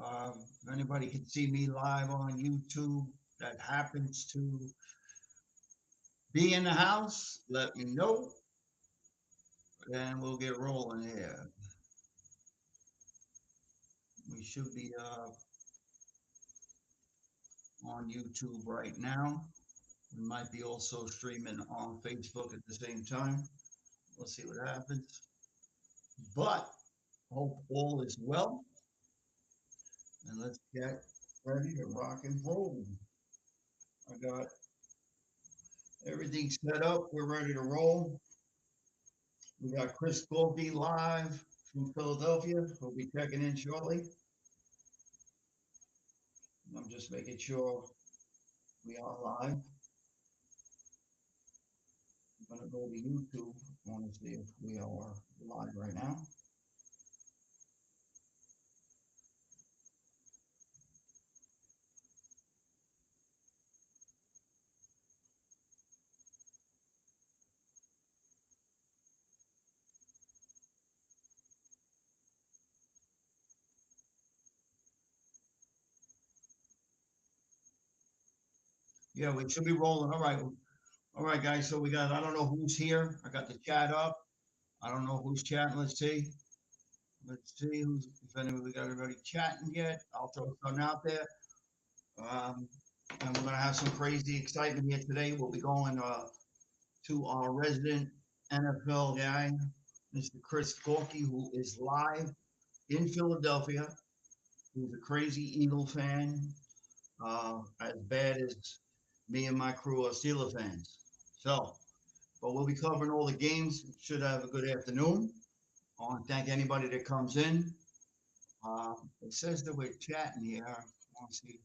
If anybody can see me live on YouTube that happens to be in the house, let me know, and we'll get rolling here. We should be on YouTube right now. We might be also streaming on Facebook at the same time. We'll see what happens. But hope all is well, and let's get ready to rock and roll. I got everything set up. We're ready to roll. We got Chris Golby live from Philadelphia. He'll be checking in shortly. I'm just making sure we are live. I'm going to go to YouTube. I want to see if we are live right now. Yeah, we should be rolling. All right. All right, guys. So we got, I don't know who's here. I got the chat up. I don't know who's chatting. Let's see. Let's see who's, if anybody, we got everybody chatting yet. I'll throw something out there. Um, and we're going to have some crazy excitement here today. We'll be going to our resident NFL guy, Mr. Chris Gorky, who is live in Philadelphia. He's a crazy Eagle fan, as bad as me and my crew are Steeler fans. So, but we'll be covering all the games. Should have a good afternoon. I want to thank anybody that comes in. It says that we're chatting here. I want to see.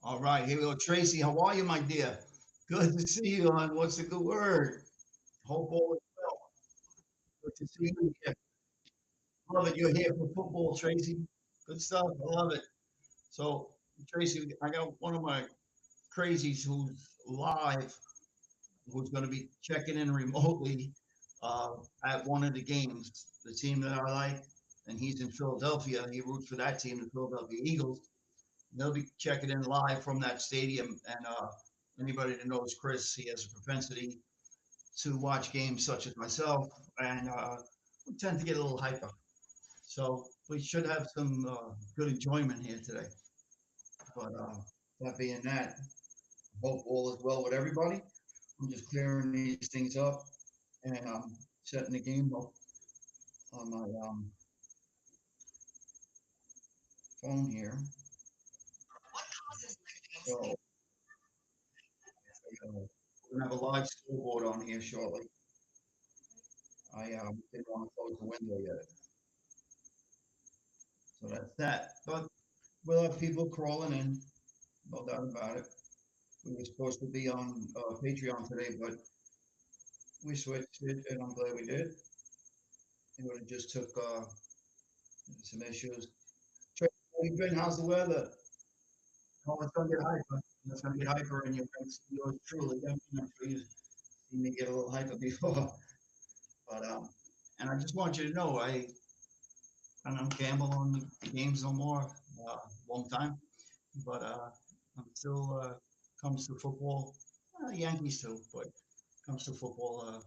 All right, here we go. Tracy, how are you, my dear? Good to see you on What's the Good Word? Hope all is well. Good to see you here. Love it. You're here for football, Tracy. Good stuff. I love it. So, Tracy, I got one of my crazies who's live, who's going to be checking in remotely uh, at one of the games, the team that I like, and he's in Philadelphia. He roots for that team, the Philadelphia Eagles. They'll be checking in live from that stadium. And anybody that knows Chris, he has a propensity to watch games such as myself, and we tend to get a little hyper. So we should have some good enjoyment here today. But that being that, hope all is well with everybody. I'm just clearing these things up and setting the game up on my phone here. So we're gonna have a live scoreboard on here shortly. I didn't want to close the window yet, so that's that. But we'll have people crawling in, no doubt about it. We were supposed to be on Patreon today, but we switched it, and I'm glad we did. It would have just took some issues. Trey, how you been? How's the weather? Oh, it's gonna get hyper. It's gonna get hyper, and yours truly. I'm sure you've seen me get a little hyper before, but and I just want you to know, I don't gamble on the games no more. Long time, but I'm still comes to football. Yankees too, but comes to football.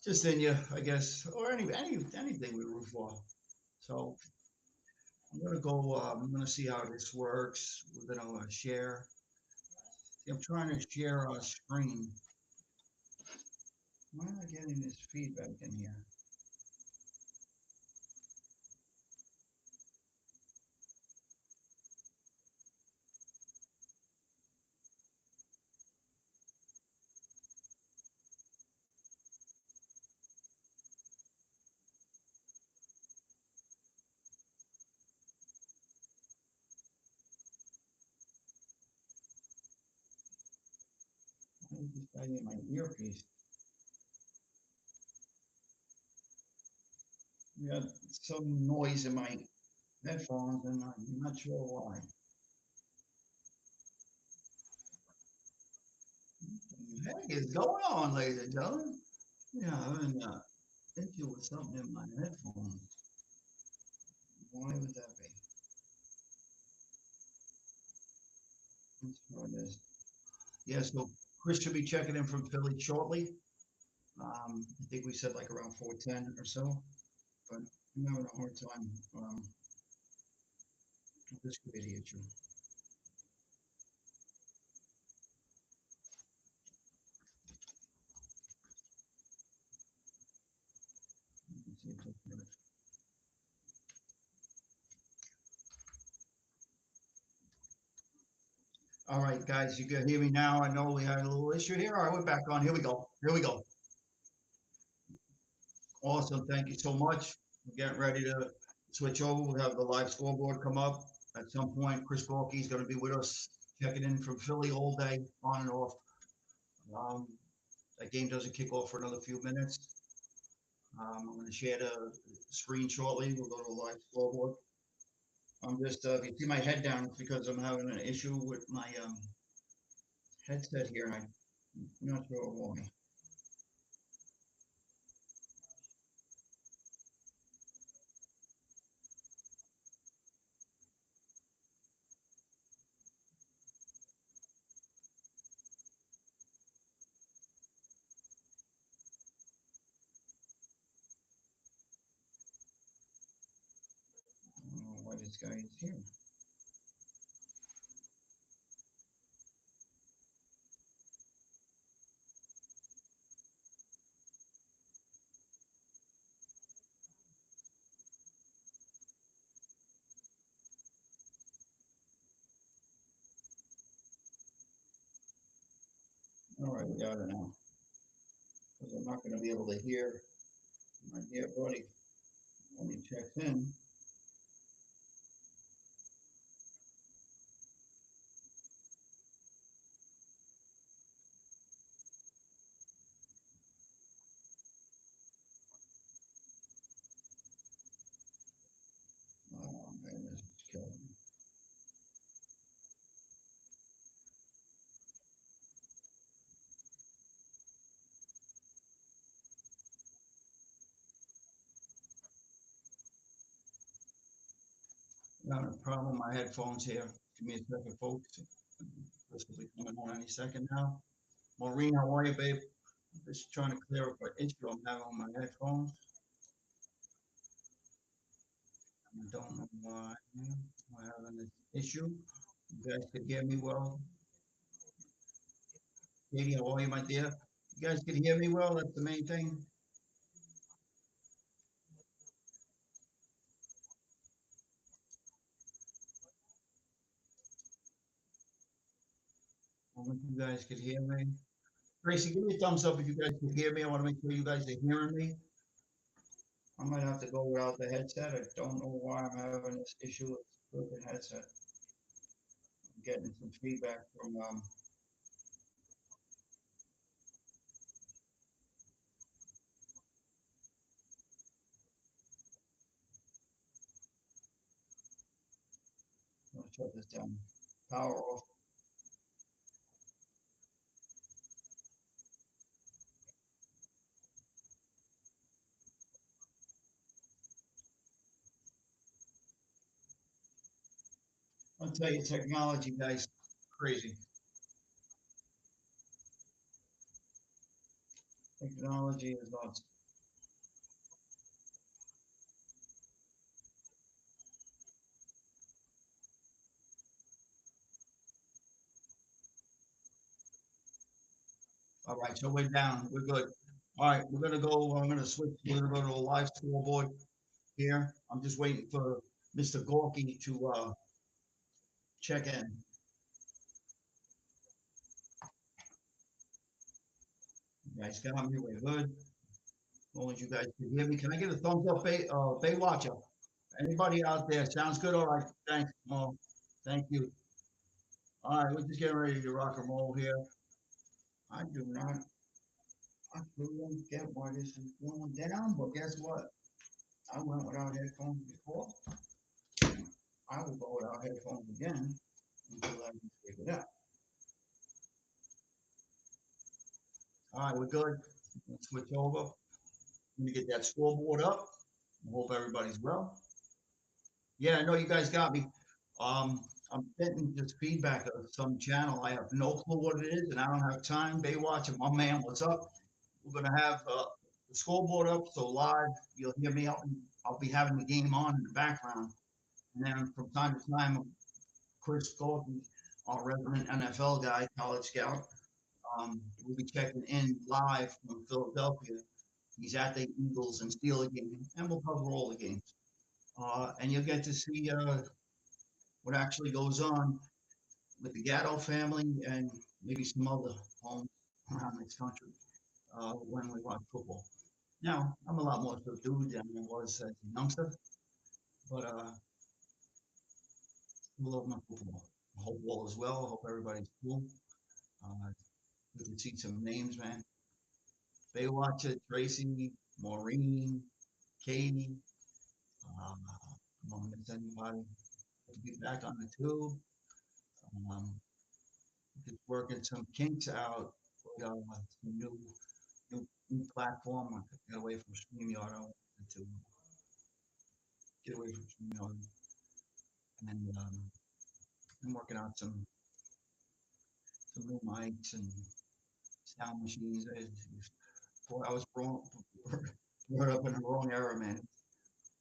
Just in you, I guess, or anything we root for. So I'm gonna go. I'm gonna see how this works. We're gonna share. See, I'm trying to share our screen. Why am I getting this feedback in here? Why is this guy in my earpiece? We got some noise in my headphones, and I'm not sure why. What the heck is going on, ladies and gentlemen? Yeah, I mean, issue with something in my headphones. Why would that be? Let's try this. Yeah, so Chris should be checking in from Philly shortly. I think we said like around 4:10 or so, but I'm having a hard time. This could be the issue. Let's see if this works. All right, guys, you can hear me now. I know we had a little issue here. All right, we're back on. Here we go. Here we go. Awesome. Thank you so much. We're getting ready to switch over. We'll have the live scoreboard come up at some point. Chris Balky is going to be with us, checking in from Philly all day, on and off. Um, that game doesn't kick off for another few minutes. I'm going to share the screen shortly. We'll go to the live scoreboard. I'm just, if you see my head down, it's because I'm having an issue with my headset here, and I'm not sure why. I don't know why this guy is here. All right, we got it now. Because I'm not going to be able to hear my dear buddy when he checks in. Oh man, this is killing me. I'm having a problem with my headphones here. Give me a second, folks. This will be coming on any second now. Maureen, how are you, babe? Just trying to clear up an issue I'm having on my headphones. I don't know why I'm having this issue. You guys can hear me well. Katie, how are you, my dear? You guys can hear me well. That's the main thing. I want you guys can hear me. Tracy, give me a thumbs up if you guys can hear me. I want to make sure you guys are hearing me. I might have to go without the headset. I don't know why I'm having this issue with the headset. I'm getting some feedback from let's shut this down. Power off. I'll tell you, technology, guys, crazy. Technology is nuts. All right, so we're down. We're good. All right, we're gonna go. I'm gonna switch. We're gonna go to a live scoreboard here. I'm just waiting for Mr. Gorky to check in. You guys got me. We're good. As long as you guys can hear me. Can I get a thumbs up, Bay Watcher? Anybody out there? Sounds good. All right. Thanks, Mo. Thank you. All right, we're just getting ready to rock and roll here. I do not. I really don't get why this is going down, but guess what? I went without headphones before. I will go without headphones again until I can figure it out. All right, we're good. Let's switch over. Let me get that scoreboard up. I hope everybody's well. Yeah, I know you guys got me. I'm getting just feedback of some channel. I have no clue what it is, and I don't have time. Baywatch and my man, what's up? We're gonna have the scoreboard up, so live you'll hear me. I'll be having the game on in the background, and then from time to time, Chris Gordon, our resident NFL guy, college scout, will be checking in live from Philadelphia. He's at the Eagles and Steelers game, and we'll cover all the games. And you'll get to see what actually goes on with the Gatto family and maybe some other homes around this country when we watch football. Now, I'm a lot more subdued than I was as a youngster, but I love my football. I hope all is well. I hope everybody's cool. Uh, we can see some names, man. Baywatch it, Tracy, Maureen, Katie. I don't miss anybody. To be back on the tube. Um, just working some kinks out. Some new platform. I could get away from StreamYard. I wanted to get away from StreamYard. And I'm working on some new mics and sound machines. Boy, I was brought up in the wrong era, man.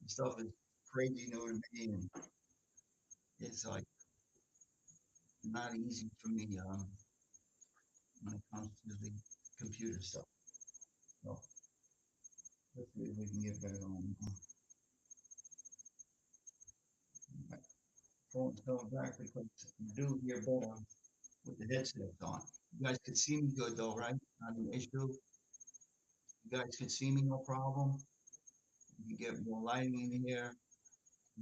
This stuff is crazy new to me, and it's like not easy for me when it comes to the computer stuff. So let's see if we can get better on. My phone's coming back because I do hear better with the headset on. You guys can see me good though, right? Not an issue. You guys can see me no problem. You get more lighting in here.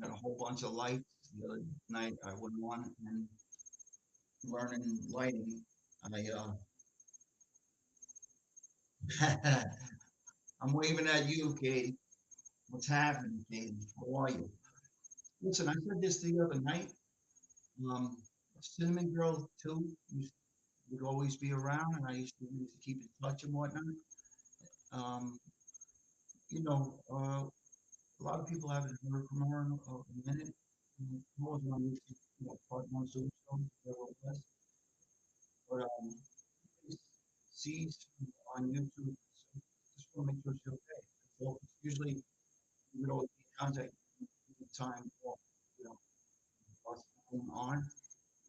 Got a whole bunch of lights. The other night I wouldn't want it, and learning lighting. I'm waving at you, Katie. What's happening, Katie? How are you? Listen, I said this the other night. Um, Cinnamon Girl too would always be around, and I used to keep in touch and whatnot. Um, a lot of people haven't heard from her in a minute. More than on YouTube, part one Superstone, whatever it was. But sees on YouTube, so just want to make sure she's okay. So usually we would always be in contact at the time or you know what's going on.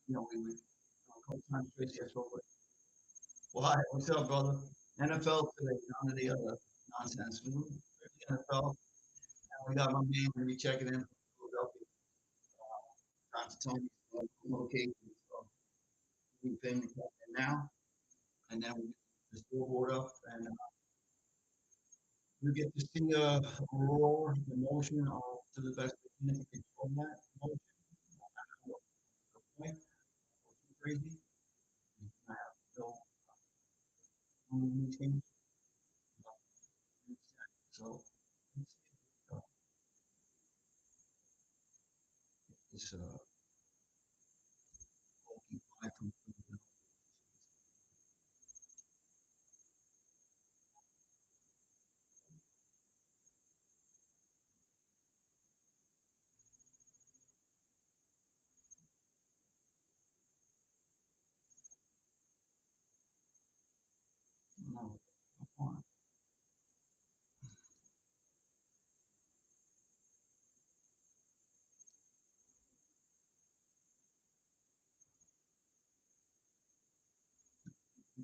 We would a couple times Tracy I spoke with. Well, hi, what's up, brother? NFL today, none of the other nonsense. We moved to the NFL, and we got my man gonna be checking in from Philadelphia time to time. Locations, so we've been now, and then we get the scoreboard up, and we get to see roar emotion to the best we can to control that emotion. Point, crazy. I have to go on these things. So this keep eye from no, on.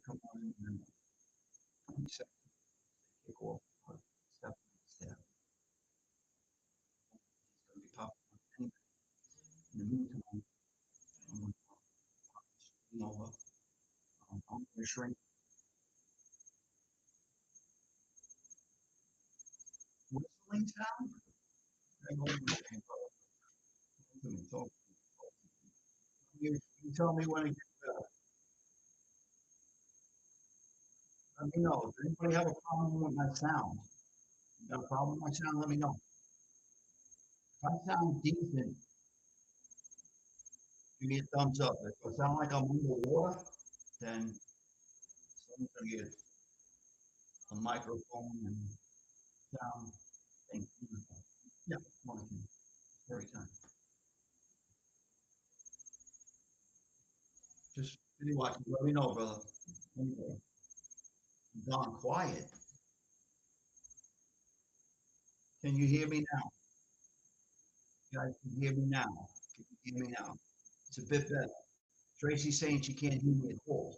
Come on and 20 seconds kick off. Step, step. It's going to be popping. Anyway, in the meantime, I'm going to Nova. I'm going to shrink. Whistling sound? I go over there. So you tell me when it gets better. Let me know. Does anybody have a problem with my sound? You got a problem with my sound? Let me know. If I sound decent, give me a thumbs up. If I sound like I'm underwater, then someone's gonna get a microphone and sound thing. Yeah, monitoring every time. Just really watch. Let me know, brother. Anyway, gone quiet. Can you hear me now? You guys can hear me now. Can you hear me now? It's a bit better. Tracy's saying she can't hear me at all.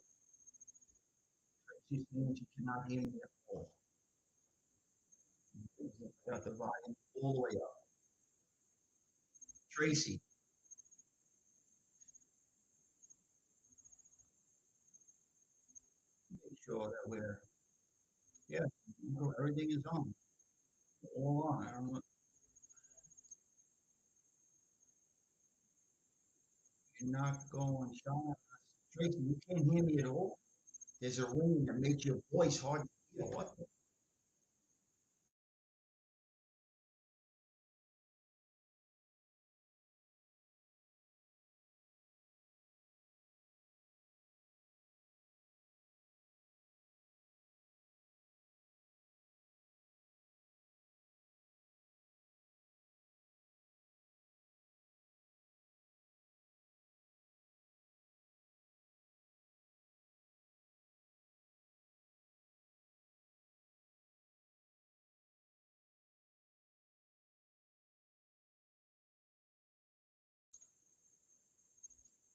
Tracy's saying she cannot hear me at all. Got the volume all the way up. Tracy, make sure that we're, yeah, everything is on. All on. I don't know. You're not going, Sean. Tracy, you can't hear me at all. There's a ring that makes your voice hard to hear. What?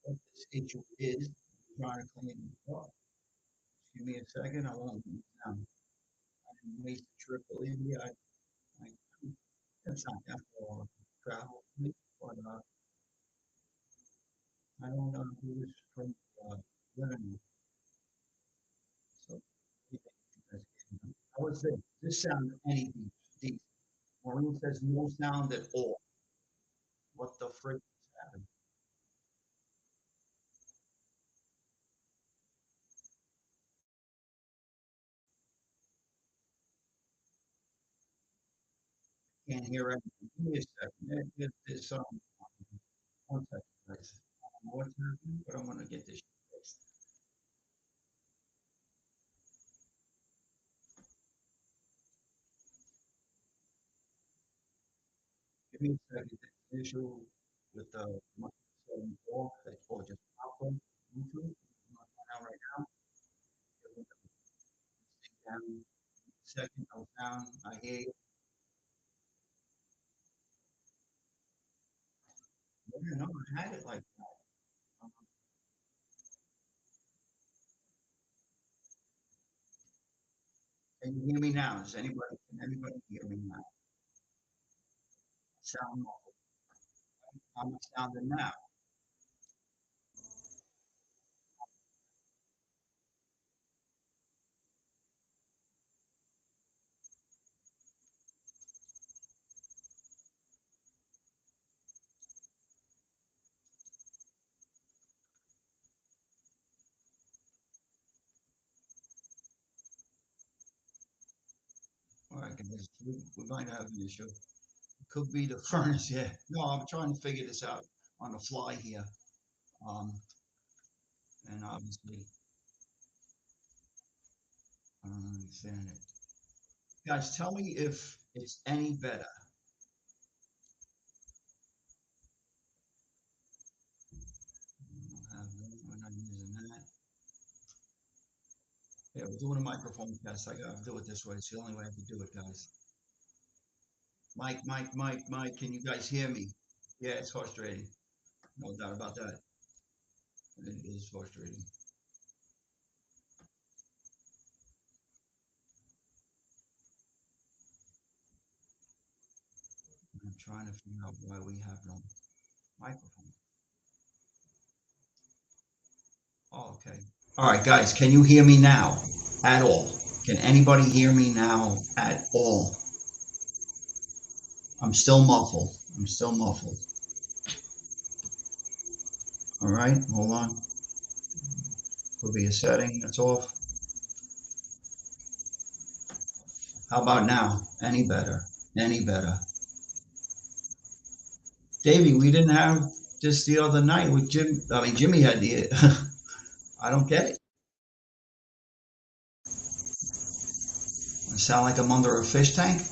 What this issue is, trying to clean it up. Give me a second. I won't. I didn't waste a trip to India. I, that's not that far travel, but I don't know who is from Lebanon. So I would say this sounds anything deep. Maureen says no sound at all. What the frick is happening? Can't hear anything. Give me a second. There's one second, guys. I don't know what's happening, but I'm gonna get this fixed. Give me a second. The issue with the microphone off, or just output Bluetooth. I'm not on right now. Give me a down. Second, I was down. I hear you. Yeah, no, I had it like that. Can you hear me now? Can anybody hear me now? Sound muffled. How am I sounding now? All right, guys, we might have an issue. It could be the furnace, yeah. No, I'm trying to figure this out on the fly here. Um, and obviously, I don't understand it. Guys, tell me if it's any better. We're not using that. Yeah, we're doing a microphone test. I gotta do it this way. It's the only way I can do it, guys. Mike, can you guys hear me? Yeah, it's frustrating. No doubt about that. It is frustrating. I'm trying to figure out why we have no microphone. Oh, okay. All right, guys, can you hear me now at all? Can anybody hear me now at all? I'm still muffled. I'm still muffled. All right, hold on. Could be a setting that's off. How about now? Any better? Any better? Davey, we didn't have this the other night with Jim. I mean, Jimmy had the. I don't get it. I sound like I'm under a fish tank.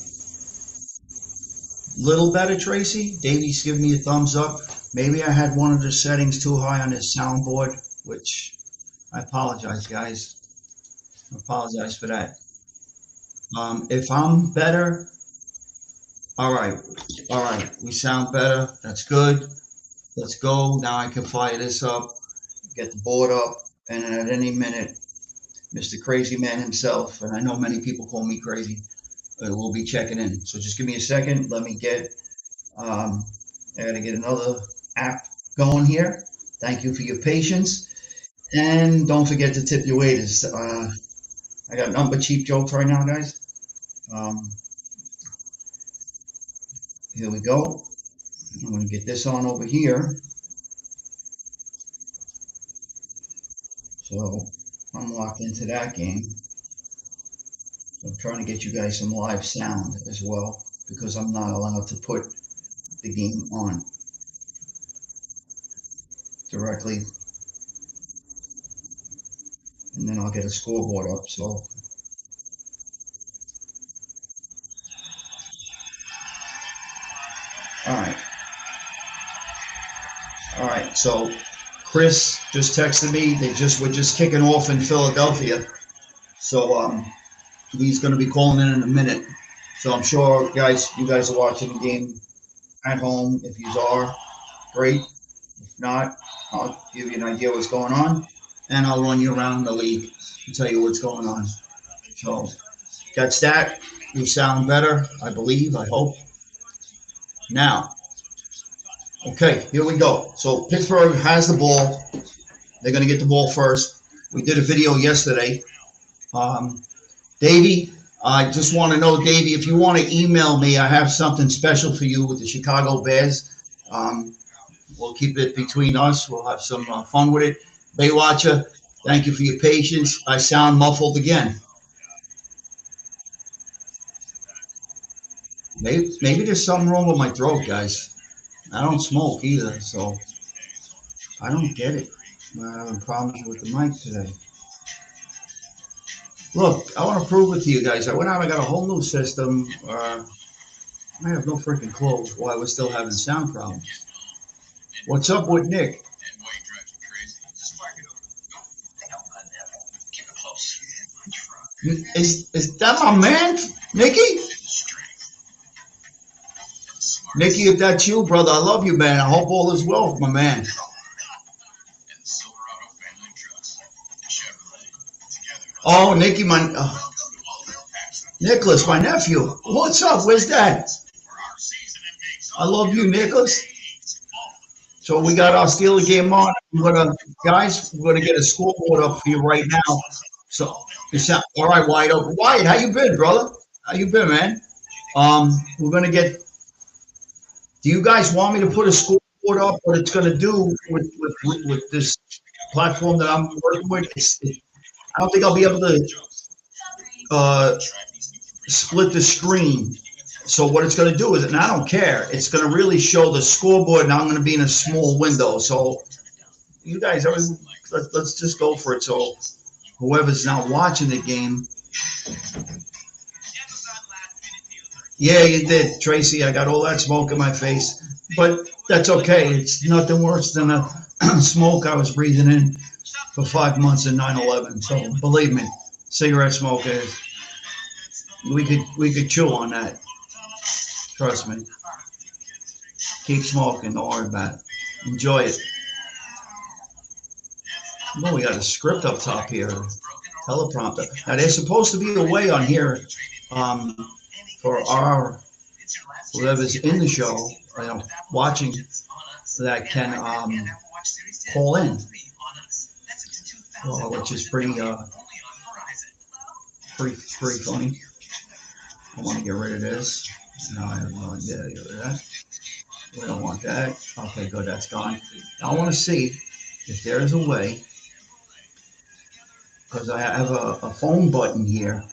Little better, Tracy. Davey's giving me a thumbs up. Maybe I had one of the settings too high on this soundboard, which I apologize, guys. I apologize for that. If I'm better, all right, all right. We sound better. That's good. Let's go. Now I can fire this up, get the board up, and at any minute, Mr. Crazy Man himself, and I know many people call me crazy, will be checking in. So just give me a second. Let me get, I got to get another app going here. Thank you for your patience. And don't forget to tip your waiters. I got nothing but cheap jokes right now, guys. Um, Here we go. I'm going to get this on over here. So I'm locked into that game. So I'm trying to get you guys some live sound as well because I'm not allowed to put the game on directly. And then I'll get a scoreboard up. So all right. All right. So Chris just texted me. We're just kicking off in Philadelphia. So he's going to be calling in a minute. So I'm sure you guys are watching the game at home. If you are, great. If not, I'll give you an idea what's going on, and I'll run you around the league and tell you what's going on. So that's that. You sound better, I believe, I hope. Now, okay, here we go. So Pittsburgh has the ball. They're going to get the ball first. We did a video yesterday. Davey, I just want to know, Davey, if you want to email me, I have something special for you with the Chicago Bears. We'll keep it between us. We'll have some fun with it. Baywatcher, thank you for your patience. I sound muffled again. Maybe there's something wrong with my throat, guys. I don't smoke either, so I don't get it. I'm having problems with the mic today. Look, I want to prove it to you guys. I went out, I got a whole new system. I have no freaking clue why we're still having sound problems. What's up with Nick? Is that my man, Nicky? Nicky, if that's you, brother, I love you, man. I hope all is well, my man. Oh, Nicky, Nicholas, my nephew. What's up? Where's Dad? I love you, Nicholas. So we got our Steeler game on. We're gonna get a scoreboard up for you right now. So you sound all right, Wyatt. Wyatt, how you been, brother? How you been, man? We're gonna get. Do you guys want me to put a scoreboard up? What it's gonna do with this platform that I'm working with? I don't think I'll be able to split the screen. So what it's going to do is, and I don't care, it's going to really show the scoreboard, and I'm going to be in a small window. So you guys, let's just go for it. So whoever's now watching the game. Yeah, you did, Tracy. I got all that smoke in my face, but that's okay. It's nothing worse than a smoke I was breathing in for 5 months in 9/11. So believe me, cigarette smoke is. We could chew on that. Trust me. Keep smoking. Don't worry about it. Enjoy it. Well, we got a script up top here. Teleprompter. Now there's supposed to be a way on here for our whoever's in the show, watching, that can call in, which is pretty funny. I want to get rid of this. No, I don't want to get rid of that. We don't want that. Okay, good. That's gone. Now I want to see if there is a way, because I have a phone button here.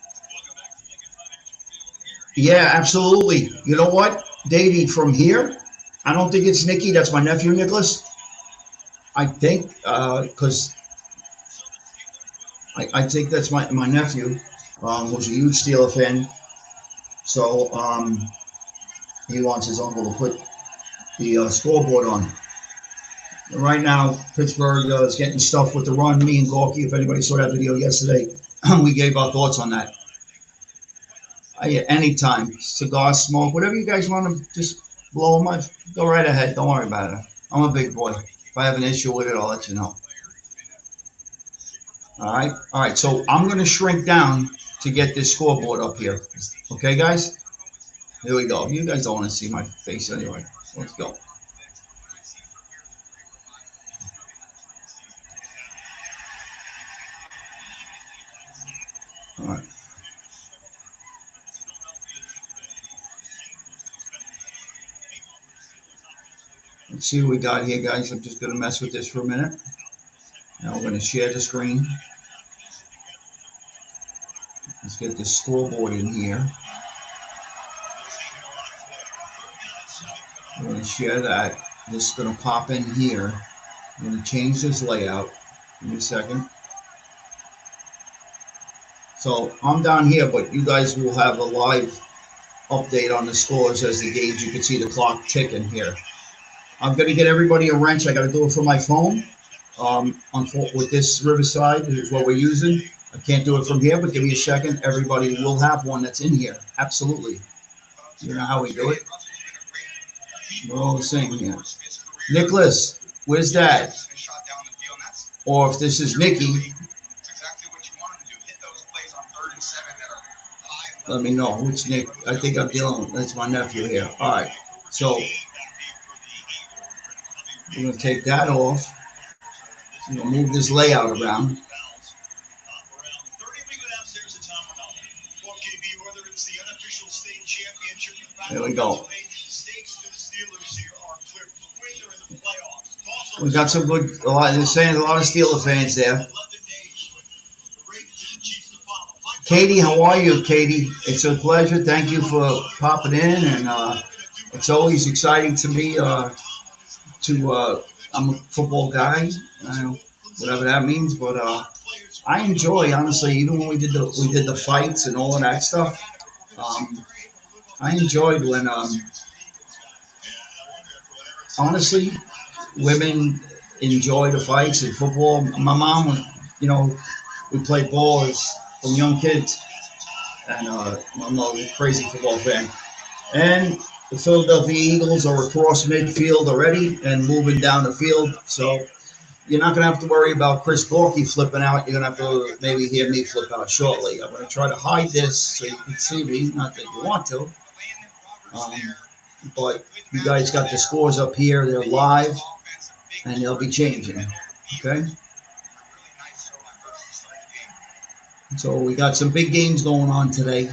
Yeah, absolutely. You know what, Davey, from here, I don't think it's Nicky. That's my nephew, Nicholas. I think, because I think that's my nephew, who's a huge Steeler fan. So he wants his uncle to put the scoreboard on. Right now, Pittsburgh is getting stuff with the run. Me and Gorky, if anybody saw that video yesterday, we gave our thoughts on that. Anytime, cigar smoke, whatever you guys want to just blow them up, go right ahead. Don't worry about it. I'm a big boy. If I have an issue with it, I'll let you know. All right. So I'm going to shrink down to get this scoreboard up here. Okay, guys? Here we go. You guys don't want to see my face anyway. Let's go. All right. Let's see what we got here, guys. I'm just going to mess with this for a minute. Now we're going to share the screen. Let's get this scoreboard in here. We're going to share that. This is going to pop in here. I'm going to change this layout. Give me a second. So I'm down here, but you guys will have a live update on the scores as the games. You can see the clock ticking here. I'm going to get everybody a wrench. I got to do it from my phone. With this Riverside is what we're using. I can't do it from here, but give me a second. Everybody will have one that's in here. Absolutely. You know how we do it? We're all the same here. Nicholas, where's Dad? Or if this is Nikki, let me know. Which Nick? I think I'm dealing with. That's my nephew here. All right. So we're going to take that off. I'm going to move this layout around. There we go. We got some good. They're saying a lot of Steeler fans there. Katie, how are you, Katie? It's a pleasure. Thank you for popping in, and it's always exciting to me. I'm a football guy, whatever that means, but I enjoy, honestly, even when we did the fights and all of that stuff. I enjoyed when honestly women enjoy the fights in football. My mom, you know, we played ball as from young kids, and I'm a crazy football fan. And the Philadelphia Eagles are across midfield already and moving down the field, so you're not going to have to worry about Chris Gorky flipping out. You're going to have to maybe hear me flip out shortly. I'm going to try to hide this so you can see me. Not that you want to. But you guys got the scores up here. They're live, and they'll be changing. Okay? So we got some big games going on today.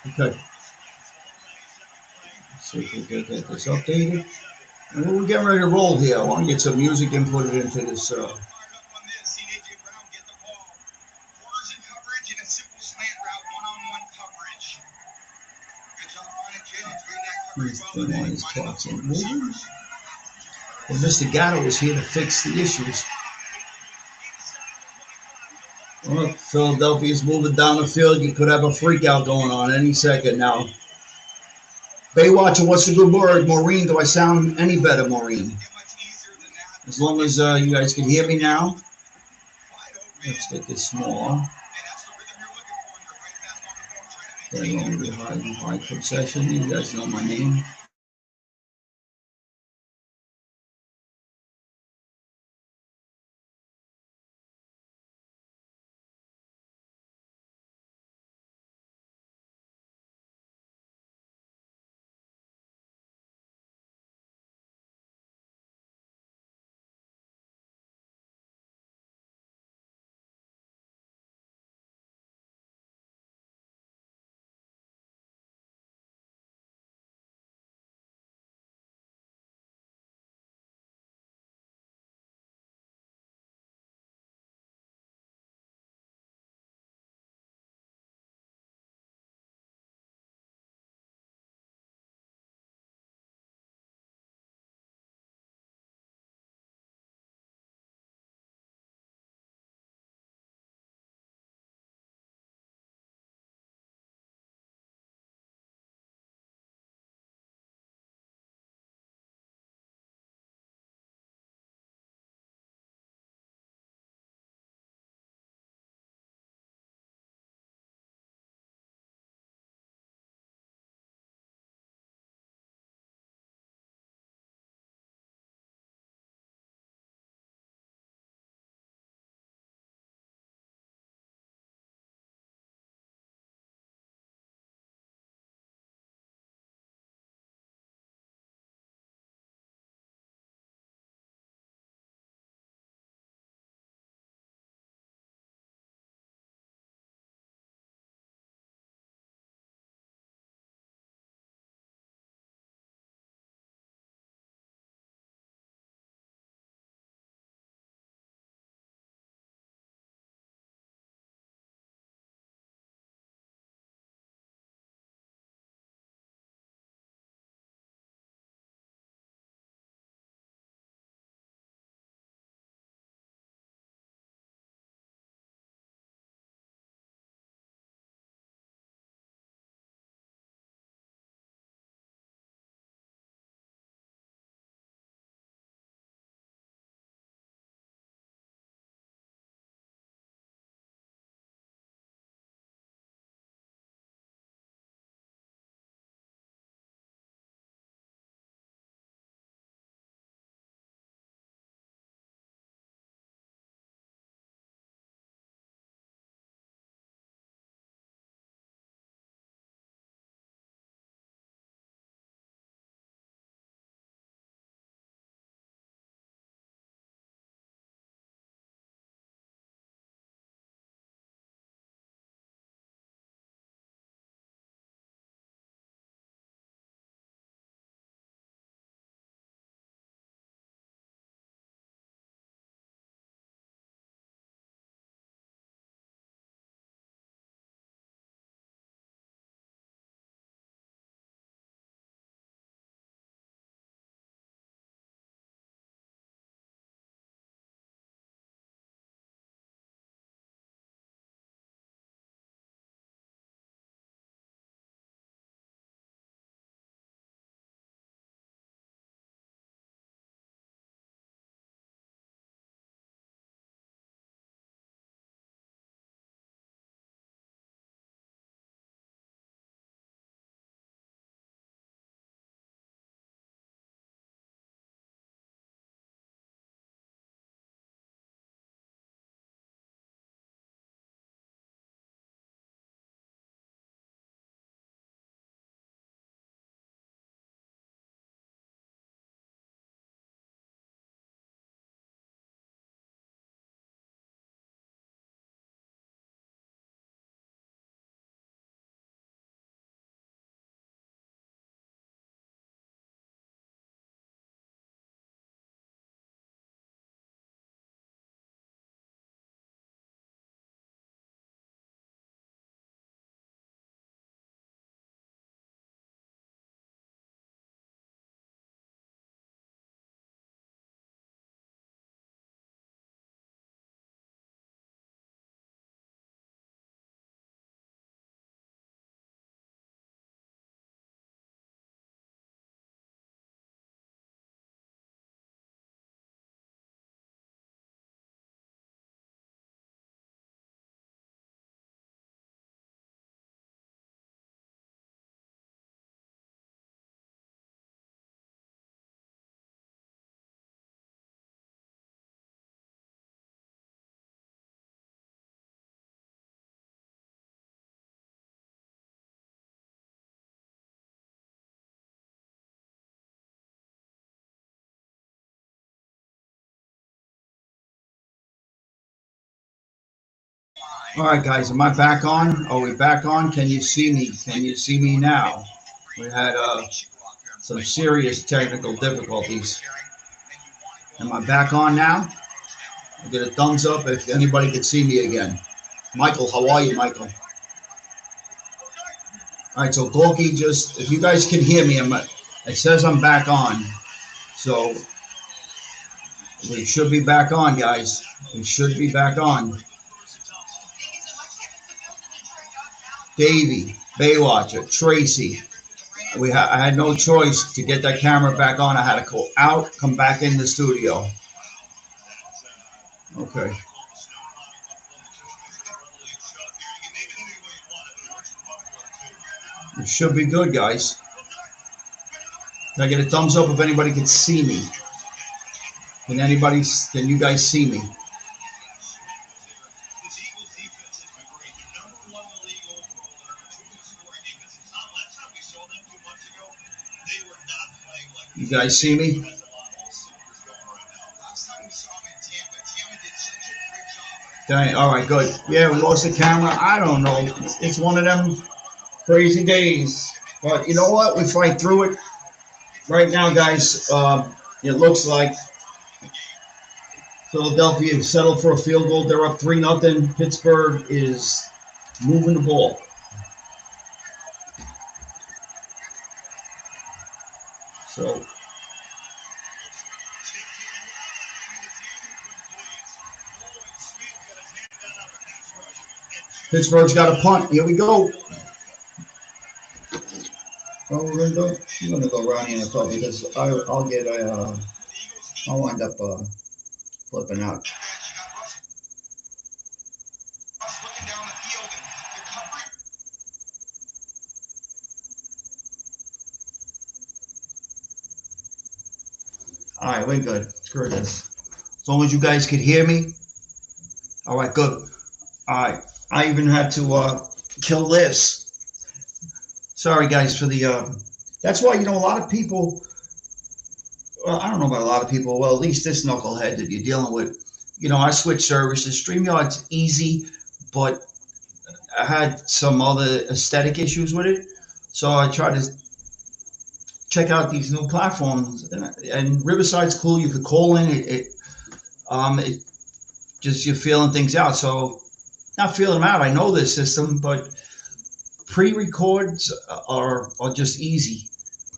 Okay. Let's see if we can get this updated. And we're getting ready to roll here. I want to get some music and put it into this. Well, Mr. Gatto is here to fix the issues. Well, Philadelphia's moving down the field. You could have a freak out going on any second now. Baywatcher, what's the good word? Maureen, do I sound any better, Maureen? As long as you guys can hear me now. Let's get this smaller. High concession. You guys know my name. All right, guys, am I back on? Are we back on? Can you see me? Can you see me now? We had some serious technical difficulties. Am I back on now? I'll get a thumbs up if anybody could see me again. Michael, how are you, Michael? All right, so Gorky, just if you guys can hear me, it says I'm back on. So we should be back on, guys. We should be back on. Davey, Baywatcher, Tracy. I had no choice to get that camera back on. I had to go out, come back in the studio. Okay. It should be good, guys. Can I get a thumbs up if anybody can see me? Can you guys see me? You guys see me? Dang, all right, good. Yeah, we lost the camera. I don't know. It's one of them crazy days. But you know what? We fight through it. Right now, guys, it looks like Philadelphia settled for a field goal. They're up 3-0. Pittsburgh is moving the ball. So Pittsburgh's got a punt. Here we go. Oh, we're gonna go. I'm gonna go around here and talk because I'll get I'll wind up flipping out. All right, we're good. Screw this. As long as you guys could hear me. All right, good. All right. I even had to kill this. Sorry, guys, for the. That's why a lot of people. Well, I don't know about a lot of people. Well, at least this knucklehead that you're dealing with. I switched services. StreamYard's easy, but I had some other aesthetic issues with it. So I tried to check out these new platforms, and Riverside's cool. You could call in. It just you're feeling things out. So not feeling them out. I know this system, but pre-records are just easy,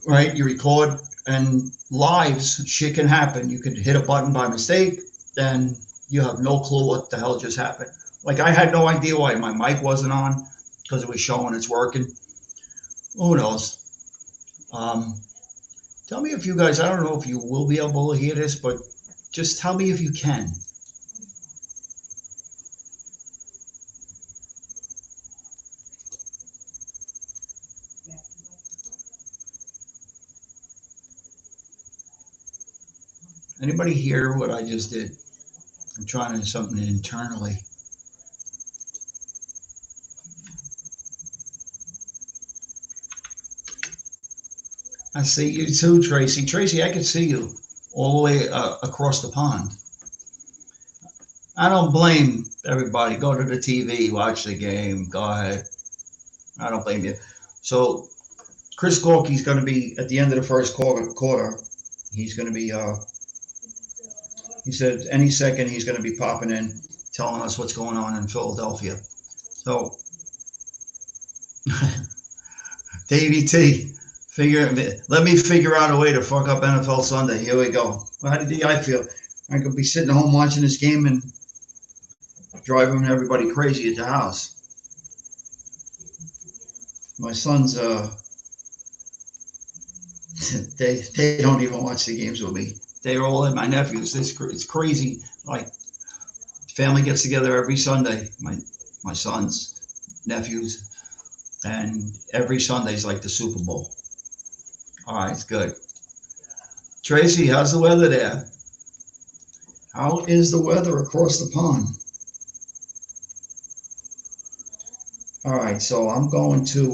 right? You record and lives, shit can happen. You could hit a button by mistake, and you have no clue what the hell just happened. Like I had no idea why my mic wasn't on because it was showing it's working. Who knows? Um, Tell me if you guys. I don't know if you will be able to hear this, but just tell me if you can. Anybody hear what I just did? I'm trying to do something internally. I see you too, Tracy. Tracy, I can see you all the way across the pond. I don't blame everybody. Go to the TV, watch the game. Go ahead. I don't blame you. So Chris Gorky's going to be at the end of the first quarter. He's going to be. He said any second he's going to be popping in, telling us what's going on in Philadelphia. So Davey T, let me figure out a way to fuck up NFL Sunday. Here we go. How did I feel? I could be sitting home watching this game and driving everybody crazy at the house. My sons, they don't even watch the games with me. They're all in my nephews. It's crazy. Like family gets together every Sunday. My sons, nephews, and every Sunday's like the Super Bowl. All right, it's good. Tracy, how's the weather there? How is the weather across the pond? All right, so I'm going to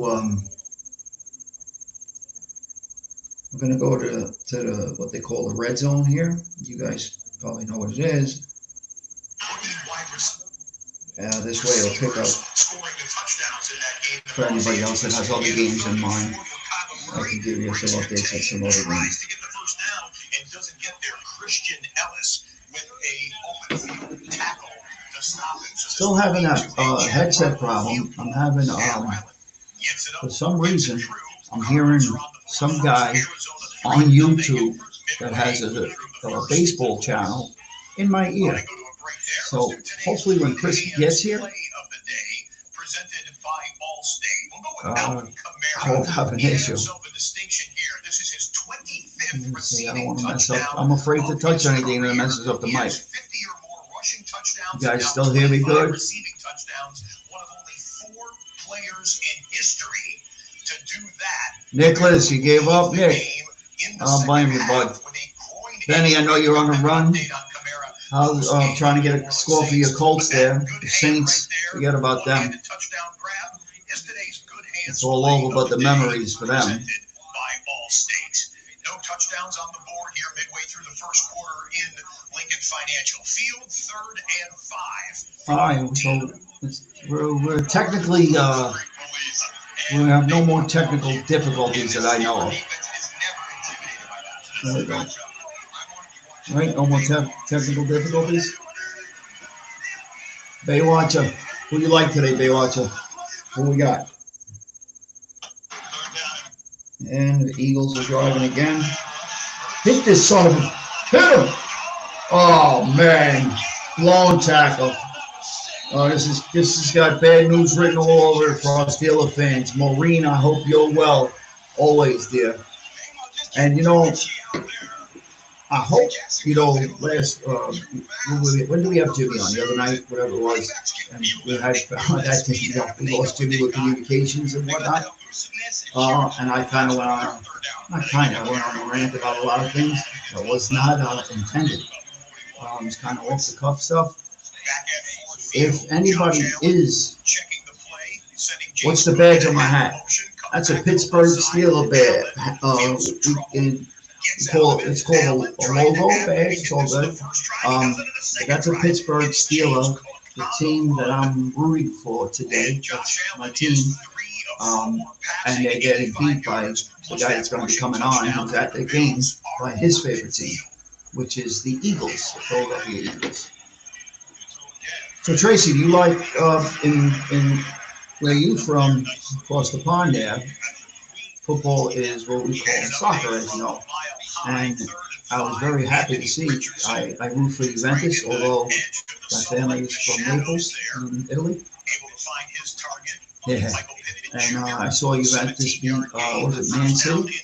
go to the what they call the red zone here. You guys probably know what it is. This way it'll pick up for anybody else that has other games in mind. I can give you some updates on some other games. Still having that headset problem. I'm having, for some reason, I'm hearing some guy on YouTube that has a baseball channel in my ear. So hopefully when Chris gets here, I won't have an issue. See, I don't want to mess up. I'm afraid to touch anything that messes up the mic. You guys still hear me good? Nicholas, you gave up, Nick. I don't blame you, bud. Benny, I know you're on the run. How's trying to get a score for your Colts there? The Saints, forget about them. It's all over but the memories for them. No touchdowns on the board here midway through the first quarter in Lincoln Financial Field, 3rd and 5. All right, so we're technically we have no more technical difficulties that I know of. There we go. All right, no more technical difficulties. Baywatcher, who do you like today, Baywatcher? Who we got? And the Eagles are driving again. Hit this son of a... Hit him! Oh, man. Blown tackle. This has got bad news written all over it for our Steelers fans. Maureen, I hope you're well. Always, dear. And, you know, I hope, you know, last... when did we have Jimmy on? The other night, whatever it was. And we had that thing, you know, we lost Jimmy with communications and whatnot. And I kind of went on, a rant about a lot of things that was not intended. It's kind of off the cuff stuff. If anybody is, what's the badge on my hat? That's a Pittsburgh Steelers badge. It's called a logo badge. It's all good. That's a Pittsburgh Steelers, the team that I'm rooting for today. That's my team. And they're getting beat by the guy that's going to be coming on, who's at the game, by his favorite team, which is the Eagles, the Philadelphia Eagles. So Tracy, do you like in where you from across the pond there? Football is what we call soccer, as you know, and I was very happy to see. I root for Juventus, although my family is from Naples, in Italy. Yeah. And I saw Juventus beat, was it Man City?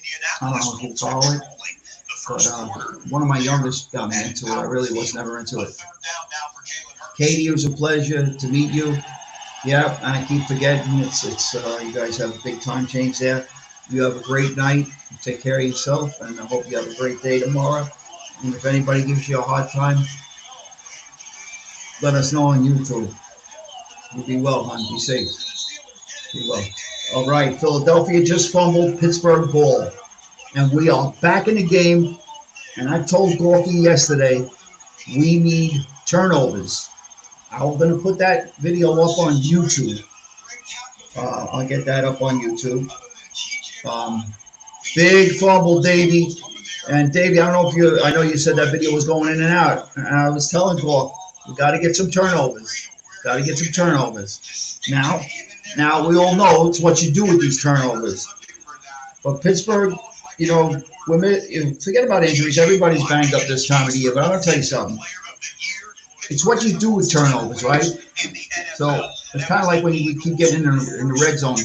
I don't know if you follow it. But one of my youngest got me into it. I really was never into it. Katie, it was a pleasure to meet you. Yeah, and I keep forgetting it's you guys have a big time change there. You have a great night. Take care of yourself, and I hope you have a great day tomorrow. And if anybody gives you a hard time, let us know on YouTube. You be well, hon. Be safe. Be well. All right, Philadelphia just fumbled Pittsburgh ball, and we are back in the game. And I told Gorky yesterday, we need turnovers. I'm going to put that video up on YouTube. I'll get that up on YouTube. Big fumble, Davey. And Davey, I don't know if I know you said that video was going in and out. And I was telling Gork, we got to get some turnovers. Got to get some turnovers. Now we all know it's what you do with these turnovers. But Pittsburgh, you know, forget about injuries. Everybody's banged up this time of the year. But I'm going to tell you something. It's what you do with turnovers, right? So it's kind of like when you keep getting in the red zone.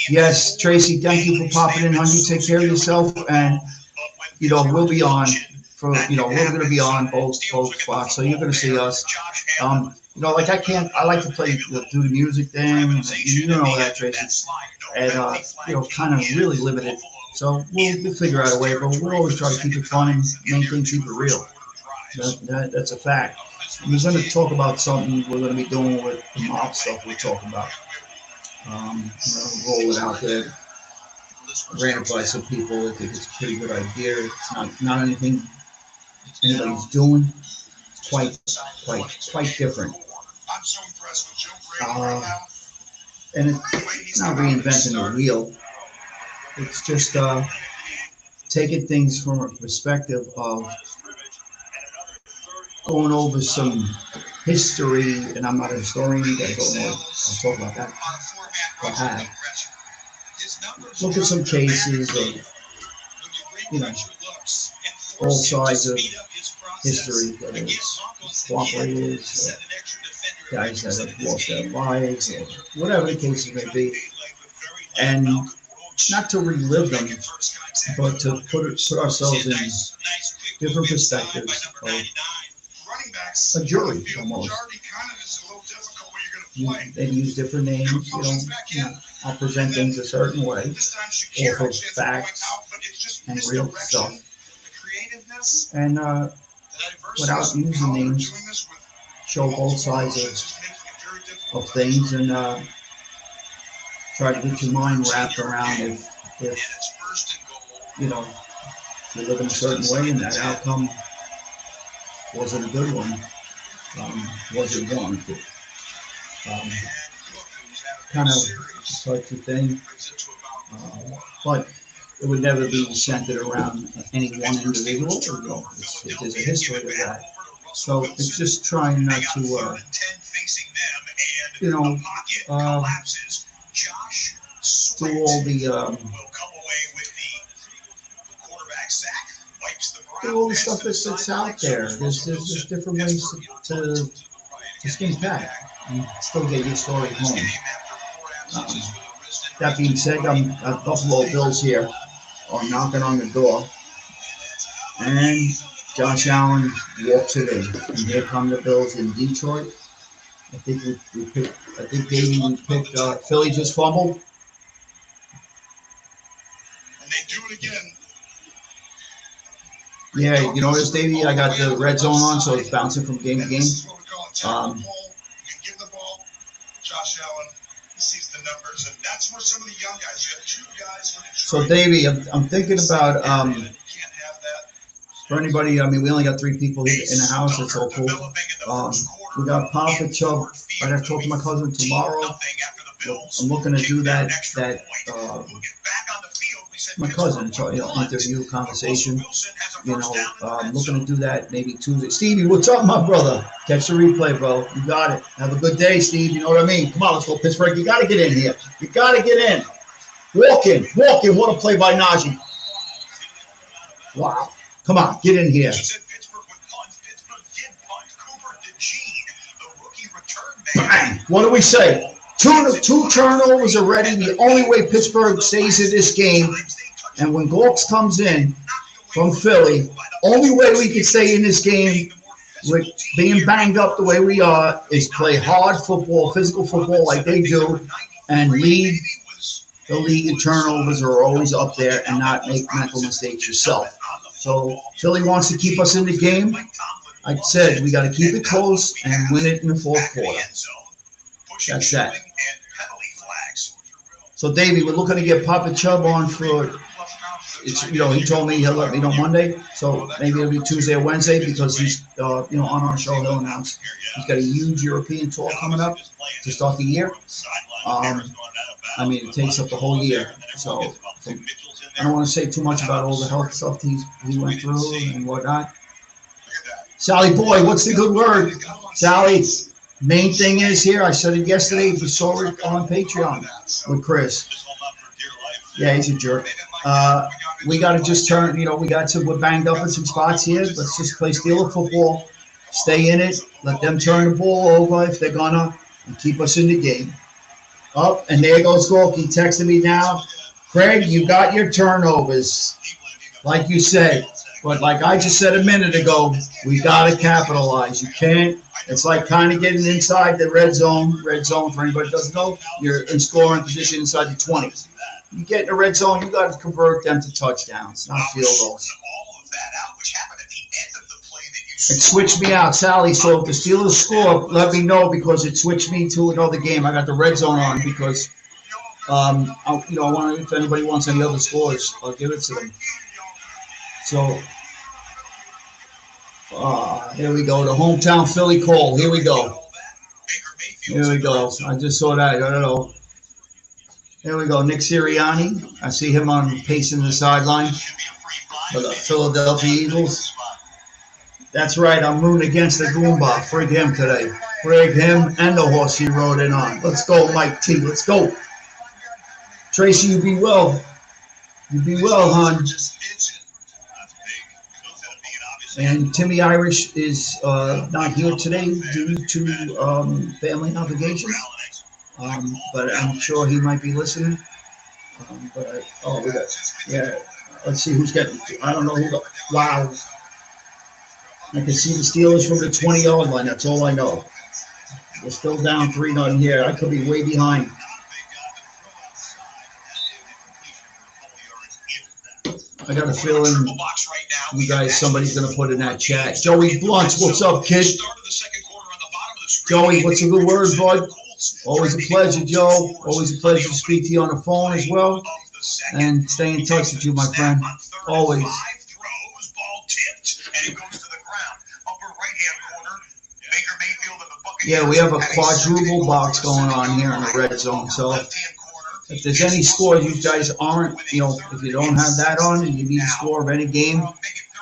Yes, Tracy, thank you for popping in, honey. Take care of yourself. And, you know, we'll be on for, you know, we're going to be on both spots. So you're going to see us. You know, like I like to play, do the music thing. You know that, Tracy. And, you know, kind of really limited. So we'll figure out a way, but we'll always try to keep it fun and maintain, keep it real. That's a fact. We're going to talk about something we're going to be doing with the mob stuff we're talking about. Roll it out there. Ran it by some people. I think it's a pretty good idea. It's not anything anybody's doing. It's quite different. And it's not reinventing the wheel. It's just taking things from a perspective of going over some history, and I'm not a historian, you guys don't know, I'll talk about that. But have. Look at some cases of, you know, all sides of history, whether it's cooperators, or guys that have lost their lives, or whatever the cases may be. And not to relive them, but to put ourselves in different perspectives of a jury almost. They use different names, I'll present things a certain way, off of facts and real stuff. And without using names, show both sides of things, and try to get your mind wrapped around if you live in a certain way and that outcome wasn't a good one, wasn't warranted. Kind of such a thing, but it would never be centered around any one individual. There's a history of that. So it's just trying not to, do all the stuff that's out there. There's just different ways to skin cat and still get your story home. That being said, Buffalo Bills here are knocking on the door, and Josh Allen walks it in, and here come the Bills in Detroit. I think we picked Philly just fumbled. And they do it again. Yeah, you notice, Davey, I got the red zone on, so it's bouncing from game to game. You can give the ball, Josh Allen. He sees the numbers, and that's where some of the young guys. You have two guys from Detroit. So, Davey, I'm thinking about for anybody. I mean, we only got 3 people in the house. It's so cool. We got Papa Chubb. I have to talk to my cousin tomorrow. I'm looking to do that. My cousin, interview, conversation. I'm looking to do that maybe Tuesday. Stevie, what's up, my brother? Catch the replay, bro. You got it. Have a good day, Steve. You know what I mean? Come on, let's go, Pittsburgh. You got to get in here. You got to get in. Walk in. What a play by Najee. Wow. Come on, get in here. Bang. What do we say? Two turnovers already. The only way Pittsburgh stays in this game, and when Gawks comes in from Philly, only way we can stay in this game with being banged up the way we are is play hard football, physical football like they do, and lead the league in turnovers are always up there, and not make mental mistakes yourself. So Philly wants to keep us in the game. Like I said, we got to keep it close and win it in the fourth quarter. That's that. So, Davey, we're looking to get Papa Chubb on for, he told me he'll let me know Monday. So maybe it'll be Tuesday or Wednesday because he's, on our show, he'll announce he's got a huge European tour coming up to start the year. It takes up the whole year. So I don't want to say too much about all the health stuff he went through and whatnot. Sally Boy, what's the good word? Sally, main thing is here, I said it yesterday, if you saw it on Patreon with Chris. Yeah, he's a jerk. We got to just turn, we're banged up in some spots here. Let's just play Steeler football, stay in it, let them turn the ball over if they're gonna, and keep us in the game. Up, and there goes Gorky texting me now. Craig, you got your turnovers, like you said. But like I just said a minute ago, we got to capitalize. You can't. It's like kind of getting inside the red zone. Red zone, for anybody who doesn't know, you're in scoring position inside the 20. You get in the red zone, you got to convert them to touchdowns, not field goals. It switched me out, Sally. So if the Steelers score, let me know because it switched me to another game. I got the red zone on because, I want if anybody wants any other scores, I'll give it to them. So, here we go. The hometown Philly call. Here we go. Here we go. I just saw that. I don't know. Here we go. Nick Sirianni. I see him on pacing the sideline for the Philadelphia Eagles. That's right. I'm rooting against the Goomba. Frig him today. Frig him and the horse he rode in on. Let's go, Mike T. Let's go. Tracy, you be well. You be well, hon. And Timmy Irish is not here today due to family obligations. But I'm sure he might be listening. We got, yeah. Let's see who's getting. I don't know who. Wow. I can see the Steelers from the 20-yard line. That's all I know. We're still down 3-0 here. I could be way behind. I got a feeling you guys, somebody's going to put in that chat. Joey Blunts, what's up, kid? Joey, what's a good word, bud? Always a pleasure, Joe. Always a pleasure to speak to you on the phone as well. And stay in touch with you, my friend. Always. Yeah, we have a quadruple box going on here in the red zone. So if there's any scores you guys aren't, if you don't have that on and you need a score of any game,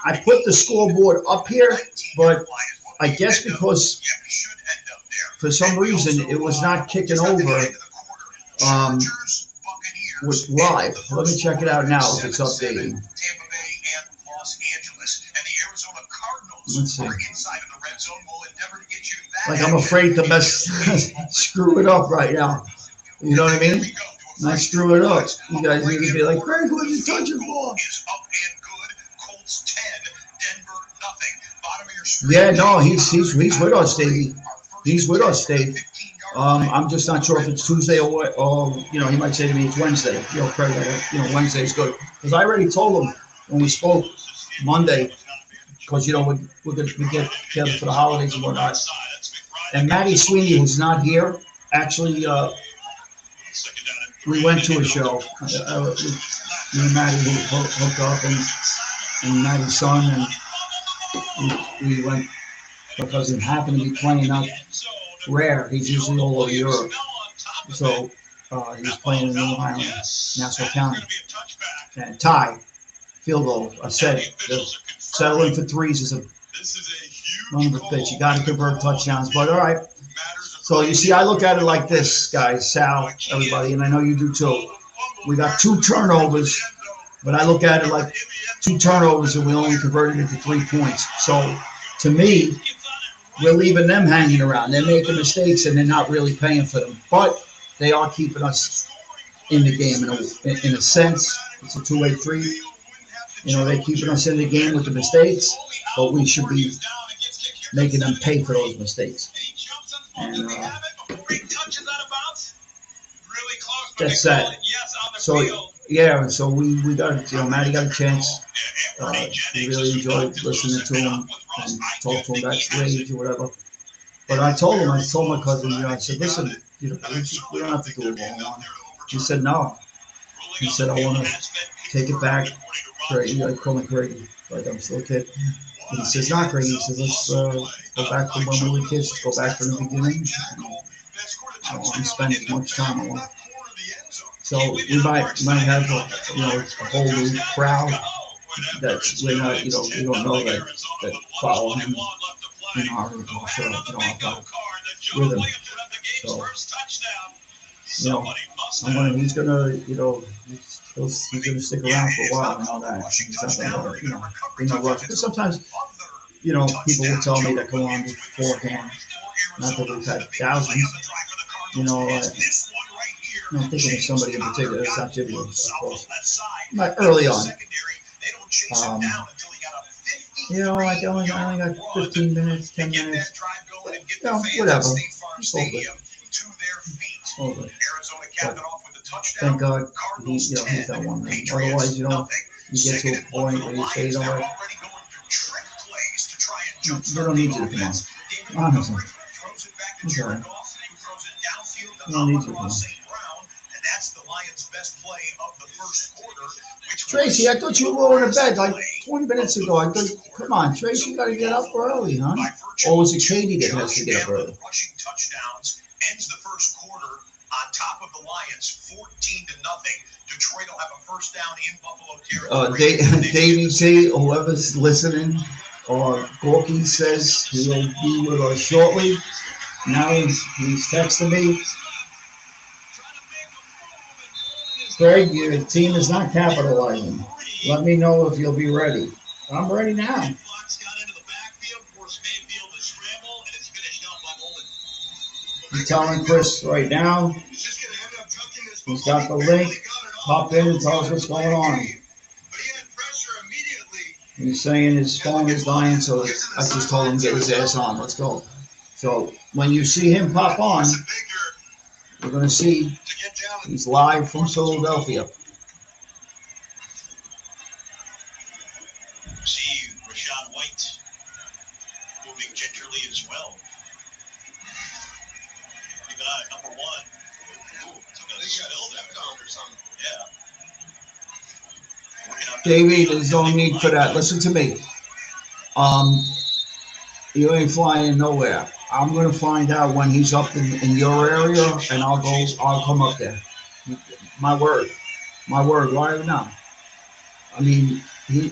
I put the scoreboard up here, but I guess because for some reason it was not kicking over with live. Let me check it out now if it's updating. Let's see. Like I'm afraid to screw it up right now. You know what I mean? Not screw it up. You guys need to be like, Greg, what are you touching for? Yeah, no, he's with us, Davey. He's with us, Dave. I'm just not sure if it's Tuesday or what. Or he might say to me it's Wednesday. Craig, Wednesday's good because I already told him when we spoke Monday. Because we get together for the holidays and whatnot. And Maddie Sweeney, who's not here, actually, we went to a show. Me and Maddie hooked up, and Maddie's son, and we went because it happened to be playing up rare. He's usually all over Europe, so he was playing in Long Island, Nassau County, and Ty field goal. I said. Settling for threes is a run of a bitch. You got to convert touchdowns. But all right. So you see, I look at it like this, guys, Sal, everybody, and I know you do too. We got 2 turnovers, but I look at it like 2 turnovers and we only converted it to 3 points. So to me, we're leaving them hanging around. They're making mistakes and they're not really paying for them. But they are keeping us in the game in a sense. It's a two-way street. They're keeping us in the game with the mistakes, but we should be making them pay for those mistakes. And that's that. So, yeah, so we got, Maddie got a chance. We really enjoyed listening to him and talk to him backstage or whatever. But I told my cousin, I said, listen, we don't have to do it all. He said, no. He said, I want to take it back. I call me Craigie, like I'm still a kid. And he says, not Craigie. He says, let's go back to when we were kids. Let's go back from the beginning. I want to spend as much time on it. So we might have a whole new crowd that's we're not, we don't know that follow him in our show, with him. So, he's gonna stick around for a while and all that. He's not gonna, no rush. But sometimes, people will tell me that come on beforehand. Not that we've had thousands. I'm thinking of somebody in particular. It's not Jimmy, of course. But early on. I only got 15 minutes, 10 minutes. Whatever. It's over. Thank God he's that one man. Otherwise, you get to a point where you say, you don't need you to come on. Honestly. Okay. You don't need you to come on. Tracy, I thought you were going to bed like 20 minutes ago. I thought, come on, Tracy, you got to get up early, huh? Or was it Katie that has to get up early? ends the first quarter on top of the Lions, 14-0. Detroit will have a first down in Buffalo territory. Davey T, whoever's listening, or Gorky says he'll be with us shortly. Now he's texting me. Greg, your team is not capitalizing. Let me know if you'll be ready. I'm ready now. I'm telling Chris right now. He's got the link. Pop in and tell us what's going on. He's saying his phone is dying, so I just told him to get his ass on. Let's go. So when you see him pop on, you're going to see he's live from Philadelphia. See Rachaad White moving gingerly as well. Keep an eye, number one. Yeah. Davey, there's no need for that. Listen to me. You ain't flying nowhere. I'm gonna find out when he's up in your area, and I'll come up there. My word right now. I mean, he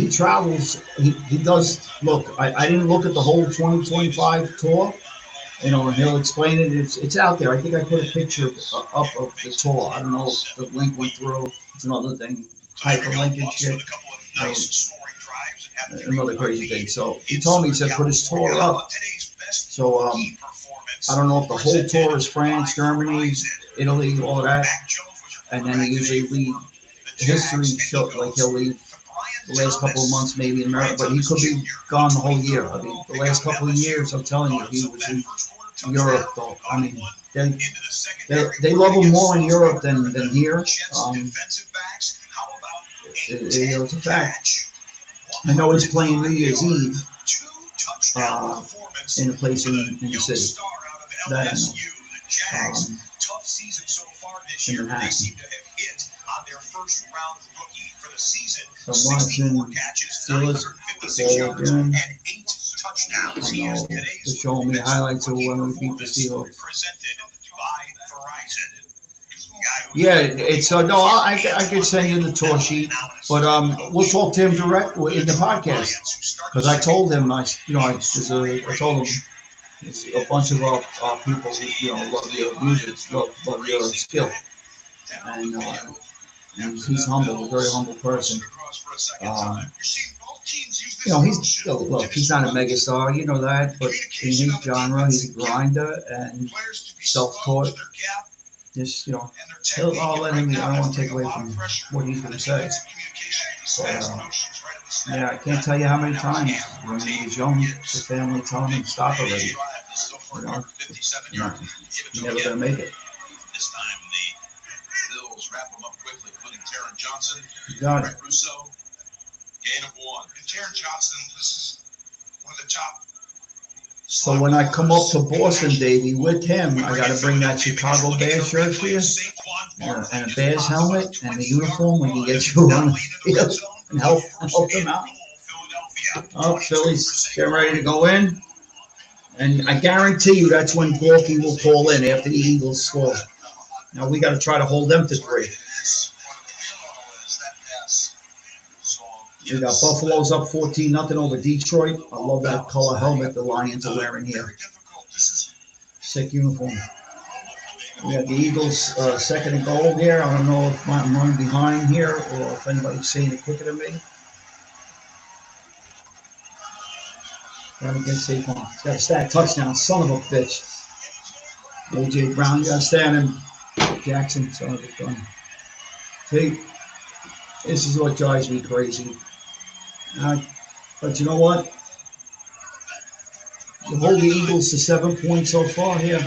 travels. He does. Look, I didn't look at the whole 2025 tour. You know, and he'll explain it. It's out there. I think I put a picture up of the tour. I don't know if the link went through. It's another thing. Hyperlink and shit. Another crazy thing. So he told me, he said, put his tour up. So I don't know if the whole tour is France, Germany, Italy, all that. And then he usually leave history show, like he'll leave the last couple of months maybe in America, but he could be gone the whole year. I mean, the last couple of years, I'm telling you, he was in Europe though. I mean, they love him more in Europe than here. It's a fact. I know he's playing New Year's Eve in a place in the city. That I know. In Manhattan. I'm watching Steelers ball again. I know they're showing me highlights of when we beat the Steelers. Yeah, it's no. I could send you the tour sheet, but we'll talk to him direct in the podcast because I told him I told him it's a bunch of our people who love your music, love your skill, and he's humble, a very humble person. He's not a megastar, you know that, but in his genre, he's a grinder and self-taught. Just, I'll let him, I don't want to take away from what he's going to say. But, yeah, I can't tell you how many times when he was young, the family telling him, stop already. You're never going to make it. This time the Bills wrap him up quickly, putting Taron Johnson, got it. Russo, gain of one. And Taron Johnson, this is one of the top. So when I come up to Boston, Davey, with him, I got to bring that Chicago Bears shirt for you, and a Bears helmet, and the uniform. We can get you on the field and help them out. Oh, Philly's getting ready to go in, and I guarantee you that's when Gorky will call in after the Eagles score. Now we got to try to hold them to 3. We got Buffalo's up 14-0 over Detroit. I love that color helmet the Lions are wearing here. Sick uniform. We got the Eagles second and goal here. I don't know if I'm running behind here or if anybody's seeing it quicker than me. Gotta get Saquon. Got a stack touchdown. Son of a bitch. A.J. Brown, you gotta stand him. Jackson, son of a gun. See, this is what drives me crazy. But you know what? You hold the Eagles to 7 points so far here.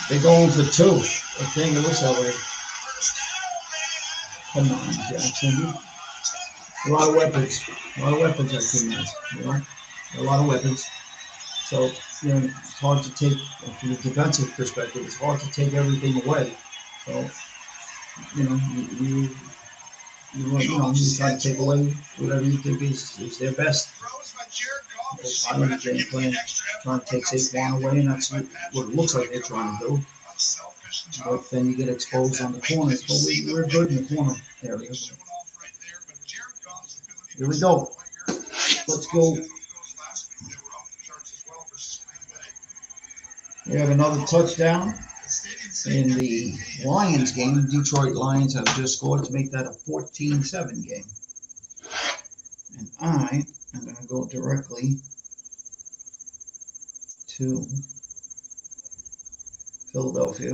They're going for 2. I think it looks that way. Come on, Jackson. A lot of weapons. That team has. A lot of weapons. So, it's hard to take, from a defensive perspective, it's hard to take everything away. So, You try to take away whatever you think is their best. Throws by Jared Goff Well, is I don't super think effective, they're giving playing, an extra trying to effort, take but Saquon away, and that's what it looks like they're trying to do. unselfish and But tough. then you get exposed on the corners. But we're good in the corner area. Showing off right there, but Jared Goff's ability Here we to go. player. Let's go. Last week they were off the charts as well versus Green Bay. We have another touchdown in the Lions game. Detroit Lions have just scored to make that a 14-7 game. And I am going to go directly to Philadelphia.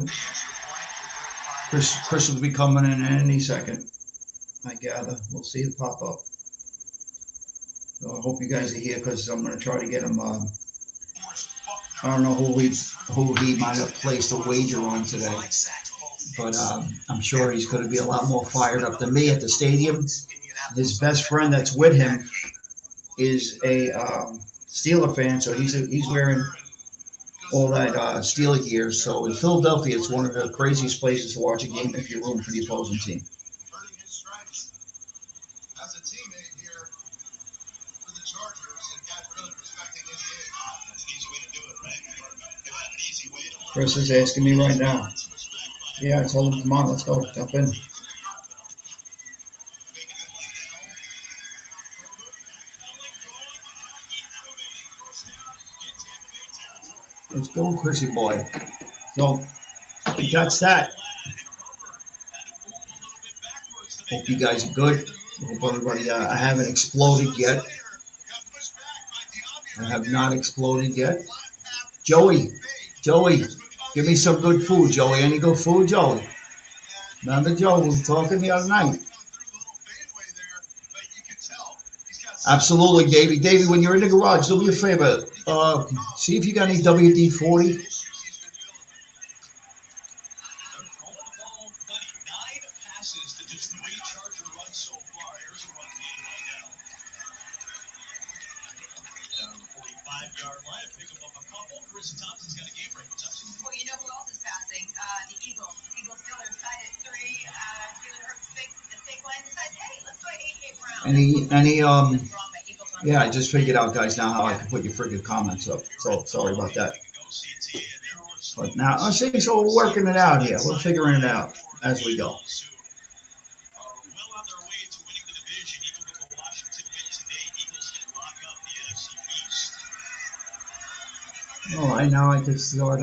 Chris will be coming in any second, I gather. We'll see it pop up. So I hope you guys are here because I'm going to try to get him. I don't know who he might have placed a wager on today, but I'm sure he's going to be a lot more fired up than me at the stadium. His best friend that's with him is a Steeler fan, so he's wearing all that Steeler gear. So in Philadelphia, it's one of the craziest places to watch a game if you're rooting for the opposing team. As a teammate here for the Chargers, and got really respecting his game. That's an easy way to do it, right? An easy way to Chris is asking me right now. Yeah, I told him, come on, let's go, jump in. Let's go, Chrissy boy. So, that's that. Hope you guys are good. Hope everybody, I haven't exploded yet. I have not exploded yet. Joey, give me some good food, Joey. Any good food, Joey? Remember, Joe was talking the other night. Absolutely, Davey. Davey, when you're in the garage, do me a favor. See if you got any WD-40. Well, you know who else is passing? The Eagles. Eagles still are tied at 3. Jalen Hurts the Saquon decides, hey, let's go AJ Brown. Yeah, I just figured out, guys, now how I can put your freaking comments up. So sorry about that. But now, I see, so we're working it out here. We're figuring it out as we go. All right, now I can start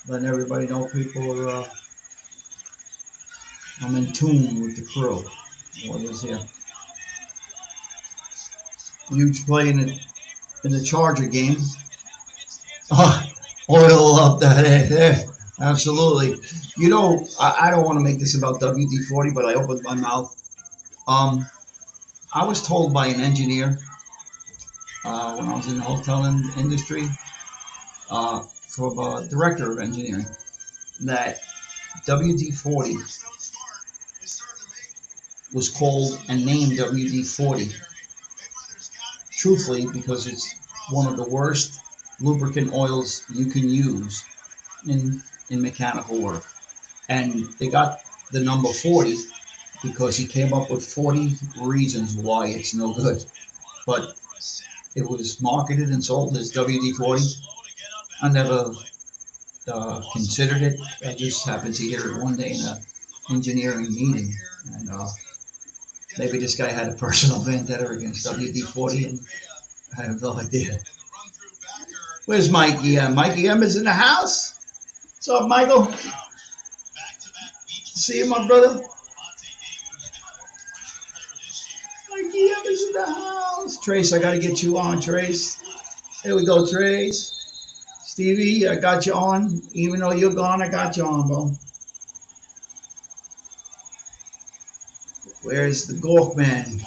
letting everybody know people are. I'm in tune with the crew. What is here? Huge play in the Charger game. Oh, oil up that there. Absolutely. You know, I don't want to make this about WD-40, but I opened my mouth. I was told by an engineer when I was in the hotel industry, from a director of engineering, that WD-40 was called and named WD-40, truthfully, because it's one of the worst lubricant oils you can use in mechanical work. And they got the number 40 because he came up with 40 reasons why it's no good. But it was marketed and sold as WD-40. I never considered it. I just happened to hear it one day in an engineering meeting. And maybe this guy had a personal vendetta against WD-40, and I have no idea. Where's Mikey M? Mikey M is in the house. What's up, Michael? See you, my brother. Mikey M is in the house. Trace, I got to get you on, Trace. There we go, Trace. Stevie, I got you on. Even though you're gone, I got you on, bro. Where's the Gork man?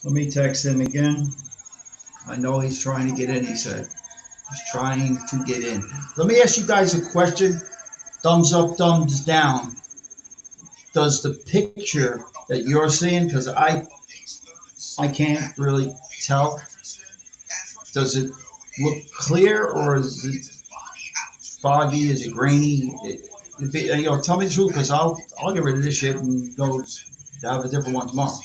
Let me text him again. I know he's trying to get in, he said. He's trying to get in. Let me ask you guys a question. Thumbs up, thumbs down. Does the picture that you're seeing, because I can't really tell, does it look clear or is it foggy? Is it grainy? You know, tell me the truth, because I'll get rid of this shit and go have a different one tomorrow.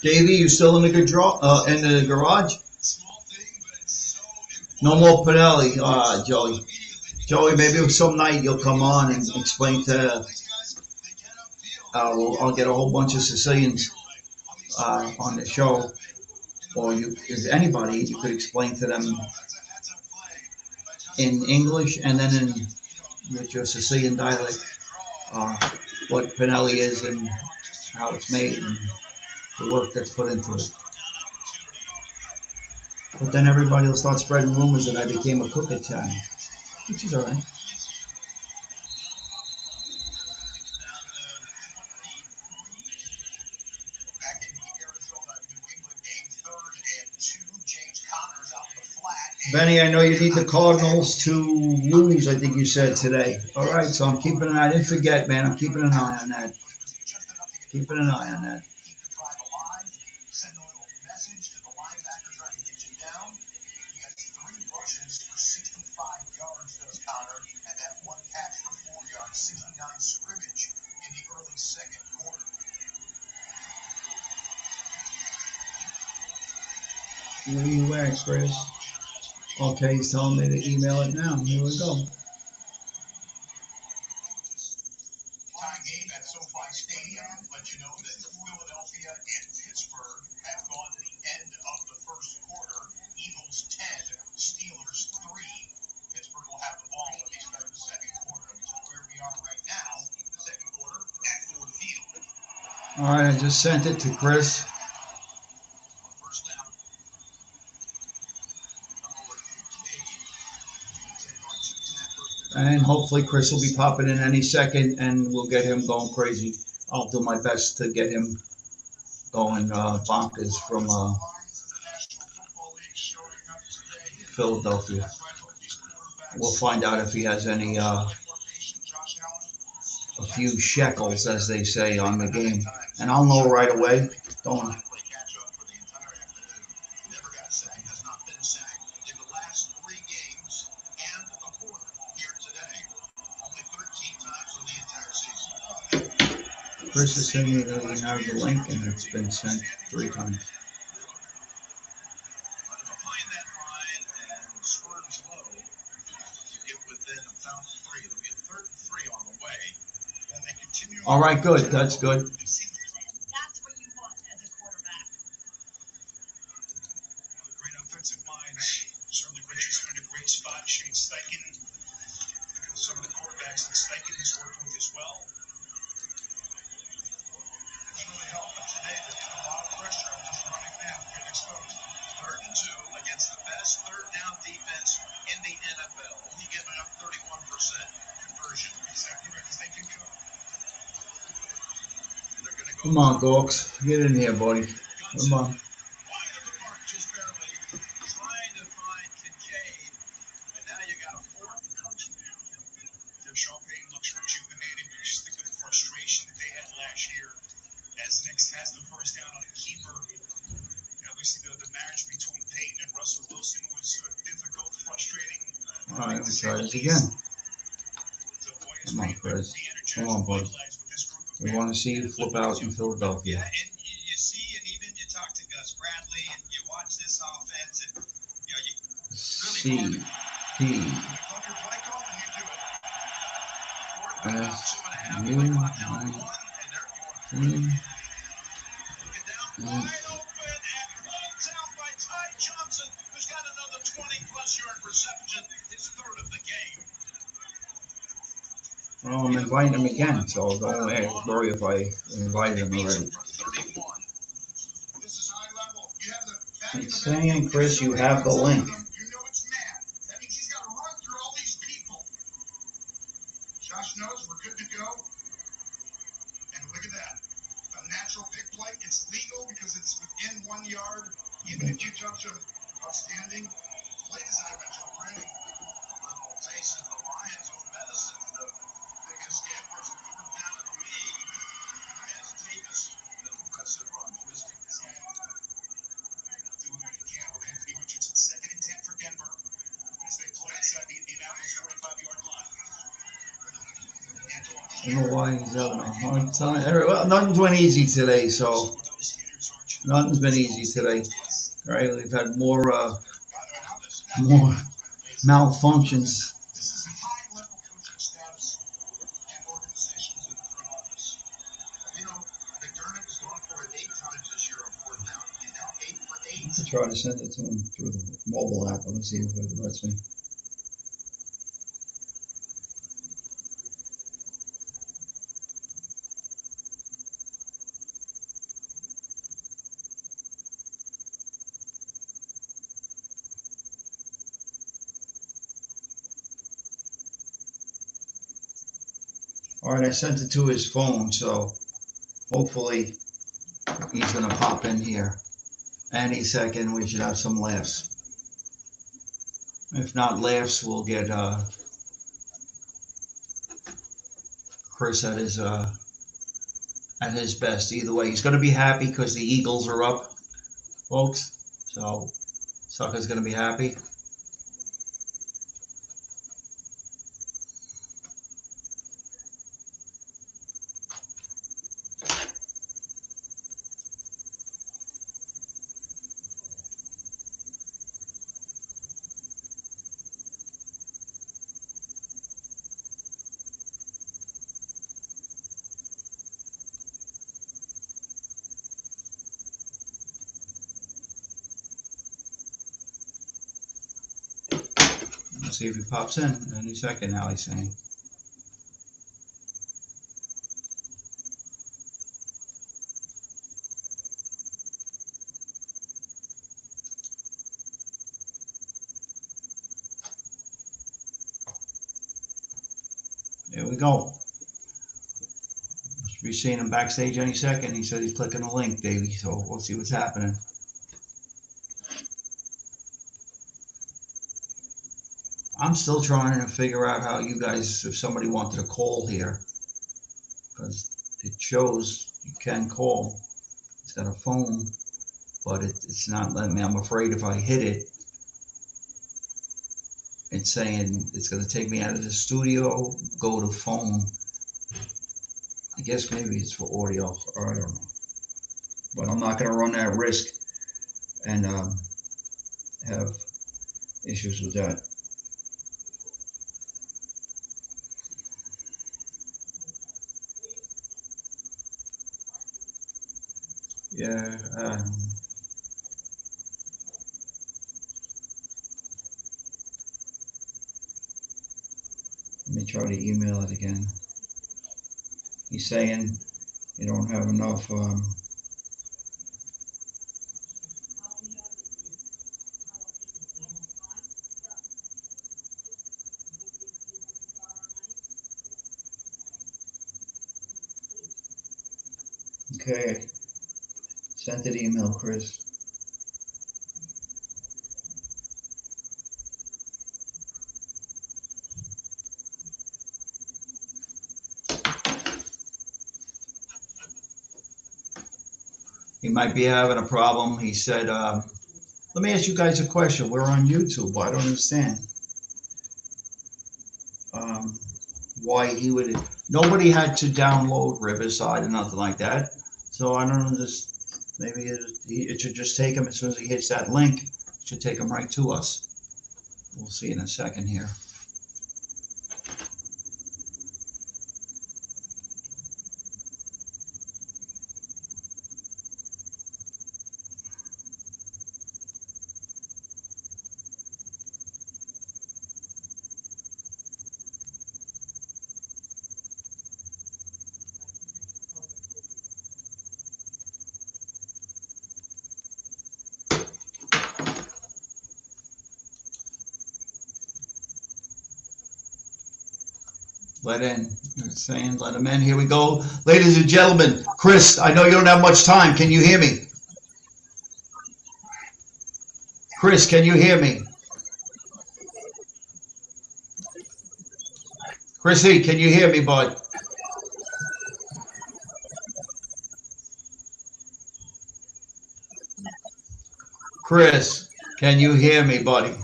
Davey, you still in the good draw? In the garage? No more Pinelli, Joey. Joey, maybe some night you'll come on and explain to. I'll get a whole bunch of Sicilians on the show, or you, if anybody, you could explain to them in English and then in with your Sicilian dialect what Pinelli is and how it's made and the work that's put into it. But then everybody will start spreading rumors that I became a cook at channel, which is all right. Benny, I know you need the Cardinals to lose, I think you said today. All right, so I'm keeping an eye. I didn't forget, man. I'm keeping an eye on that. Keeping an eye on that. Where you at, Chris? Okay, he's telling me to email it now. Here we go. Tie game at SoFi Stadium, let you know that Philadelphia and Pittsburgh have gone to the end of the first quarter. Eagles 10, Steelers 3. Pittsburgh will have the ball when they start the second quarter. This is where we are right now, the second quarter at Ford Field. All right, I just sent it to Chris. First down. And hopefully Chris will be popping in any second and we'll get him going crazy. I'll do my best to get him going bonkers from Philadelphia. We'll find out if he has any a few shekels, as they say, on the game. And I'll know right away. Don't Chris is saying he doesn't have the link and it's been sent 3 times. All right, good. That's good. That's what you want as a quarterback. Great offensive minds. Certainly Richardson in a great spot. Shane Steichen. Some of the quarterbacks that Steichen has worked with as well. It's really helping today. They're getting a lot of pressure on just running now. Get exposed. 3rd and 2 against the best third down defense in the NFL. Only giving up 31% conversion. Exactly right, because they can go. Come on, Gawks. Get in here, buddy. Come on. Wide of the mark, just barely. Trying to find Kincaid. And now you got a 4th down. Sean Payton looks rejuvenated. Just think of the frustration that they had last year. As Nick has the first down on a keeper. Obviously, the marriage between Payton and Russell Wilson was difficult, frustrating. All right, let's try this again. Come on, Chris. Come on, bud. We want to see you flip out in Philadelphia. Yeah, and you see, and even you talk to Gus Bradley, and you watch this offense, and you know, you really Johnson, who's got another 20-plus yard reception, his 3rd of the game. Well, I'm inviting him again, so don't worry if I invite him already. It's saying, Chris, you have the link. You know it's mad. That means he's got to run through all these people. Josh knows we're good to go. And look at that. A natural pick play. It's legal because it's within 1 yard. Even if you touch him, outstanding. I don't know why he's having a hard time. Well, nothing's went easy today, so nothing's been easy today. All right, we've had more malfunctions. This is high-level coaching staffs and organizations in the front office. You know, McDermott has gone for it 8 times this year on fourth down. He's now 8 for 8. Let's try to send it to him through the mobile app. Let's see if it lets me. All right, I sent it to his phone, so hopefully he's going to pop in here any second. We should have some laughs. If not laughs, we'll get Chris at his best. Either way, he's going to be happy because the Eagles are up, folks. So Sucker's going to be happy. Let's see if he pops in any second now, he's saying. There we go. Should be seeing him backstage any second. He said he's clicking the link, Davey, so we'll see what's happening. I'm still trying to figure out how you guys, if somebody wanted to call here, because it shows you can call. It's got a phone, but it's not letting me. I'm afraid if I hit it, it's saying it's going to take me out of the studio, go to phone. I guess maybe it's for audio, or I don't know. But I'm not going to run that risk and have issues with that. Yeah. Let me try to email it again. He's saying you don't have enough. Okay. Sent an email, Chris. He might be having a problem. He said, let me ask you guys a question. We're on YouTube. I don't understand why he would. Nobody had to download Riverside or nothing like that. So I don't know. Just maybe it should just take him as soon as he hits that link. It should take him right to us. We'll see in a second here. Let in. You're saying let him in. Here we go. Ladies and gentlemen, Chris, I know you don't have much time. Can you hear me? Chris, can you hear me? Chrissy, can you hear me, bud? Chris, can you hear me, buddy?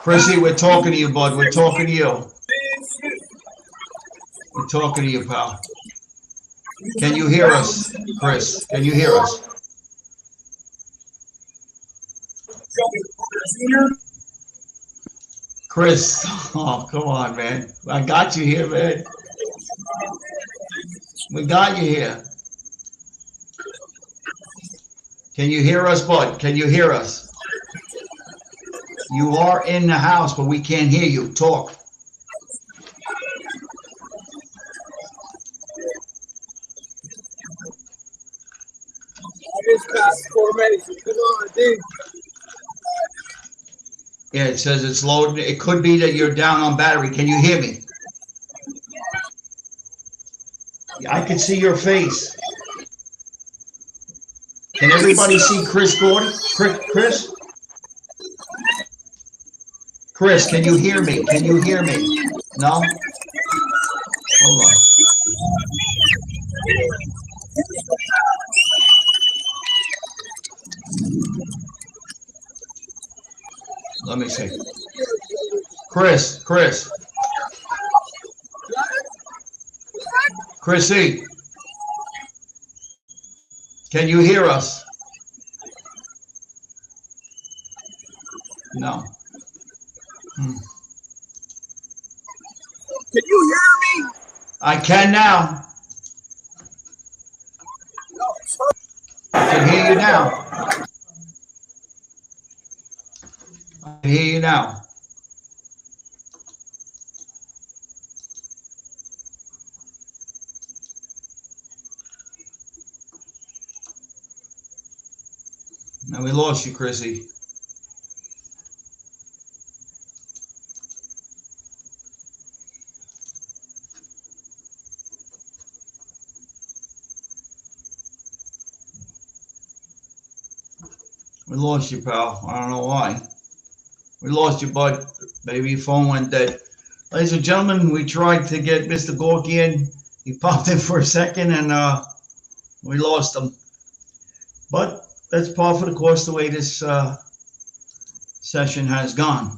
Chrissy, we're talking to you, bud. We're talking to you. We're talking to you, pal. Can you hear us, Chris? Can you hear us? Chris, oh, come on, man. I got you here, man. We got you here. Can you hear us, bud? Can you hear us? You are in the house, but we can't hear you. Talk. Yeah, it says it's loading. It could be that you're down on battery. Can you hear me? I can see your face. Can everybody see Chris Gordy? Chris? Chris, can you hear me? Can you hear me? No? Hold on. Let me see. Chris. Chrissy, can you hear us? No. Can you hear me? I can now. I can hear you now. I can hear you now. Now we lost you, Chrissy. We lost you, pal. I don't know why. We lost you, bud. Maybe your phone went dead. Ladies and gentlemen, we tried to get Mr. Gorky in. He popped in for a second, and we lost him. But that's par for the course the way this session has gone.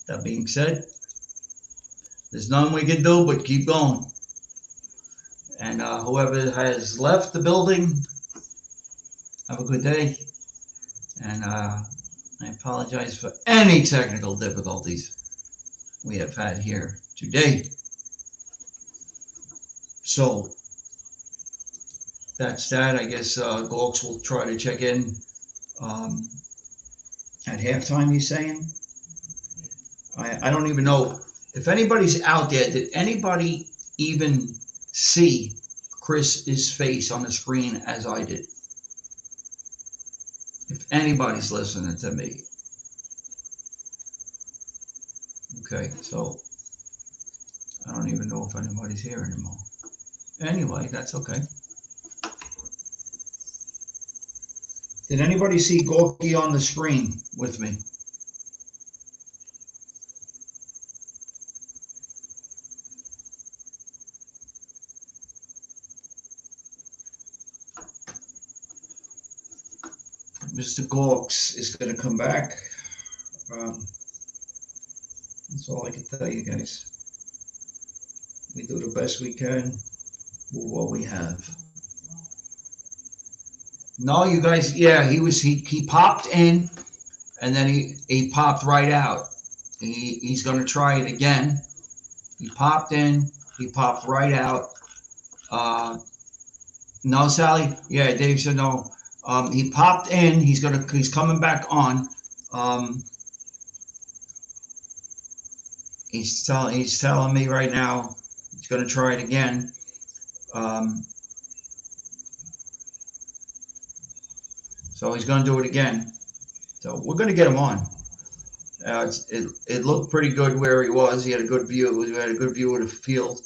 That being said, there's nothing we can do but keep going. And whoever has left the building, have a good day. And I apologize for any technical difficulties we have had here today. So that's that. I guess Gawks will try to check in at halftime, he's saying. I don't even know if anybody's out there. Did anybody even see Chris's face on the screen as I did? If anybody's listening to me. Okay, so I don't even know if anybody's here anymore. Anyway, that's okay. Did anybody see Gorky on the screen with me? Mr. Gawks is going to come back. That's all I can tell you guys. We do the best we can with what we have. No, you guys, yeah, he popped in and then he popped right out. He's going to try it again. He popped in, he popped right out. No, Sally? Yeah, Dave said no. He popped in, he's coming back on. He's telling me right now he's going to try it again. So he's going to do it again. So we're going to get him on. It looked pretty good where he was. He had a good view. We had a good view of the field.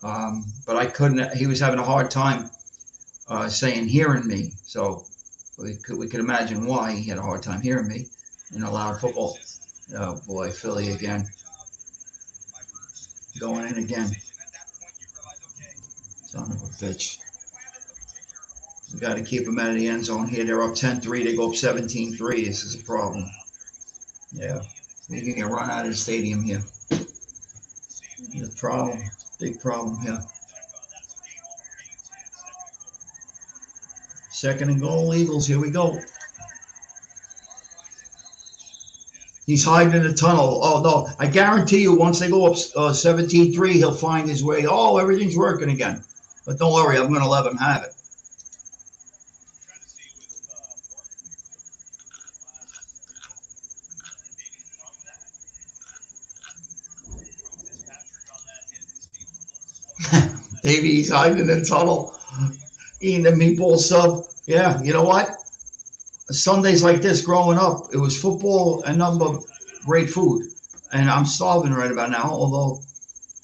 But I couldn't. He was having a hard time hearing me. So we could imagine why he had a hard time hearing me in a loud football. Oh boy, Philly again. Going in again. Son of a bitch. We got to keep them out of the end zone here. They're up 10-3. They go up 17-3. This is a problem. Yeah, we can get run out of the stadium here. The problem, big problem here. Second and goal, Eagles. Here we go. He's hiding in the tunnel. Oh, no. I guarantee you, once they go up 17-3, he'll find his way. Oh, everything's working again. But don't worry, I'm going to let him have it. Maybe he's hiding in the tunnel, eating the meatball sub. Yeah, you know what? Sundays like this growing up, it was football and nothing but great food. And I'm starving right about now, although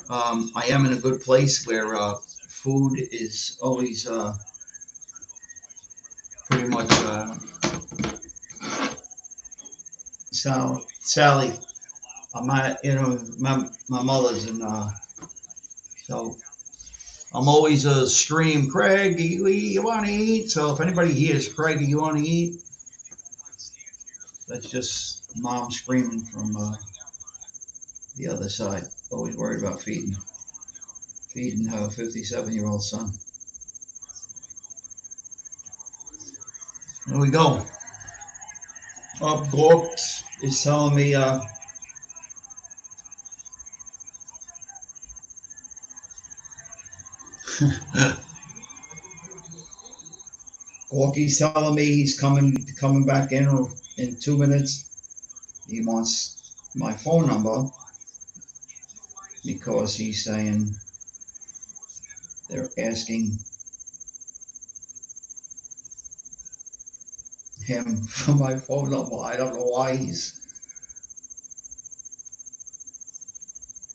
I am in a good place where food is always pretty much Sally. My mother's, and so I'm always a scream, Craig, you want to eat? So if anybody hears, Craig, you want to eat? That's just mom screaming from the other side. Always worried about feeding her 57-year-old son. There we go. Up Gorks is telling me Gorky's telling me he's coming back in 2 minutes. He wants my phone number because he's saying they're asking him for my phone number. I don't know why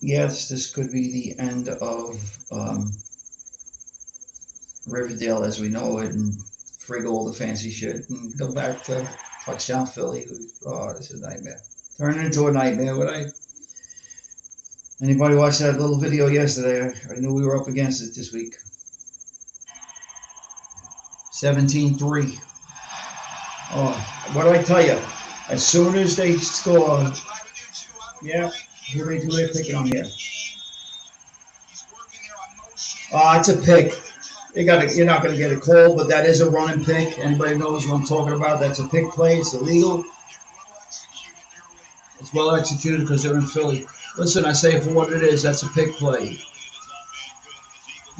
yes, this could be the end of Riverdale as we know it, and frig all the fancy shit and go back to Touchdown Philly. Oh, this is a nightmare. Turned into a nightmare. Anybody watch that little video yesterday? I knew we were up against it this week. 17-3. Oh, what did I tell you? As soon as they score, yeah, who they picking on here? Oh, it's a pick. You're not going to get a call, but that is a running pick. Anybody knows what I'm talking about? That's a pick play. It's illegal. It's well executed because they're in Philly. Listen, I say it for what it is. That's a pick play.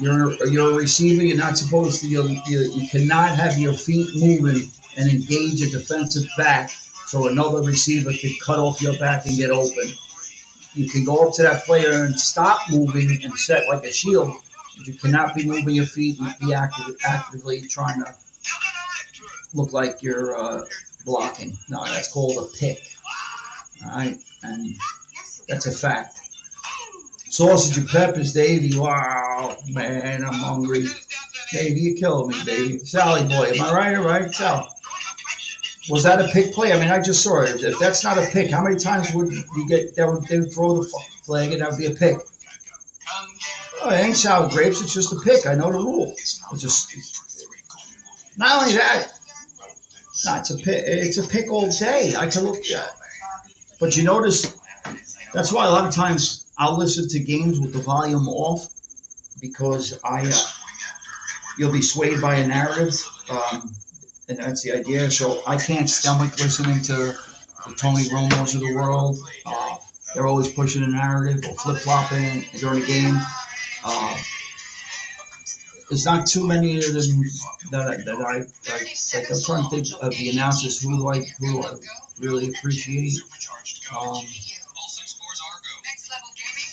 You're a receiver. You're not supposed to. You cannot have your feet moving and engage a defensive back so another receiver can cut off your back and get open. You can go up to that player and stop moving and set like a shield. But you cannot be moving your feet and be actively trying to look like you're blocking. No, that's called a pick. All right, and that's a fact. Sausage and peppers, Davey. Wow, man, I'm hungry. Davey, you're killing me, Davey. Sally boy, am I right? All right, Sally. Was that a pick play? I mean, I just saw it. If that's not a pick, how many times would you get? They would throw the flag and that would be a pick. Oh, it ain't sour grapes. It's just a pick. I know the rule. It's just not only that. No, it's a pick. It's a pick all day. I can look at it. But you notice that's why a lot of times I'll listen to games with the volume off because you'll be swayed by a narrative, and that's the idea. So I can't stomach listening to the Tony Romos of the world. They're always pushing a narrative or flip flopping during the game. There's not too many of them that I'm trying to think of the announcers who I really appreciate.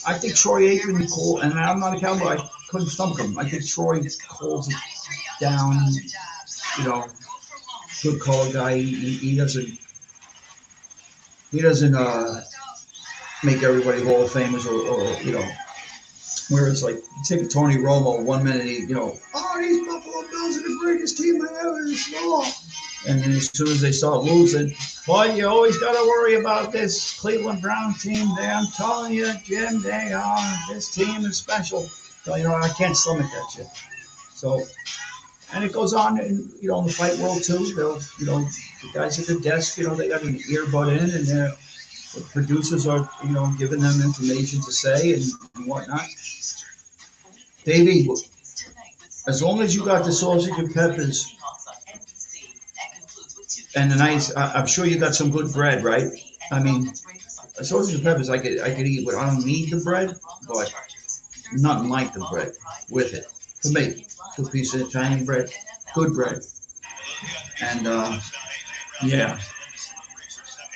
I think Troy Aikman called, and I'm not a Cowboy. I couldn't stump him. I think Troy calls it down. Good call guy. He doesn't make everybody Hall of Famers or. Whereas, like, you take Tony Romo, 1 minute, these Buffalo Bills are the greatest team I ever saw. And then as soon as they start losing, boy, you always got to worry about this Cleveland Brown team. I'm telling you, Jim, this team is special. So, I can't stomach that shit. So, and it goes on in the fight world, too. The guys at the desk, they got an earbud in, and they're The producers are, giving them information to say and whatnot. Davey, as long as you got the sausage and peppers and the nice, I'm sure you got some good bread, right? I mean, sausage and peppers I could eat, but I don't need the bread, but nothing like the bread with it. For me, 2 pieces of Italian bread, good bread. And, yeah,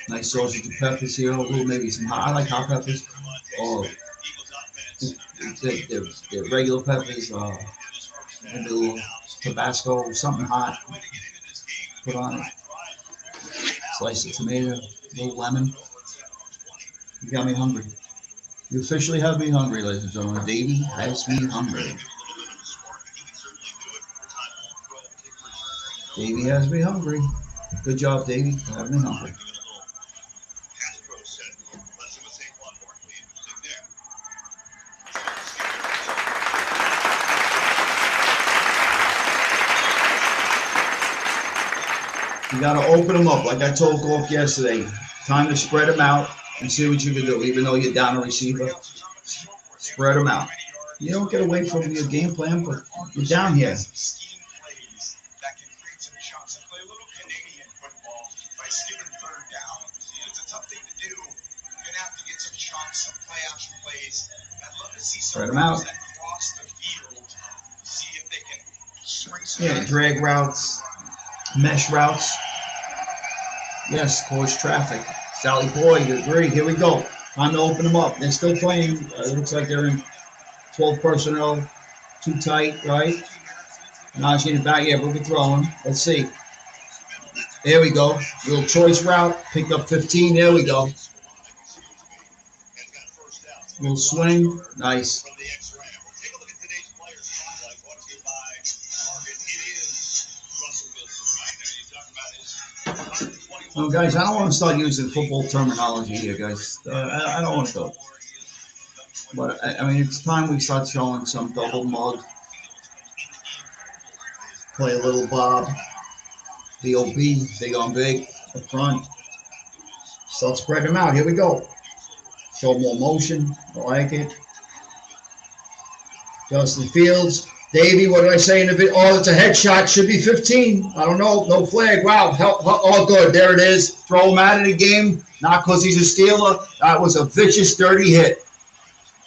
nice sausage and peppers here, a little maybe some hot, I like hot peppers, or the regular peppers, maybe a little Tabasco, something hot, put on it, slice of tomato, a little lemon. You got me hungry. You officially have me hungry, ladies and gentlemen. Davey has me hungry. Davey has me hungry. Good job, Davey. Have me hungry. You got to open them up, like I told Golf yesterday. Time to spread them out and see what you can do. Even though you're down a receiver, spread them out. You don't get away from your game plan, but you're down here. Spread them out. Yeah, drag routes, mesh routes. Yes, cause traffic. Sally Boy, you agree? Here we go. Time to open them up. They're still playing. It looks like they're in 12 personnel. Too tight, right? Najee in the back. Yeah, we'll be throwing. Let's see. There we go. Little choice route. Picked up 15. There we go. Little swing. Nice. Well, guys, I don't want to start using football terminology here, guys. I don't want to go. But, I mean, it's time we start showing some double mug. Play a little Bob. DOB, big on big, up front. Start spreading them out. Here we go. Show more motion. I like it. Justin Fields. Davey, what did I say in the video? Oh, it's a headshot. Should be 15. I don't know. No flag. Wow. Oh, good. There it is. Throw him out of the game. Not because he's a Steeler. That was a vicious, dirty hit.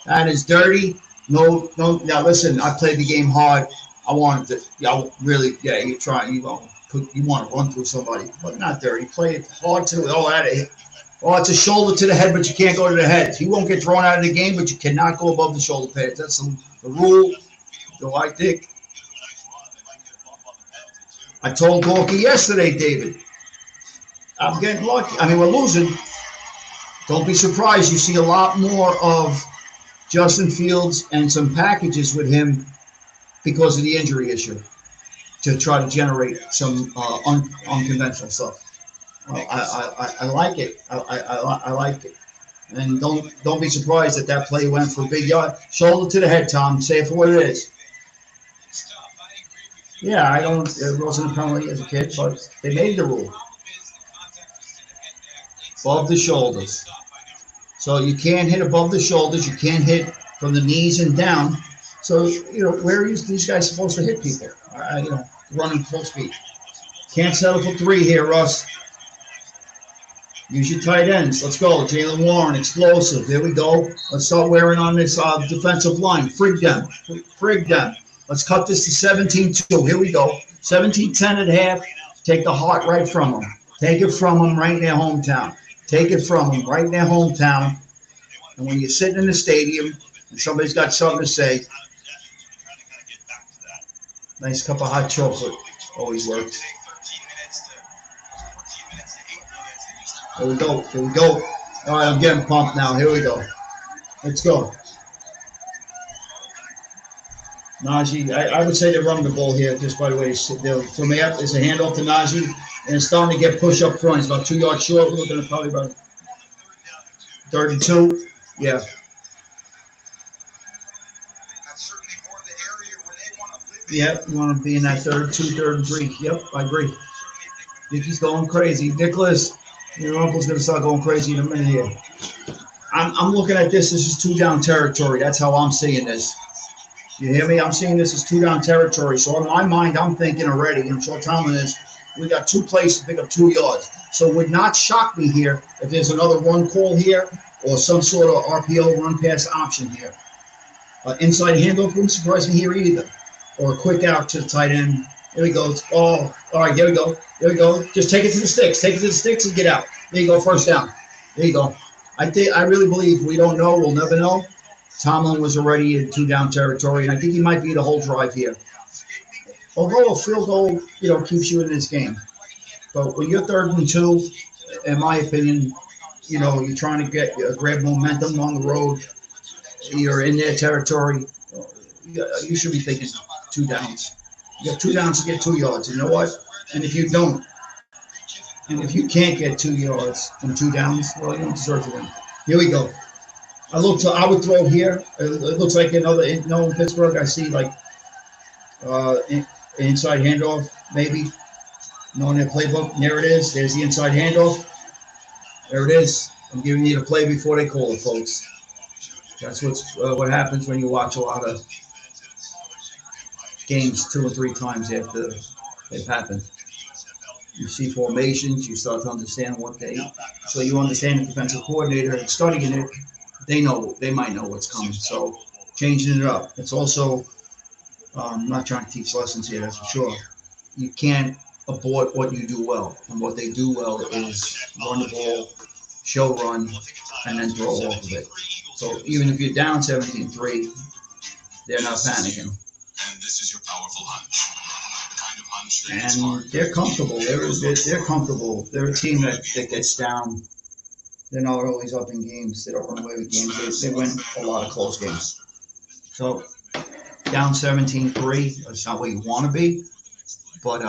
That is dirty. No. Now, listen, I played the game hard. I wanted to, really, you're trying, you want to run through somebody, but not dirty. Play it hard too. Oh, it's a shoulder to the head, but you can't go to the head. He won't get thrown out of the game, but you cannot go above the shoulder pads. That's the rule. So I think I told Gorky yesterday, David, I'm getting lucky. I mean, we're losing. Don't be surprised. You see a lot more of Justin Fields and some packages with him because of the injury issue to try to generate some unconventional stuff. I like it. I like it. And don't be surprised that play went for a big yard. Shoulder to the head, Tom. Say it for what it is. Yeah, it wasn't a penalty as a kid, but they made the rule. Above the shoulders. So you can't hit above the shoulders. You can't hit from the knees and down. So, where are these guys supposed to hit people? Running full speed. Can't settle for 3 here, Russ. Use your tight ends. Let's go. Jaylen Warren, explosive. There we go. Let's start wearing on this defensive line. Frig them. Let's cut this to 17-2. Here we go. 17-10 at half. Take the heart right from them. Take it from them right in their hometown. Take it from them right in their hometown. And when you're sitting in the stadium and somebody's got something to say, nice cup of hot chocolate. Always works. Here we go. All right, I'm getting pumped now. Here we go. Let's go. Najee, I would say they're running the ball here, just by the way. For me, it's a handoff to Najee, and it's starting to get pushed up front. It's about 2 yards short. We're looking at probably about 32. Yeah. Yep, you want to be in that 3rd and 3. Yep, I agree. Nick's going crazy. Nicholas, Your uncle's gonna start going crazy in a minute here. I'm looking at this. This is 2 down territory. That's how I'm seeing this. You hear me? I'm seeing this as 2 down territory. So in my mind, I'm thinking already, and so Tomlin is, we got 2 plays to pick up 2 yards. So it would not shock me here if there's another run call here or some sort of RPO run pass option here. Inside handoff wouldn't surprise me here either. Or a quick out to the tight end. There we go. Oh, all right, there we go. There we go. Just take it to the sticks. Take it to the sticks and get out. There you go, first down. There you go. I really believe we don't know. We'll never know. Tomlin was already in 2 down territory, and I think he might be the whole drive here. Although a field goal, keeps you in this game. But when you're 3rd and 2, in my opinion, you're trying to grab momentum on the road. You're in their territory. You should be thinking 2 downs. You got 2 downs to get 2 yards. You know what? And if you don't, and if you can't get 2 yards and 2 downs, well, you don't deserve to win. Here we go. I would throw here. It looks like in Pittsburgh, I see like inside handoff, maybe. Knowing their playbook. There it is. There's the inside handoff. There it is. I'm giving you the play before they call it, folks. That's what happens when you watch a lot of games 2 or 3 times after they've happened. You see formations, you start to understand so you understand the defensive coordinator studying it, they might know what's coming. So changing it up. It's also, I'm not trying to teach lessons here, that's for sure. You can't abort what you do well. And what they do well is run the ball, show run, and then throw off of it. So even if you're down 17-3, they're not panicking. And this is your powerful hunch. And they're comfortable. They're comfortable. They're a team that gets down. They're not always up in games. They don't run away with games. They win a lot of close games. So down 17-3, that's not where you want to be. But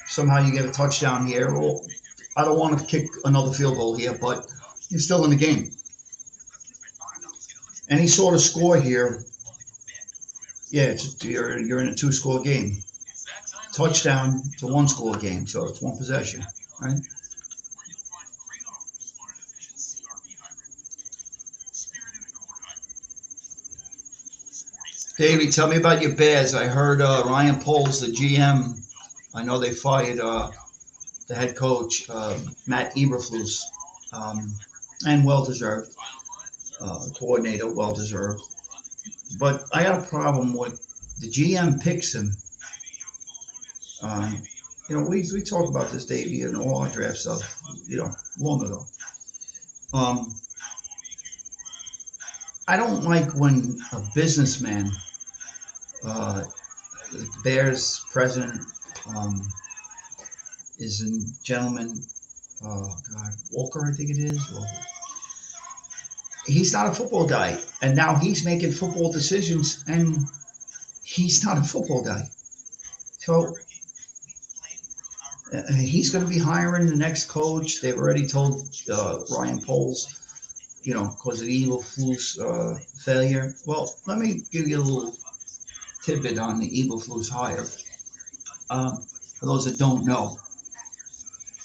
somehow you get a touchdown here. Well, I don't want to kick another field goal here, but you're still in the game. Any sort of score here, yeah, you're in a 2-score game. Touchdown to 1-score game, so it's 1 possession, right? Davey, tell me about your Bears. I heard Ryan Poles, the GM. I know they fired the head coach, Matt Eberflus, and well-deserved. Coordinator, well-deserved. But I got a problem with the GM picks him. We talked about this, Davey, in all our draft stuff, long ago. I don't like when a businessman, the Bears president, is a gentleman, Walker, I think it is. He's not a football guy, and now he's making football decisions, and he's not a football guy. So he's going to be hiring the next coach. They've already told Ryan Poles, because of the Eberflus failure. Well, let me give you a little tidbit on the Eberflus hire. For those that don't know,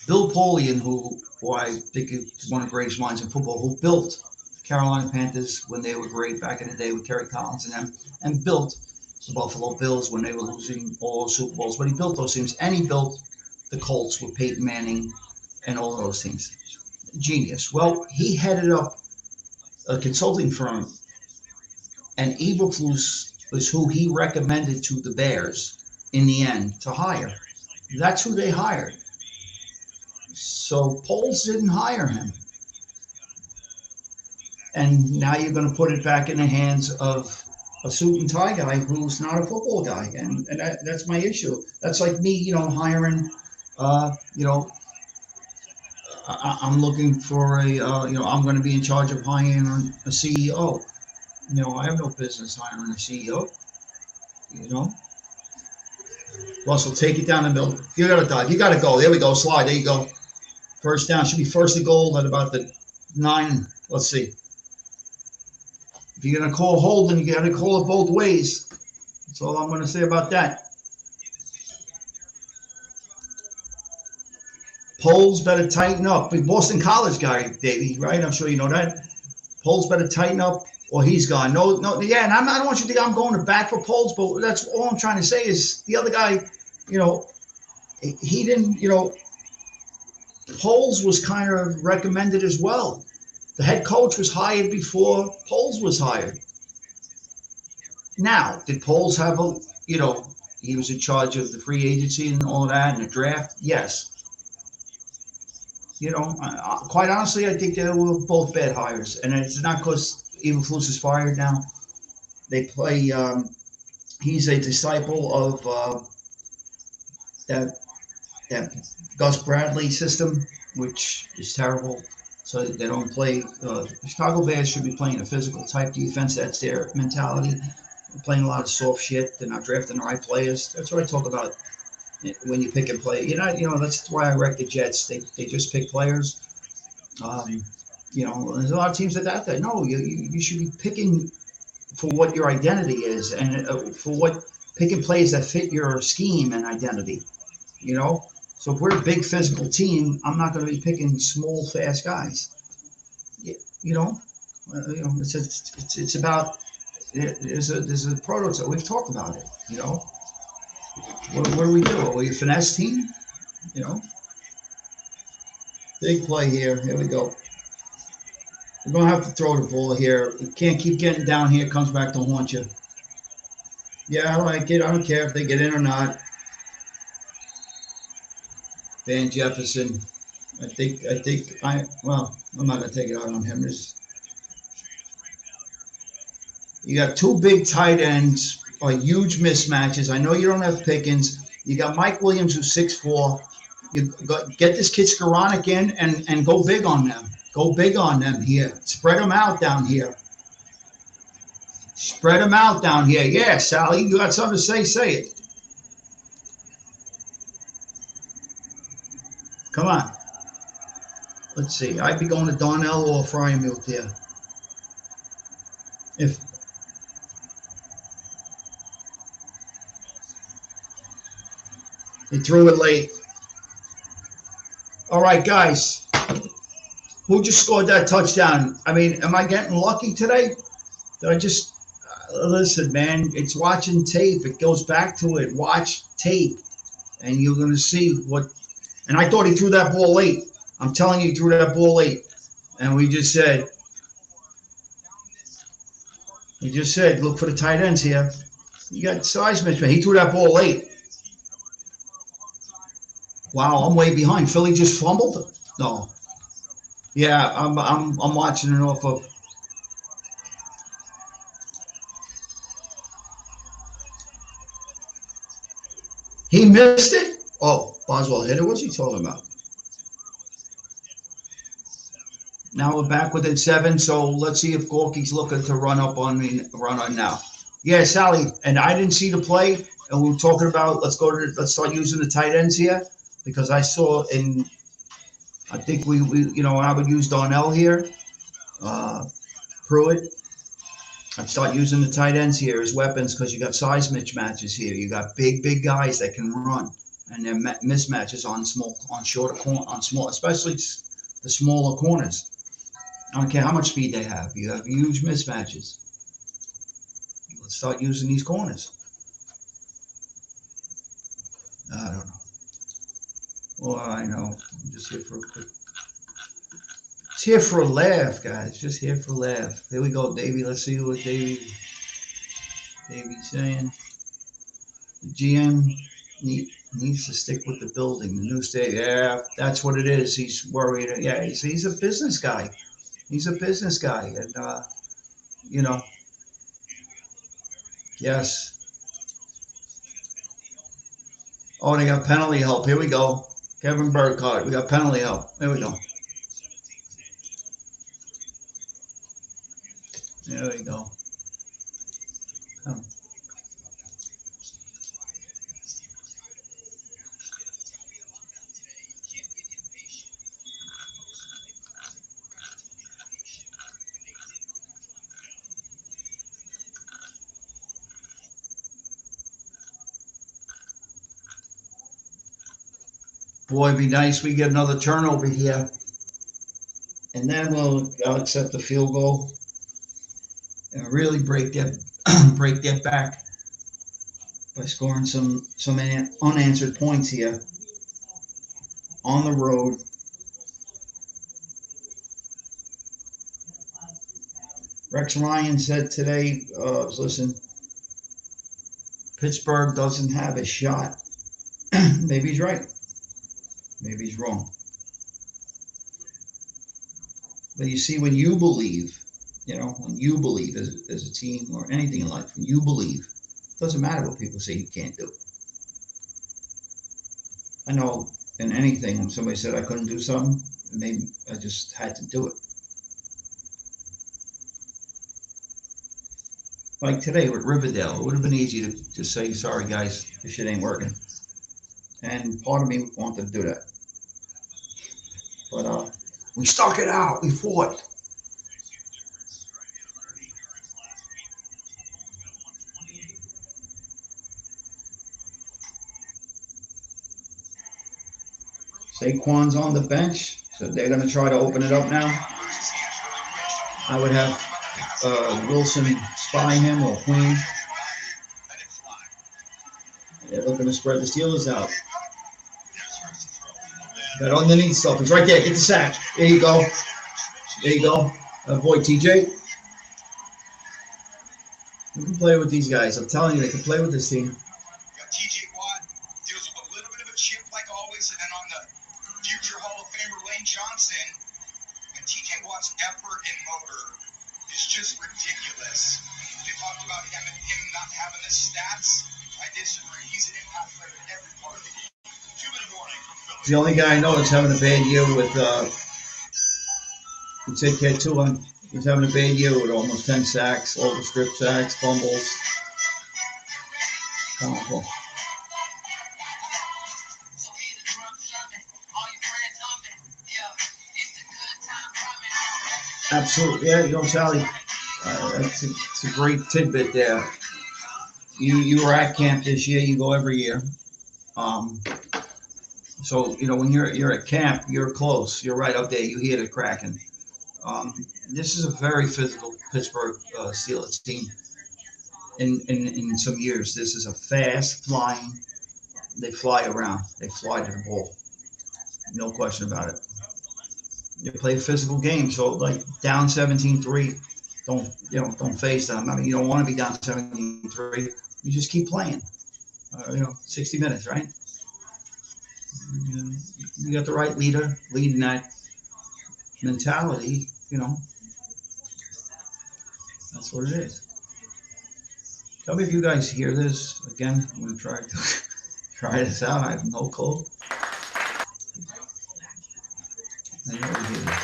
Bill Polian, who I think is one of the greatest minds in football, who built Carolina Panthers when they were great back in the day with Terry Collins and them, and built the Buffalo Bills when they were losing all those Super Bowls. But he built those teams, and he built the Colts with Peyton Manning and all of those teams. Genius. Well, he headed up a consulting firm, and Eberflus was who he recommended to the Bears in the end to hire. That's who they hired. So Poles didn't hire him. And now you're going to put it back in the hands of a suit and tie guy who's not a football guy. And that's my issue. That's like me, hiring, I'm looking for I'm going to be in charge of hiring a CEO. I have no business hiring a CEO. Russell, take it down the middle. You got to dive. You got to go. There we go. Slide. There you go. First down. Should be first and goal at about the 9. Let's see. If you're going to call holding, you got to call it both ways. That's all I'm going to say about that. Poles better tighten up. Big Boston College guy, Davey, right? I'm sure you know that. Poles better tighten up, or he's gone. No, no, yeah. And I don't want you to think I'm going to bat for Poles, but that's all I'm trying to say is the other guy, you know, he didn't, you know, Poles was kind of recommended as well. The head coach was hired before Poles was hired. Now, did Poles have a, you know, he was in charge of the free agency and all that and the draft? Yes. You know, quite honestly, I think they were both bad hires. And it's not because Eberflus is fired now. They play, he's a disciple of that that Gus Bradley system, which is terrible. So they don't play. Chicago Bears should be playing a physical type defense. That's their mentality. They're playing a lot of soft shit. They're not drafting the right players. That's what I talk about when you pick and play. That's why I wreck the Jets. They just pick players. Um, there's a lot of teams that out there. No, you should be picking for what your identity is and for what picking plays that fit your scheme and identity. You know, so if we're a big physical team, I'm not going to be picking small, fast guys. You know, it's about there's a prototype. We've talked about it. You know, what do we do? Are we a finesse team? You know, big play here. Here we go. We're going to have to throw the ball here. You can't keep getting down here. It comes back to haunt you. Yeah, I like it. I don't care if they get in or not. Van Jefferson. I'm not going to take it out on him. You got two big tight ends, huge mismatches. I know you don't have Pickens. You got Mike Williams, who's 6'4". Get this kid Skoranek in and go big on them. Go big on them here. Spread them out down here. Spread them out down here. Yeah, Sally, you got something to say it. Come on. Let's see. I'd be going to Darnell or Fryermuth here. If he threw it late. All right, guys. Who just scored that touchdown? I mean, am I getting lucky today? Did I just listen, man? It's watching tape. It goes back to it. Watch tape, and you're going to see what. And I thought he threw that ball late. I'm telling you, he threw that ball late. And we just said, look for the tight ends here. You got size mismatch. He threw that ball late. Wow, I'm way behind. Philly just fumbled. No. Yeah, I'm watching it off of. He missed it. Oh, Boswell hit it. What's he talking about? Now we're back within 7. So let's see if Gorky's looking to run on now. Yeah, Sally, and I didn't see the play, and we were talking about let's start using the tight ends here because I saw I think we I would use Darnell here, Pruitt. I'd start using the tight ends here as weapons because you got size mismatches here. You got big guys that can run, and then mismatches on small, especially the smaller corners. I don't care how much speed they have. You have huge mismatches. Let's start using these corners. I don't know. Well, I know. I'm just here for a quick. It's here for a laugh, guys. Just here for a laugh. Here we go, Davey. Let's see what Davey's saying. The GM needs to stick with the building, the new state. Yeah, that's what it is. He's worried. Yeah, he's a business guy. He's a business guy, and yes. Oh, they got penalty help. Here we go. Kevin Burkhardt. We got penalty help. There we go. There we go. Come. Boy, it'd be nice we get another turnover here. And then I'll accept the field goal and really break their back by scoring some unanswered points here on the road. Rex Ryan said today, listen, Pittsburgh doesn't have a shot. Maybe he's right. Maybe he's wrong. But you see, when you believe, when you believe as a team or anything in life, when you believe, it doesn't matter what people say you can't do. I know in anything, when somebody said I couldn't do something, maybe I just had to do it. Like today with Riverdale, it would have been easy to just say, sorry guys, this shit ain't working. And part of me wanted to do that. But we stuck it out, we fought. Saquon's on the bench, so they're going to try to open it up now. I would have Wilson spy him or Queen. They're looking to spread the Steelers out. That underneath stuff is right there. Get the sack. There you go. There you go. Boy, TJ. You can play with these guys. I'm telling you, they can play with this team. TJ Watt deals with a little bit of a chip, like always, and then on the future Hall of Famer Lane Johnson, and TJ Watt's effort and motor is just ridiculous. They talked about him not having the stats. I disagree. He's an impact player in every part of the game. 2-minute warning from Philly. The only guy I know that's having a bad year with take care too on. He's having a bad year with almost 10 sacks, all the strip sacks, fumbles. Powerful. Absolutely, yeah. Sally, it's a great tidbit there. You were at camp this year. You go every year. So when you're at camp, you're close. You're right up there. You hear the cracking. This is a very physical Pittsburgh Steelers team. In some years, this is a fast flying. They fly around. They fly to the ball. No question about it. They play a physical game, so like down 17-3, don't face them. I mean, you don't want to be down 17-3. You just keep playing. 60 minutes, right? You got the right leader leading that mentality. That's what it is. Tell me if you guys hear this again. I'm gonna try this out. I have no clue. I know you hear this.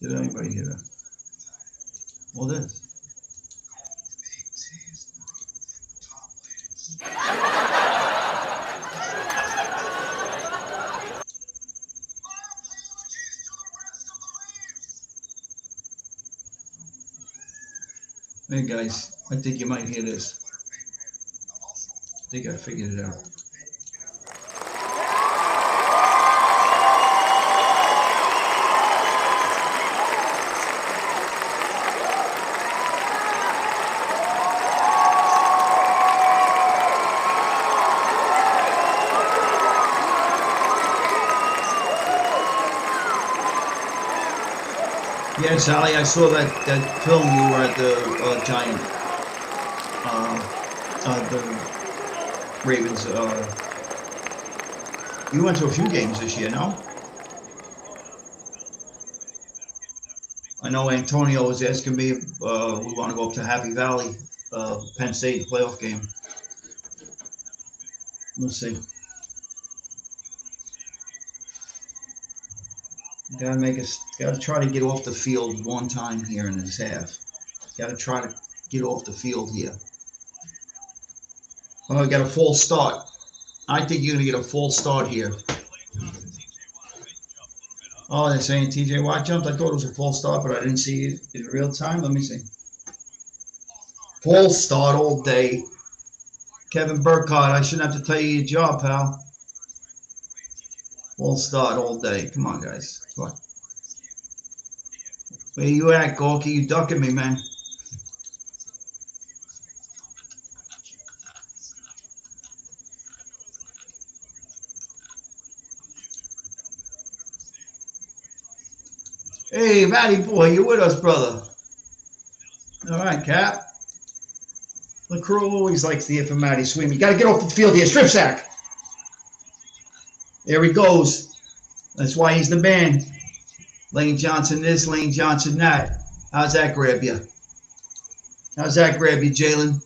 Did anybody hear that? Well, this. Hey guys, I think you might hear this. I think I figured it out. Yeah, Sally, I saw that film. You were at the Giant, the Ravens. You went to a few games this year, no? I know Antonio was asking me if we want to go up to Happy Valley, Penn State playoff game. We'll see. Gotta try to get off the field one time here in this half. Gotta try to get off the field here. Oh, I got a false start. I think you're gonna get a false start here. Oh, they're saying TJ Watt jumped. I thought it was a false start, but I didn't see it in real time. Let me see. False start all day. Kevin Burkhardt, I shouldn't have to tell you your job, pal. False start all day. Come on, guys. Come on. Where you at, Gorky? You ducking me, man. Hey, Matty boy, you with us, brother? All right, Cap. The crew always likes to hear from Matty Sweeney. You got to get off the field here. Strip sack. There he goes. That's why he's the man. Lane Johnson this, Lane Johnson that. How's that grab you? How's that grab you, Jalen?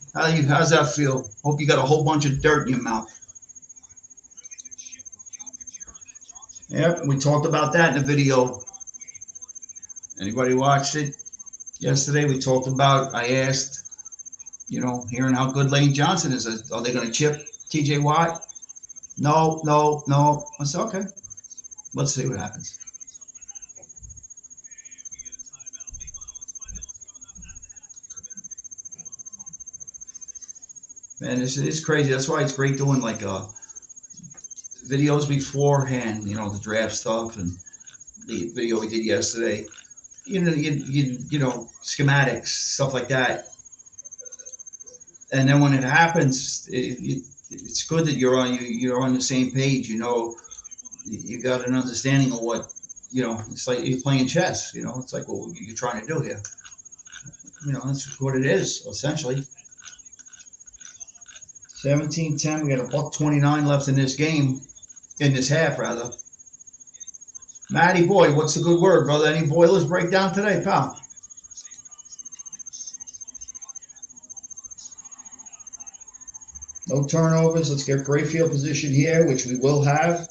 How's that feel? Hope you got a whole bunch of dirt in your mouth. Yep, we talked about that in the video. Anybody watched it yesterday? We talked about, I asked, hearing how good Lane Johnson is. Are they going to chip TJ Watt? No. I said, okay. Let's see what happens. Man, it's crazy. That's why it's great doing like videos beforehand, the draft stuff and the video we did yesterday. Schematics, stuff like that. And then when it happens, it's good that you're on the same page. You got an understanding of what it's like you're playing chess. It's like what you're trying to do here. That's what it is essentially. 17-10. We got $1:29 left in this game, in this half rather. Matty boy, what's the good word, brother? Any boilers break down today, pal? No turnovers. Let's get great field position here, which we will have.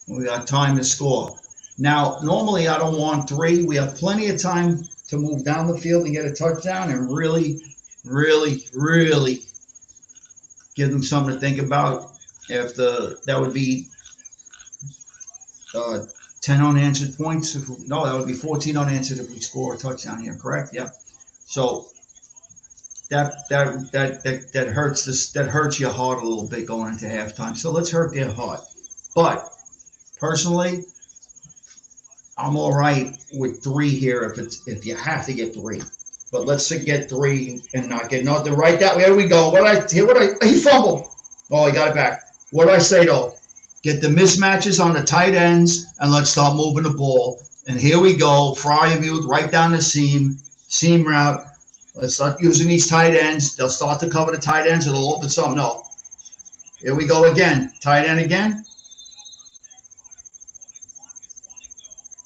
We got time to score. Now, normally I don't want 3. We have plenty of time to move down the field and get a touchdown and really, really, really give them something to think about. That would be 10 unanswered points. That would be 14 unanswered if we score a touchdown here, correct? Yeah. So that hurts this. That hurts your heart a little bit going into halftime. So let's hurt their heart. But personally, I'm all right with 3 here if you have to get 3. But let's get 3 and not get nothing. Right that way. There we go. He fumbled. Oh, he got it back. What did I say though? Get the mismatches on the tight ends and let's start moving the ball. And here we go. Freiermuth right down the seam route. Let's start using these tight ends. They'll start to cover the tight ends. It'll open something up. Here we go again. Tight end again.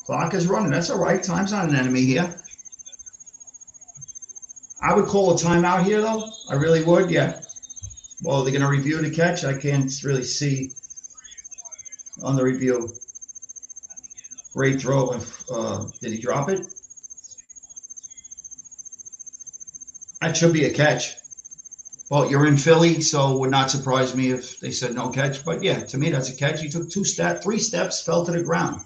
Clock is running. That's all right. Time's not an enemy here. I would call a timeout here, though. I really would, yeah. Well, they're going to review the catch. I can't really see on the review. Great throw. Did he drop it? That should be a catch. Well, you're in Philly, so it would not surprise me if they said no catch. But, yeah, to me, that's a catch. He took 3 steps, fell to the ground.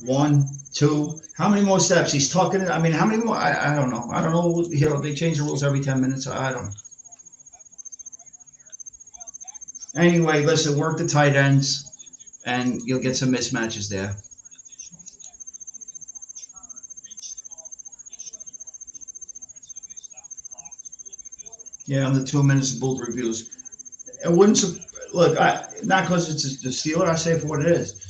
One, 2. How many more steps? He's talking. I mean, how many more? I don't know. I don't know. They change the rules every 10 minutes. I don't know. Anyway, listen, work the tight ends, and you'll get some mismatches there. Yeah, on the 2 minutes of both reviews. It wouldn't look. Not because it's the Steeler. I say it for what it is.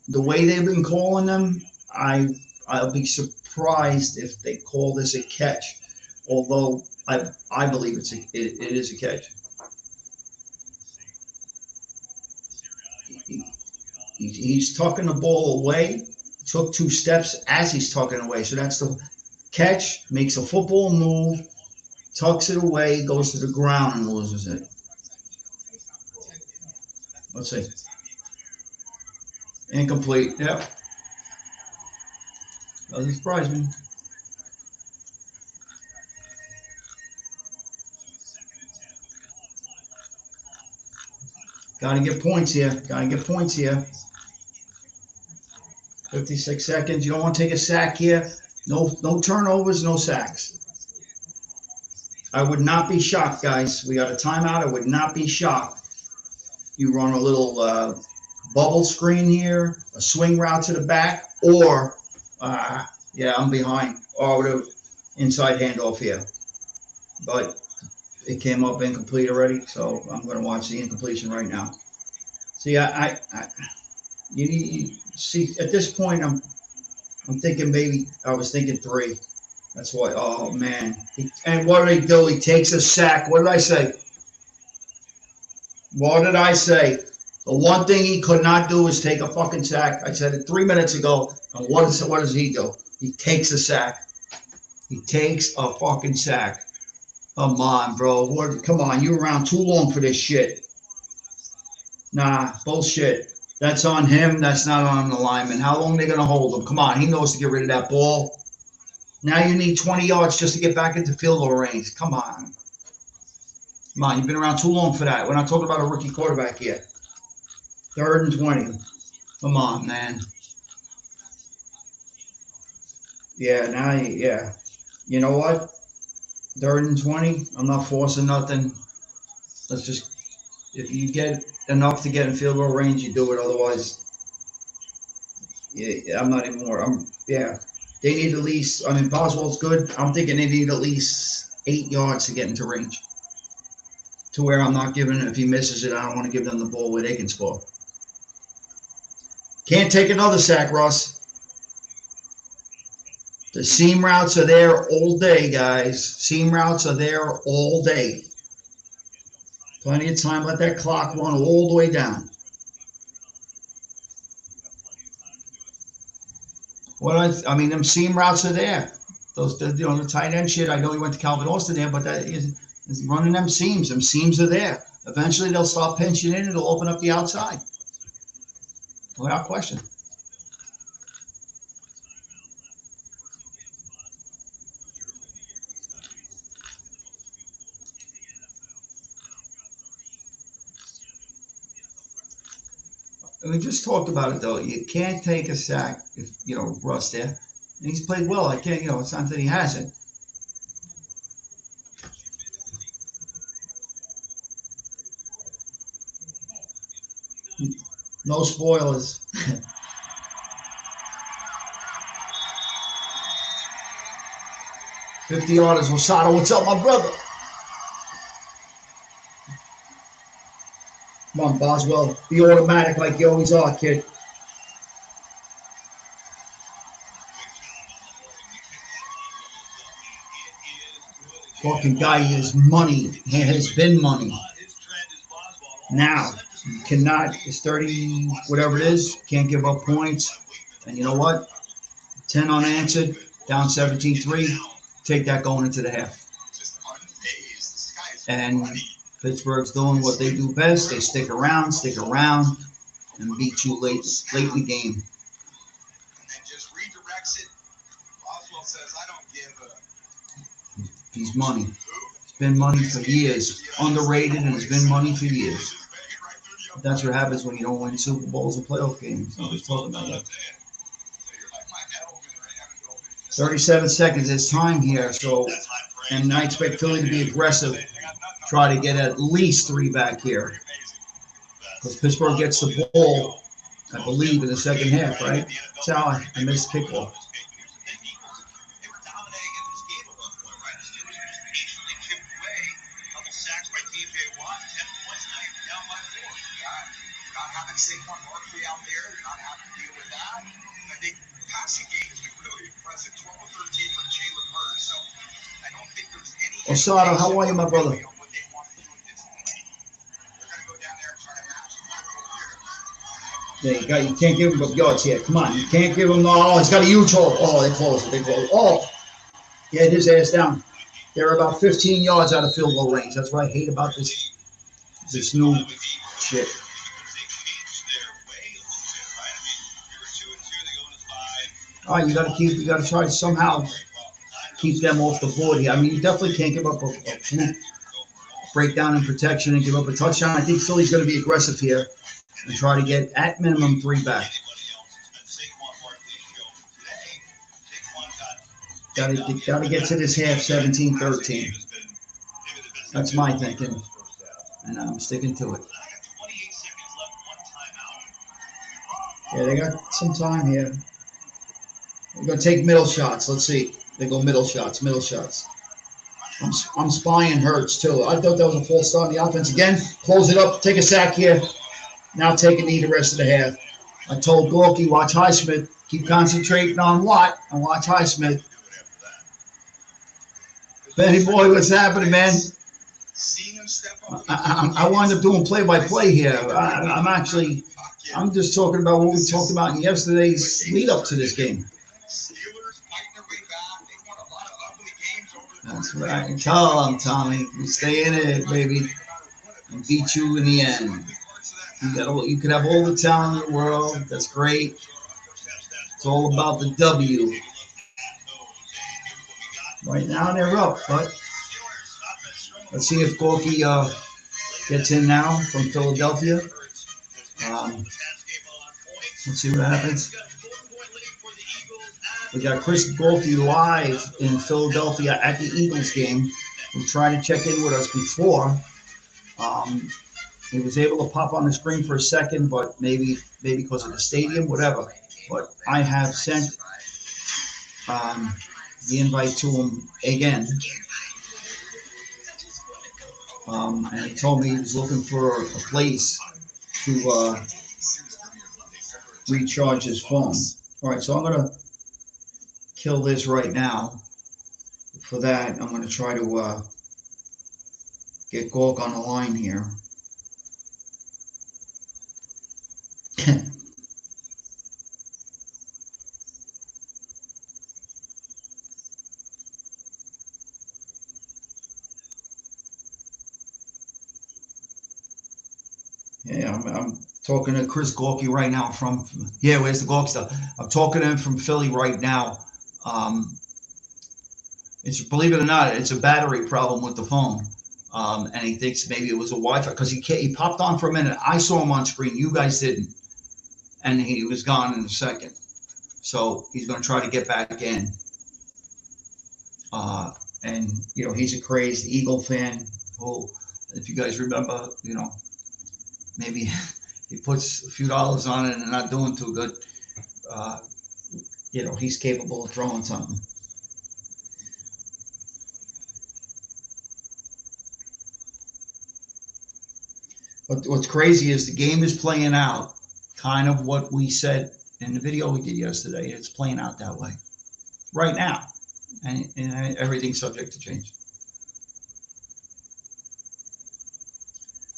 The way they've been calling them, I'll be surprised if they call this a catch. Although I believe it is a catch. He's tucking the ball away. Took 2 steps as he's tucking away. So that's the catch. Makes a football move. Tucks it away. Goes to the ground and loses it. Let's see. Incomplete. Yep. Doesn't surprise me. Gotta get points here. Gotta get points here. 56 seconds. You don't want to take a sack here. No turnovers, no sacks. I would not be shocked, guys. We got a timeout. I would not be shocked. You run a little bubble screen here, a swing route to the back, or, yeah, I'm behind. Or with an inside handoff here. But it came up incomplete already, so I'm going to watch the incompletion right now. See, you need, see, at this point, I'm thinking maybe, I was thinking 3. That's why, oh, man. And what did he do? He takes a sack. What did I say? What did I say? The one thing he could not do is take a fucking sack. I said it 3 minutes ago. And what does he do? He takes a sack. He takes a fucking sack. Come on, bro. Come on. You were around too long for this shit. Nah, bullshit. That's on him. That's not on the lineman. How long are they going to hold him? Come on. He knows to get rid of that ball. Now you need 20 yards just to get back into field goal range. Come on. Come on. You've been around too long for that. We're not talking about a rookie quarterback yet. 3rd and 20. Come on, man. Yeah, now, yeah. You know what? 3rd and 20. I'm not forcing nothing. Let's just, if you get enough to get in field goal range, you do it. Otherwise, yeah, I'm not even more. Yeah. They need at least, I mean, Boswell's good. I'm thinking they need at least 8 yards to get into range. To where I'm not giving, if he misses it, I don't want to give them the ball where they can score. Can't take another sack, Russ. The seam routes are there all day, guys. Seam routes are there all day. Plenty of time. Let that clock run all the way down. I mean, them seam routes are there. Those, the tight end shit. I know he went to Calvin Austin there, but that is running them seams. Them seams are there. Eventually, they'll start pinching in. It'll open up the outside. Without question. And we just talked about it, though. You can't take a sack if, Russ there. And he's played well. I can't, it's not that he hasn't. No spoilers. $50 Rosado. What's up, my brother? Come on, Boswell. Be automatic like you always are, kid. Fucking guy is money. He has been money. Now, you cannot, it's 30, whatever it is, can't give up points. And you know what? 10 unanswered, down 17-3. Take that going into the half. And Pittsburgh's doing what they do best. They stick around, and beat you late in the game. And then just redirects it. Boswell says, I don't give a... He's money. It's been money for years. Underrated, and it's been money for years. That's what happens when you don't win Super Bowls or playoff games. Nobody's talking about that. 37 seconds. There's time here, so, and I expect Philly to be aggressive. Try to get at least 3 back here. Because Pittsburgh gets the ball, I believe, in the second half, right? That's how I missed kickball. Osado, how are you, my brother? Yeah, you can't give him up yards here. Come on, you can't give him. Oh, he's got a huge hole. Oh, they closed it. Oh, get his ass down. They're about 15 yards out of field goal range. That's what I hate about this new shit. All right, you got to try to somehow keep them off the board here. I mean, you definitely can't give up a fluke breakdown in protection and give up a touchdown. I think Philly's going to be aggressive here and try to get at minimum 3 back. Got to get to this half 17-13. That's my thinking, and I'm sticking to it. Yeah, they got some time here. We're going to take middle shots. Let's see. They go middle shots. I'm spying Hurts, too. I thought that was a false start on the offense. Again, close it up. Take a sack here. Now take a knee the rest of the half. I told Gorky, watch Highsmith. Keep concentrating on Watt and watch Highsmith. Benny boy, what's happening, man? I wind up doing play-by-play here. I'm just talking about what we talked about in yesterday's lead-up to this game. That's right. Tell them, Tommy. We stay in it, baby, and beat you in the end. You could have all the talent in the world. That's great. It's all about the W. Right now they're up, but let's see if Gorky gets in now from Philadelphia. Let's see what happens. We got Chris Gorky live in Philadelphia at the Eagles game. We tried to check in with us before. He was able to pop on the screen for a second, but maybe because of the stadium, whatever. But I have sent the invite to him again. And he told me he was looking for a place to recharge his phone. All right, so I'm going to kill this right now. For that, I'm going to try to get Gork on the line here. Yeah, I'm talking to Chris Gorky right now where's the Gorky stuff? I'm talking to him from Philly right now. It's, believe it or not, it's a battery problem with the phone. And he thinks maybe it was a Wi-Fi because he popped on for a minute. I saw him on screen. You guys didn't. And he was gone in a second. So he's going to try to get back in. And, he's a crazed Eagle fan who, if you guys remember, maybe he puts a few dollars on it and not doing too good. He's capable of throwing something. But what's crazy is the game is playing out kind of what we said in the video we did yesterday. It's playing out that way right now. And everything's subject to change.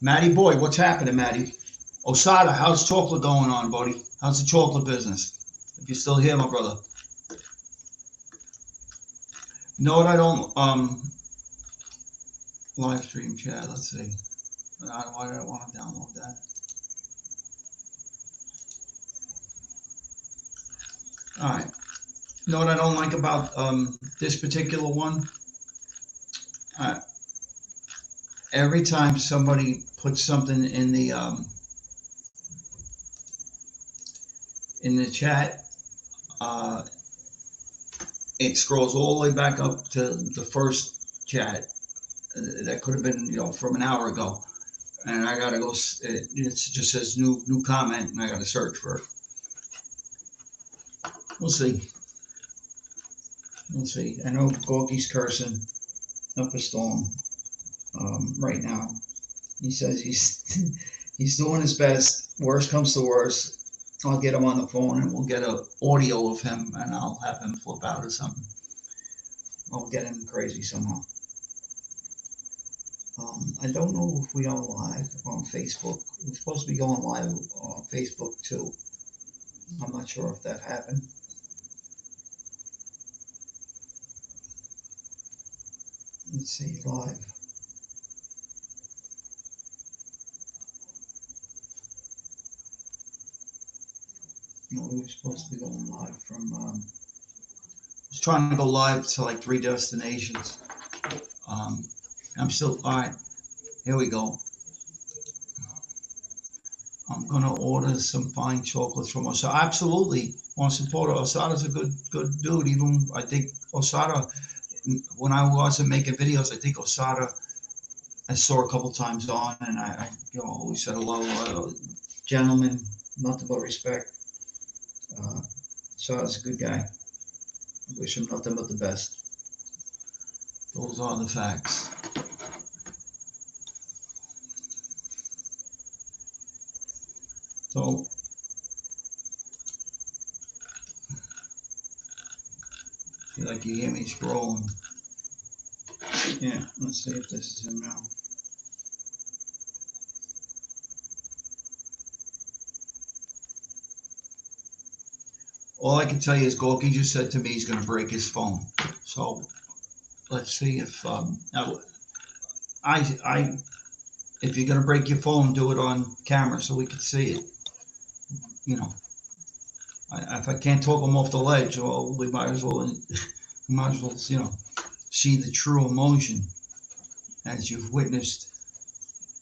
Matty boy, what's happening, Matty? Osada, how's chocolate going on, buddy? How's the chocolate business? If you're still here, my brother. No, I don't live stream chat. Let's see. Why did I want to download that? All right. You know what I don't like about this particular one? Every time somebody puts something in the chat, it scrolls all the way back up to the first chat. That could have been, from an hour ago. And I got to go, it just says new comment, and I got to search for it. We'll see. I know Gorky's cursing up a storm right now. He says he's doing his best. Worst comes to worst, I'll get him on the phone and we'll get an audio of him and I'll have him flip out or something. I'll get him crazy somehow. I don't know if we are live on Facebook. We're supposed to be going live on Facebook too. I'm not sure if that happened. Let's see, live. No, we were supposed to be going live from trying to go live to like 3 destinations. I'm still, all right, here we go. I'm gonna order some fine chocolates from Osada. Absolutely, want to support her. Osada's a good dude. Even I think Osada, when I wasn't making videos, I think Osada I saw a couple times on, and I always said hello, gentlemen, nothing but respect. Osada's a good guy. I wish him nothing but the best. Those are the facts. So, feel like you hear me scrolling. Yeah, let's see if this is him now. All I can tell you is Gorky just said to me he's going to break his phone. So let's see if if you're going to break your phone, do it on camera so we can see it. You know, if I can't talk him off the ledge, well, we might as well, you know, see the true emotion as you've witnessed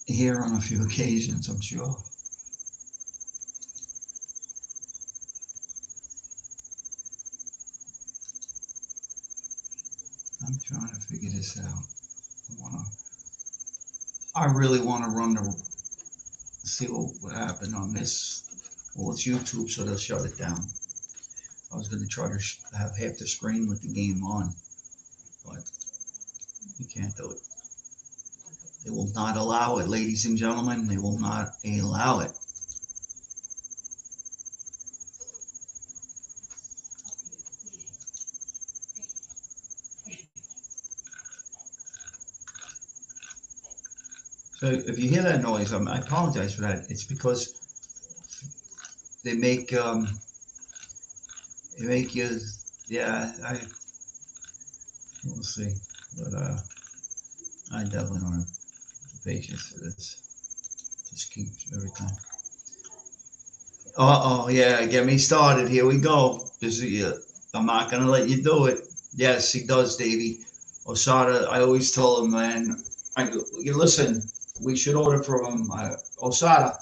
here on a few occasions, I'm sure. I'm trying to figure this out. I really want to run the see what happened on this. Well, it's YouTube, so they'll shut it down. I was going to try to have half the screen with the game on, but you can't do it. They will not allow it, ladies and gentlemen. They will not allow it. So if you hear that noise, I apologize for that. It's because they make you, yeah, we'll see. But I definitely don't have the patience for this. Just keep everything. Uh-oh, yeah, get me started. Here we go. I'm not going to let you do it. Yes, he does, Davey. Osada, I always tell him, man, listen, we should order from Osada.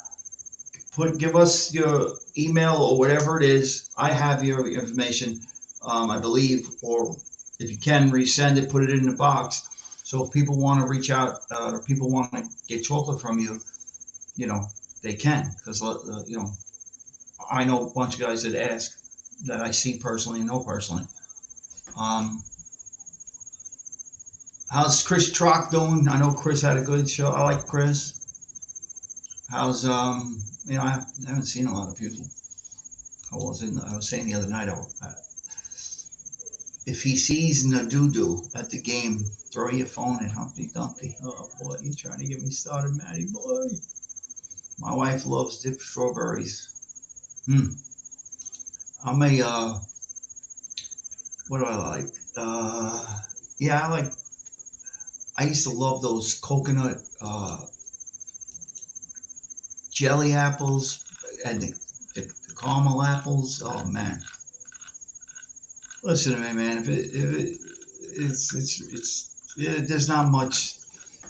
Give us your email or whatever it is. I have your information, I believe, or if you can, resend it, put it in the box. So if people want to reach out or people want to get chocolate from you, you know, they can. Because, you know, I know a bunch of guys that ask that I see personally and know personally. How's Chris Trock doing? I know Chris had a good show. I like Chris. How's you know, I haven't seen a lot of people. I was saying the other night, if he sees Nadudu at the game, throw your phone at Humpty Dumpty. Oh boy, you're trying to get me started, Matty boy. My wife loves dipped strawberries. I'm a what do I like? Yeah, I used to love those coconut jelly apples and the caramel apples. Oh man, listen to me, man. There's not much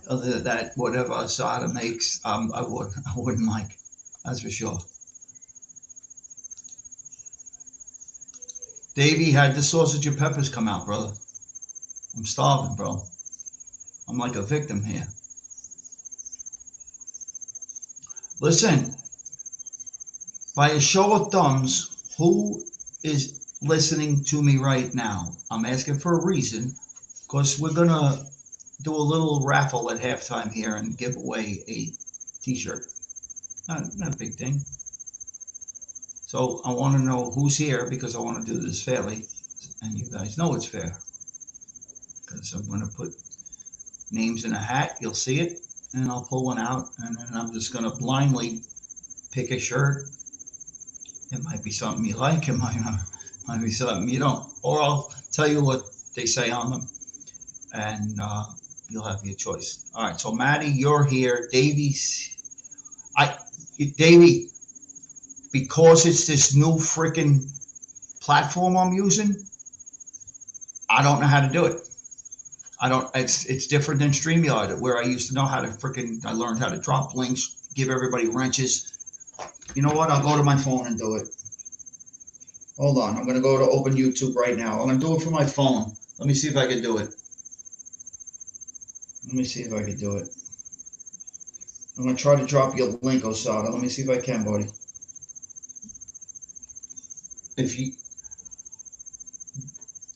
other than that. Whatever Asada makes, I wouldn't like. That's for sure. Davey, had the sausage and peppers come out, brother. I'm starving, bro. I'm like a victim here. Listen, by a show of thumbs, who is listening to me right now? I'm asking for a reason, because we're going to do a little raffle at halftime here and give away a t-shirt. Not a big thing. So I want to know who's here, because I want to do this fairly, and you guys know it's fair. Because I'm going to put names in a hat, you'll see it, and I'll pull one out, and then I'm just going to blindly pick a shirt. It might be something you like, it might be something you don't, or I'll tell you what they say on them, and you'll have your choice. All right, so Maddie, you're here. Davey, because it's this new freaking platform I'm using, I don't know how to do it. It's different than StreamYard, where I used to know how to I learned how to drop links, give everybody wrenches. You know what? I'll go to my phone and do it. Hold on. I'm going to go to open YouTube right now. I'm going to do it from my phone. Let me see if I can do it. Let me see if I can do it. I'm going to try to drop you a link, Osada. Let me see if I can, buddy.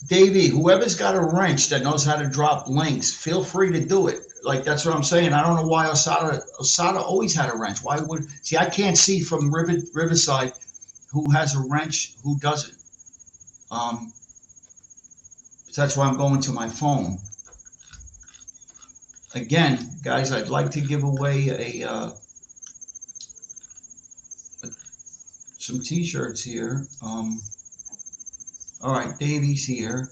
Davey, whoever's got a wrench that knows how to drop links, feel free to do it. Like, that's what I'm saying. I don't know why Osada always had a wrench. Why would, see, I can't see from Riverside who has a wrench, who doesn't. So that's why I'm going to my phone. Again, guys, I'd like to give away some t-shirts here. All right, Davey's here.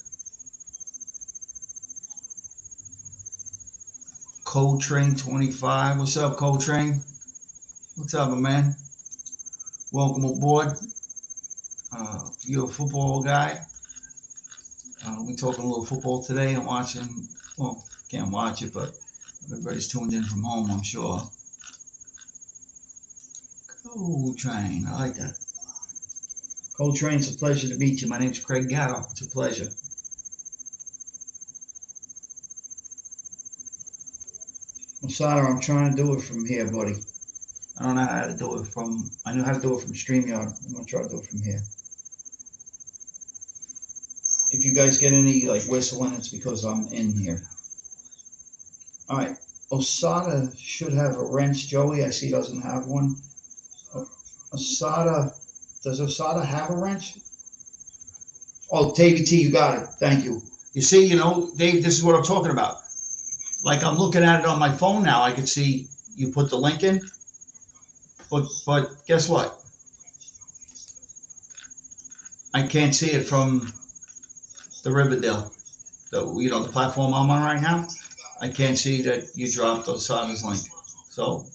Coltrane 25. What's up, Coltrane? What's up, my man? Welcome aboard. You're a football guy. We're talking a little football today. I'm watching. Well, can't watch it, but everybody's tuned in from home, I'm sure. Coltrane, I like that. Coltrane, it's a pleasure to meet you. My name's Craig Gatto. It's a pleasure. Osada, I'm trying to do it from here, buddy. I don't know how to do it from. I know how to do it from StreamYard. I'm gonna try to do it from here. If you guys get any like whistling, it's because I'm in here. All right, Osada should have a wrench. Joey, I see doesn't have one. Osada, does Osada have a wrench? Oh, TVT, you got it. Thank you. You see, you know, Dave, this is what I'm talking about. Like, I'm looking at it on my phone now. I can see you put the link in, but guess what? I can't see it from the Riverdale, the platform I'm on right now. I can't see that you dropped Osada's link. So,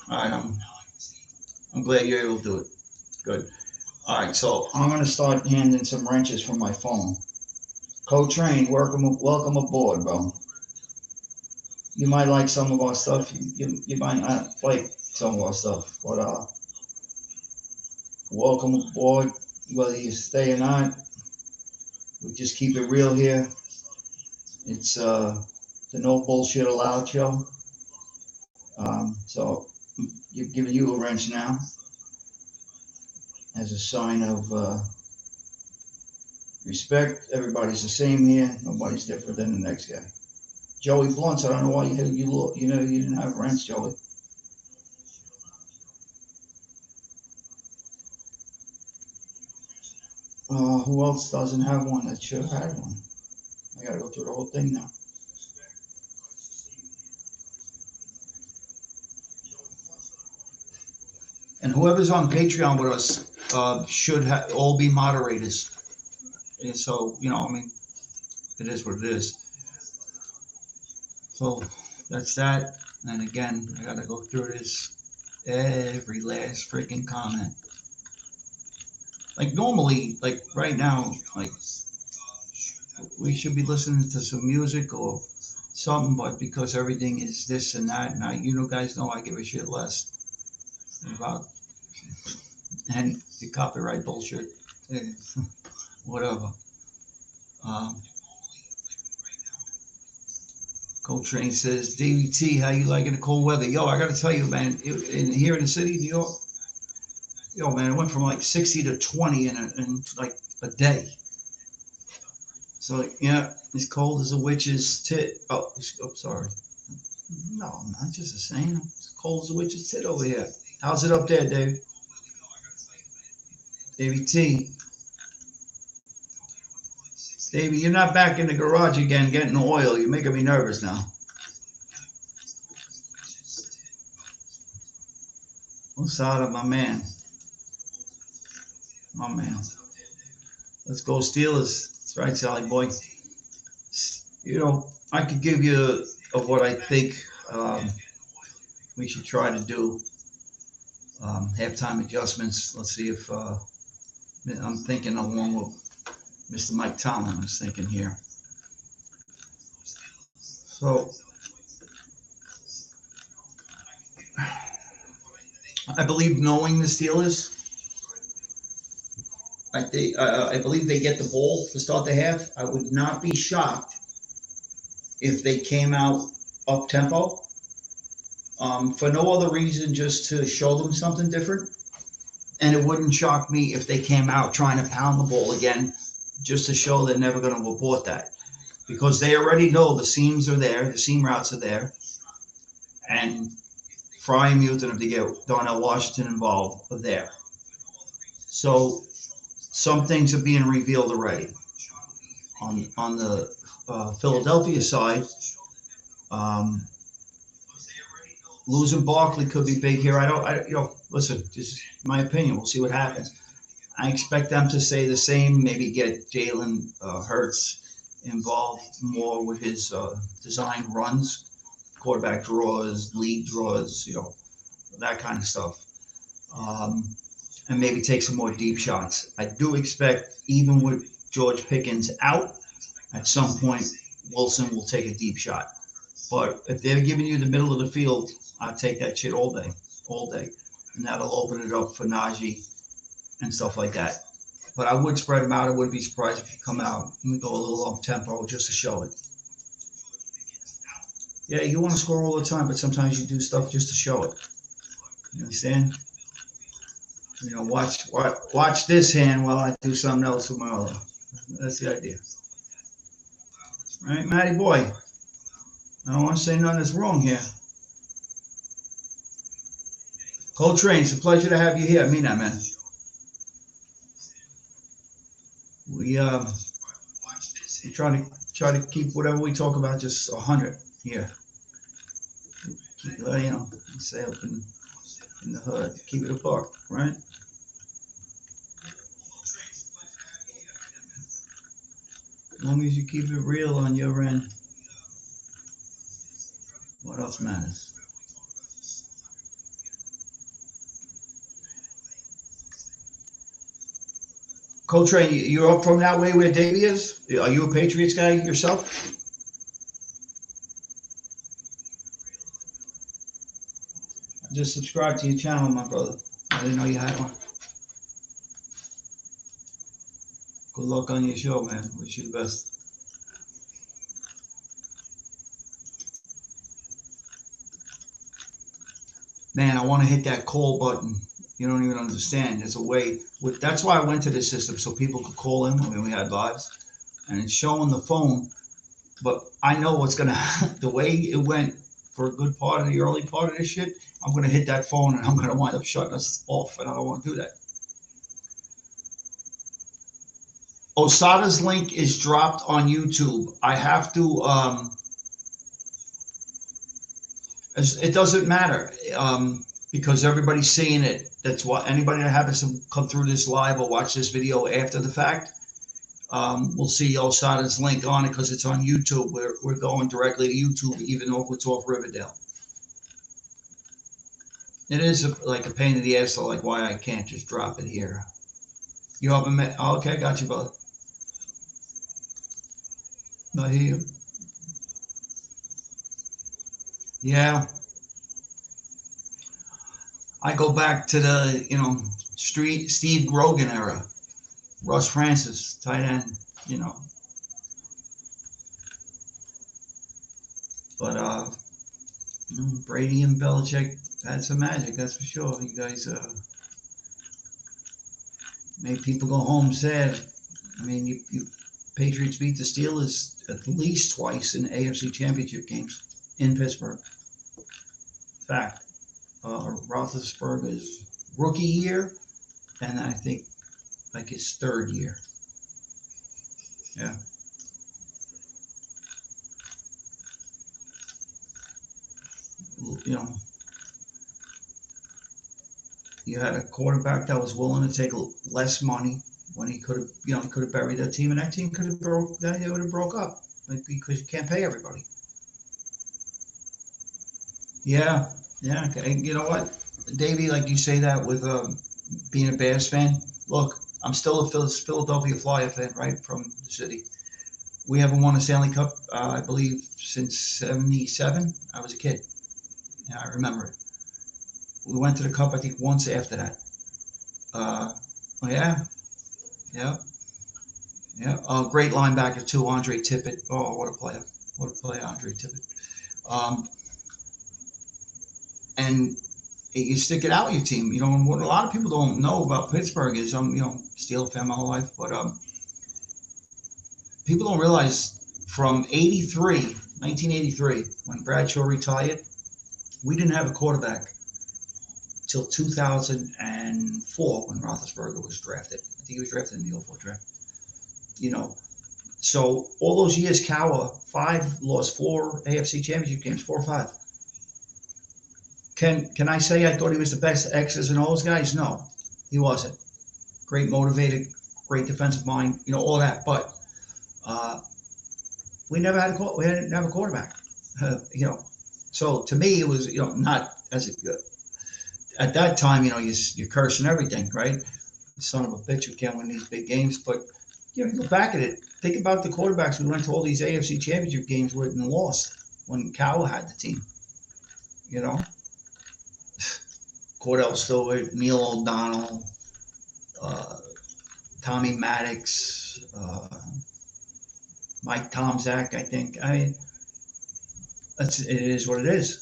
all right, I'm glad you're able to do it. Good. All right, so I'm going to start handing some wrenches from my phone. Coltrane, welcome aboard, bro. You might like some of our stuff. You might not like some of our stuff, but welcome aboard, whether you stay or not. We just keep it real here. It's the No Bullshit Allowed show. So you're giving you a wrench now as a sign of respect. Everybody's the same here. Nobody's different than the next guy. Joey Blunts, I don't know why you didn't have a wrench, Joey. Who else doesn't have one that should have had one? I gotta go through the whole thing now. And whoever's on Patreon with us should all be moderators. And so, you know, I mean, it is what it is. So that's that. And again, I gotta go through this every last freaking comment. Like normally, like right now, like we should be listening to some music or something, but because everything is this and that, now you guys know I give a shit less about and the copyright bullshit, whatever. Coltrane says, DVT, how you liking the cold weather? Yo, I got to tell you, man, here in the city, New York, yo, man, it went from like 60 to 20 in like a day. So, yeah, as cold as a witch's tit. Oh, sorry. No, I'm not just the same. It's cold as a witch's tit over here. How's it up there, Dave? Davey T. Davey, you're not back in the garage again getting oil. You're making me nervous now. Osada, my man. My man. Let's go Steelers. That's right, Sally boy. You know, I could give you of what I think we should try to do. Halftime adjustments. Let's see if I'm thinking along with Mr. Mike Tomlin, I was thinking here. So I believe, knowing the Steelers, I believe they get the ball to start the half. I would not be shocked if they came out up tempo, for no other reason, just to show them something different. And it wouldn't shock me if they came out trying to pound the ball again, just to show they're never going to abort that, because they already know the seams are there, the seam routes are there, and Fry and Mutant, if they get Darnell Washington involved, are there. So some things are being revealed already. On the Philadelphia side, losing Barkley could be big here. Listen, this is my opinion. We'll see what happens. I expect them to say the same, maybe get Jalen Hurts involved more with his design runs, quarterback draws, lead draws, that kind of stuff. And maybe take some more deep shots. I do expect, even with George Pickens out, at some point, Wilson will take a deep shot. But if they're giving you the middle of the field, I'll take that shit all day. And that'll open it up for Najee and stuff like that. But I would spread them out. I wouldn't be surprised if you come out and go a little off tempo just to show it. Yeah, you want to score all the time, but sometimes you do stuff just to show it. You understand? Watch this hand while I do something else with my other. That's the idea. All right, Matty boy. I don't want to say nothing that's wrong here. Coltrane, it's a pleasure to have you here. I mean that, man. We try to keep whatever we talk about just 100 here. Keep, say up in the hood, keep it a buck, right? As long as you keep it real on your end, what else matters? Coltrane, you're up from that way where Davey is? Are you a Patriots guy yourself? I just subscribed to your channel, my brother. I didn't know you had one. Good luck on your show, man. Wish you the best. Man, I want to hit that call button. You don't even understand. There's a way. That's why I went to this system, so people could call in when we had lives. And it's showing the phone. But I know what's going to, the way it went for a good part of the early part of this shit, I'm going to hit that phone and I'm going to wind up shutting us off. And I don't want to do that. Osada's link is dropped on YouTube. I have to, it doesn't matter, because everybody's seeing it. That's why anybody that happens to come through this live or watch this video after the fact, will see Osada's link on it because it's on YouTube. We're going directly to YouTube, even though it's off Riverdale. It is like a pain in the ass, so like why I can't just drop it here. You haven't met? Oh, okay, got you, brother. I hear you. Yeah. I go back to the, Steve Grogan era. Russ Francis, tight end, But Brady and Belichick had some magic, that's for sure. You guys made people go home sad. I mean, you Patriots beat the Steelers at least twice in AFC Championship games in Pittsburgh. Fact. Roethlisberger's rookie year, and I think like his third year. Yeah. You had a quarterback that was willing to take less money when he could have, buried that team, and that team would have broke up, because you can't pay everybody. Yeah. Okay. You know what, Davey, like you say that with being a Bears fan. Look, I'm still a Philadelphia Flyer fan, right, from the city. We haven't won a Stanley Cup, I believe, since '77. I was a kid. Yeah, I remember it. We went to the Cup, I think, once after that. Oh, yeah, yeah, yeah. Great linebacker, too, Andre Tippett. Oh, what a player. What a player, Andre Tippett. Um, and you stick it out with your team. You know, and what a lot of people don't know about Pittsburgh is, Steelers fan my whole life, but people don't realize from 1983, when Bradshaw retired, we didn't have a quarterback till 2004 when Roethlisberger was drafted. I think he was drafted in the '04 draft. You know, so all those years, Cowher lost 4 AFC Championship games, 4 or 5. Can I say I thought he was the best X's and O's guys? No, he wasn't. Great motivated, great defensive mind, all that. But we never had we didn't have a quarterback. So to me it was not as a good. At that time, you're cursing everything, right? Son of a bitch, you can't win these big games. But you go back at it. Think about the quarterbacks we went to all these AFC Championship games with and lost when Cowher had the team. Cordell Stewart, Neil O'Donnell, Tommy Maddox, Mike Tomczak, I think. It is what it is.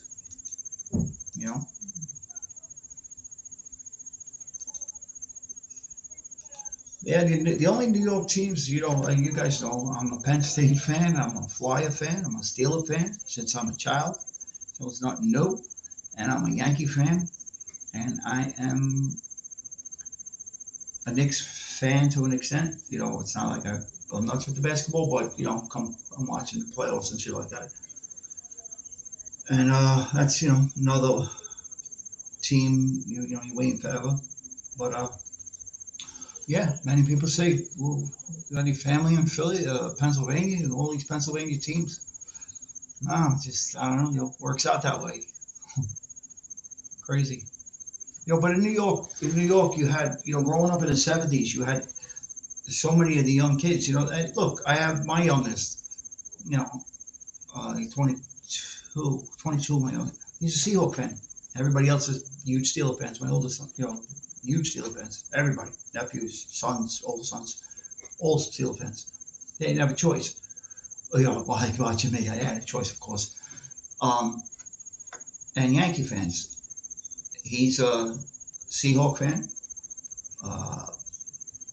Yeah, the only New York teams, you guys know, I'm a Penn State fan, I'm a Flyer fan, I'm a Steeler fan since I'm a child, so it's not new. And I'm a Yankee fan, and I am a Knicks fan to an extent. It's not like I'm nuts with the basketball, but I'm watching the playoffs and shit like that. And that's another team you're waiting forever. But yeah, many people say, well, you got any family in Philly, Pennsylvania, and all these Pennsylvania teams? No, just I don't know. Works out that way. Crazy. But in New York, you had growing up in the '70s, you had so many of the young kids. Look, I have my youngest. He's 22, my youngest. He's a Seahawk fan. Everybody else is huge Steeler fans. My oldest son, huge Steeler fans. Everybody, nephews, sons, older sons, all Steeler fans. They didn't have a choice. Why watching me? I had a choice, of course. And Yankee fans. He's a Seahawk fan,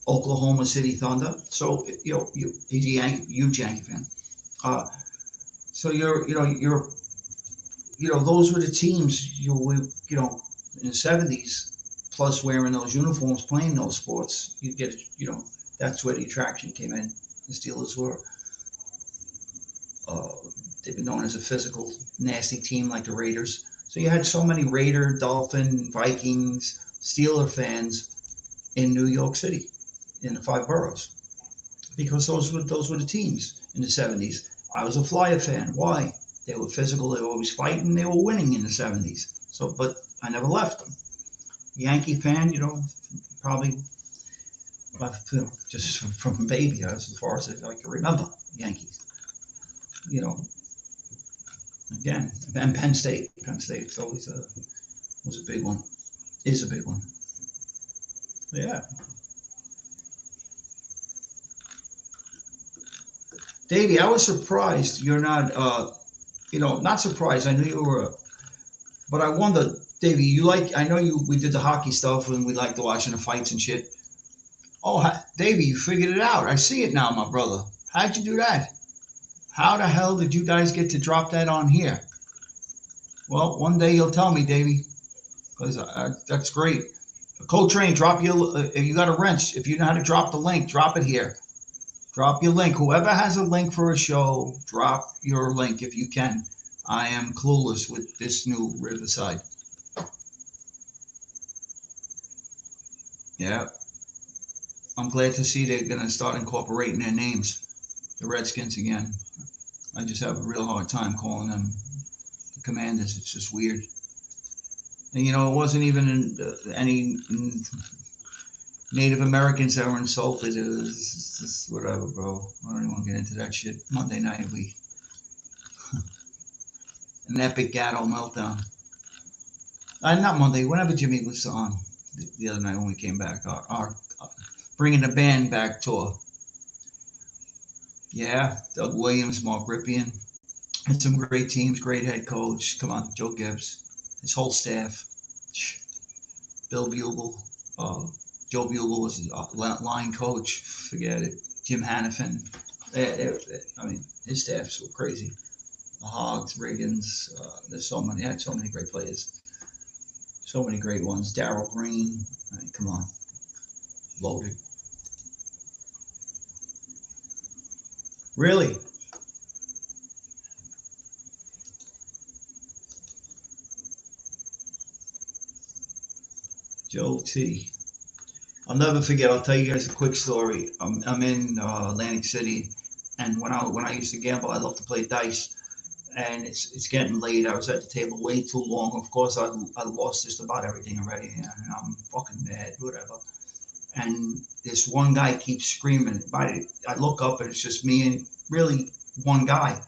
Oklahoma City Thunder. So he's a huge Yankee fan. So those were the teams in the '70s. Plus wearing those uniforms, playing those sports, you get that's where the attraction came in. The Steelers were they've been known as a physical, nasty team like the Raiders. So you had so many Raider, Dolphin, Vikings, Steeler fans in New York City, in the 5 boroughs, because those were the teams in the '70s. I was a Flyer fan. Why? They were physical. They were always fighting. They were winning in the '70s. So, but I never left them. Yankee fan, probably just from a baby, as far as I can remember, Yankees. Again, and Penn State. It's always was a big one. Is a big one. Yeah. Davey, I was surprised you're not, not surprised. I knew you were, but I wonder, Davey, I know we did the hockey stuff and we liked watching the fights and shit. Oh, Davey, you figured it out. I see it now, my brother. How'd you do that? How the hell did you guys get to drop that on here? Well, one day you'll tell me, Davey, because that's great. Coltrane, if you got a wrench, if you know how to drop the link, drop it here. Drop your link. Whoever has a link for a show, drop your link if you can. I am clueless with this new Riverside. Yeah. I'm glad to see they're going to start incorporating their names. The Redskins again. I just have a real hard time calling them the Commanders. It's just weird. And, it wasn't even any Native Americans that were insulted. It was just whatever, bro. I don't even want to get into that shit. Monday night, an epic Gatto meltdown. Not Monday, whenever Jimmy was on the other night when we came back. Our bringing the band back tour. Yeah, Doug Williams, Mark Ripien, and some great teams, great head coach. Come on, Joe Gibbs, his whole staff. Bill Bugle, Joe Bugle was line coach. Forget it. Jim Hannafin. I mean, his staffs were crazy. The Hogs, Riggins. There's so many. Had so many great players. So many great ones. Darryl Green. I mean, come on, loaded. Really? Joe T. I'll never forget. I'll tell you guys a quick story. I'm in Atlantic City, and when I used to gamble, I loved to play dice. And it's getting late. I was at the table way too long. Of course, I lost just about everything already, and I'm fucking mad. Whatever. And this one guy keeps screaming. I look up, and it's just me and really one guy.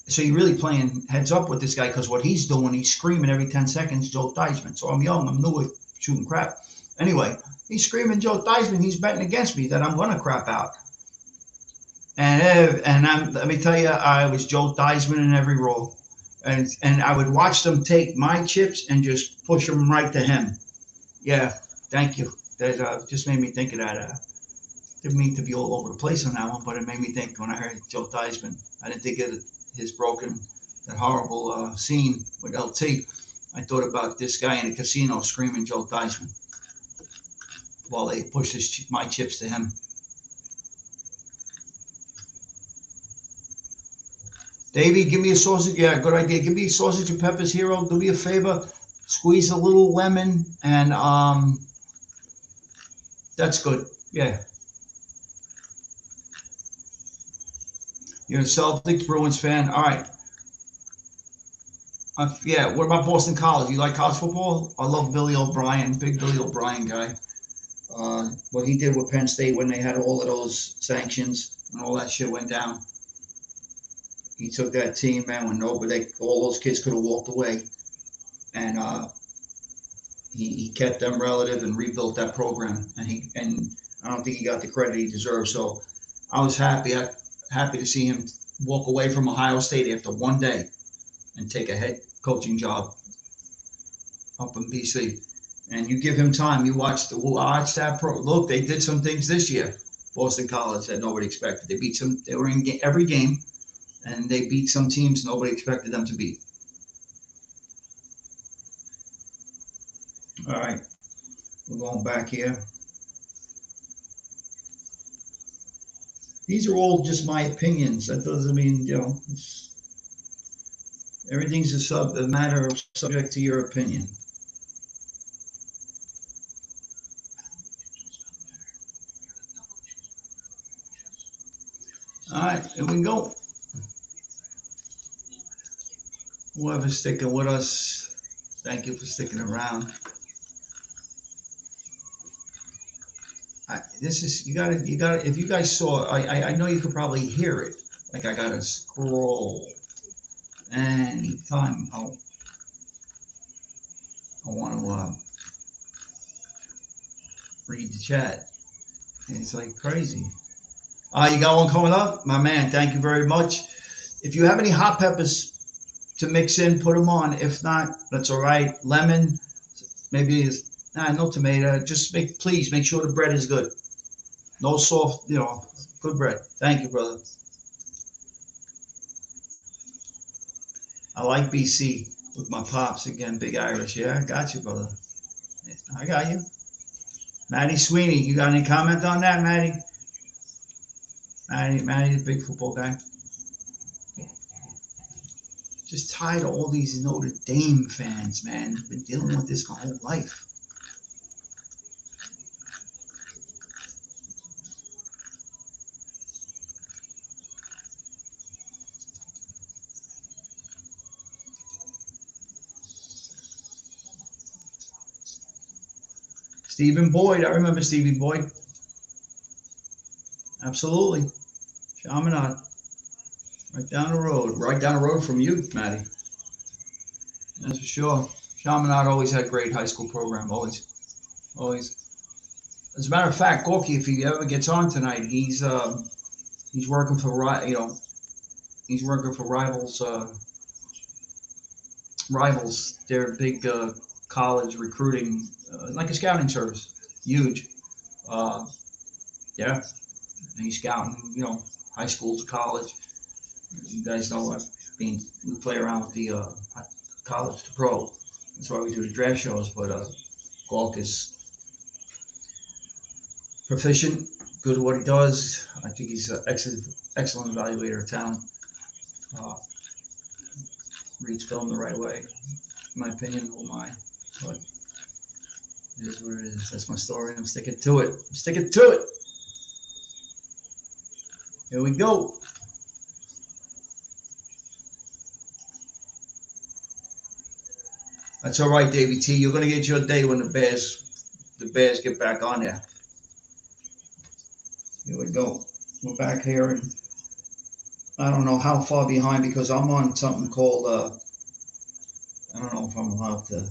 So you're really playing heads up with this guy because what he's doing, he's screaming every 10 seconds, Joe Theismann. So I'm young, I'm new at shooting crap. Anyway, he's screaming Joe Theismann. He's betting against me that I'm going to crap out. Let me tell you, I was Joe Theismann in every roll. And I would watch them take my chips and just push them right to him. Yeah, thank you. That just made me think of that. Didn't mean to be all over the place on that one, but it made me think when I heard Joe Theismann. I didn't think of that horrible scene with LT. I thought about this guy in a casino screaming Joe Theismann while they pushed my chips to him. Davey, give me a sausage. Yeah, good idea. Give me a sausage and peppers, Hero. Do me a favor. Squeeze a little lemon, and that's good. Yeah. You're a Celtics Bruins fan. All right. Yeah. What about Boston College? You like college football? I love Billy O'Brien, big Billy O'Brien guy. What he did with Penn State when they had all of those sanctions and all that shit went down. He took that team, man, when all those kids could have walked away, and he kept them relative and rebuilt that program. And I don't think he got the credit he deserved. So I was happy to see him walk away from Ohio State after one day and take a head coaching job up in BC. And you give him time. You watch that pro. Look, they did some things this year. Boston College that nobody expected. They beat some. They were in every game, and they beat some teams nobody expected them to beat. All right, we're going back here. These are all just my opinions. That doesn't mean everything's a matter of subject to your opinion. All right, here we go. Whoever's sticking with us, thank you for sticking around. You gotta. If you guys saw, I know you could probably hear it. Like I gotta scroll anytime I want to read the chat. And it's like crazy. You got one coming up, my man. Thank you very much. If you have any hot peppers to mix in, put them on. If not, that's all right. Lemon, maybe no tomato. Just please make sure the bread is good. No soft, good bread. Thank you, brother. I like BC with my pops again, big Irish. Yeah, I got you, brother. I got you. Maddie Sweeney, you got any comment on that, Maddie? Maddie's a big football guy. Just tired of all these Notre Dame fans, man. Been dealing with this my whole life. Stephen Boyd. I remember Stevie Boyd. Absolutely. Chaminade. Right down the road. Right down the road from you, Maddie. That's for sure. Chaminade always had great high school program. Always. Always. As a matter of fact, Gorky, if he ever gets on tonight, he's working for he's working for Rivals. They're big college recruiting, like a scouting service. Huge. Yeah, and he's scouting, high school to college. You guys know we play around with the college to pro. That's why we do the draft shows. But Gork is proficient, good at what he does. I think he's an excellent evaluator of talent. Reads film the right way, in my opinion. Oh my, but it is what it is. That's my story. I'm sticking to it. I'm sticking to it. Here we go. That's all right, Davey T. You're gonna get your day when the Bears get back on there. Here we go. We're back here, and I don't know how far behind because I'm on something called I don't know if I'm allowed to.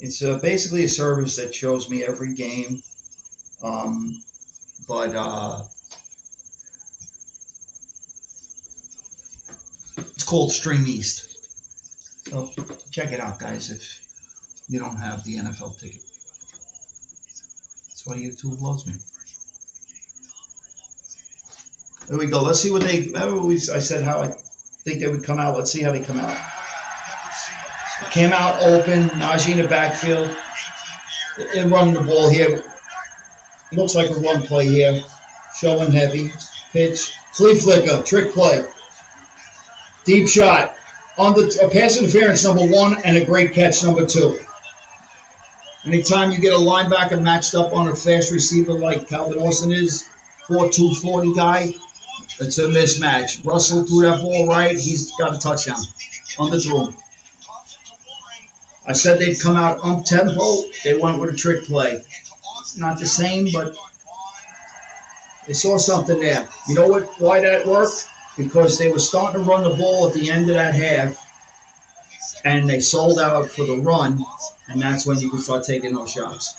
It's basically a service that shows me every game, but it's called Stream East. So check it out, guys, if you don't have the NFL ticket. That's why YouTube loves me. There we go. Let's see what they. I said how I think they would come out. Let's see how they come out. Came out open. Najee in the backfield. And running the ball here. Looks like a run play here. Showing heavy. Pitch. Flea flicker. Trick play. Deep shot. On the pass interference, number 1, and a great catch, number 2. Anytime you get a linebacker matched up on a fast receiver like Calvin Austin is, 4'2", 40 guy, it's a mismatch. Russell threw that ball right. He's got a touchdown on the throw. I said they'd come out up-tempo. They went with a trick play. Not the same, but they saw something there. You know why that worked? Because they were starting to run the ball at the end of that half, and they sold out for the run, and that's when you can start taking those shots.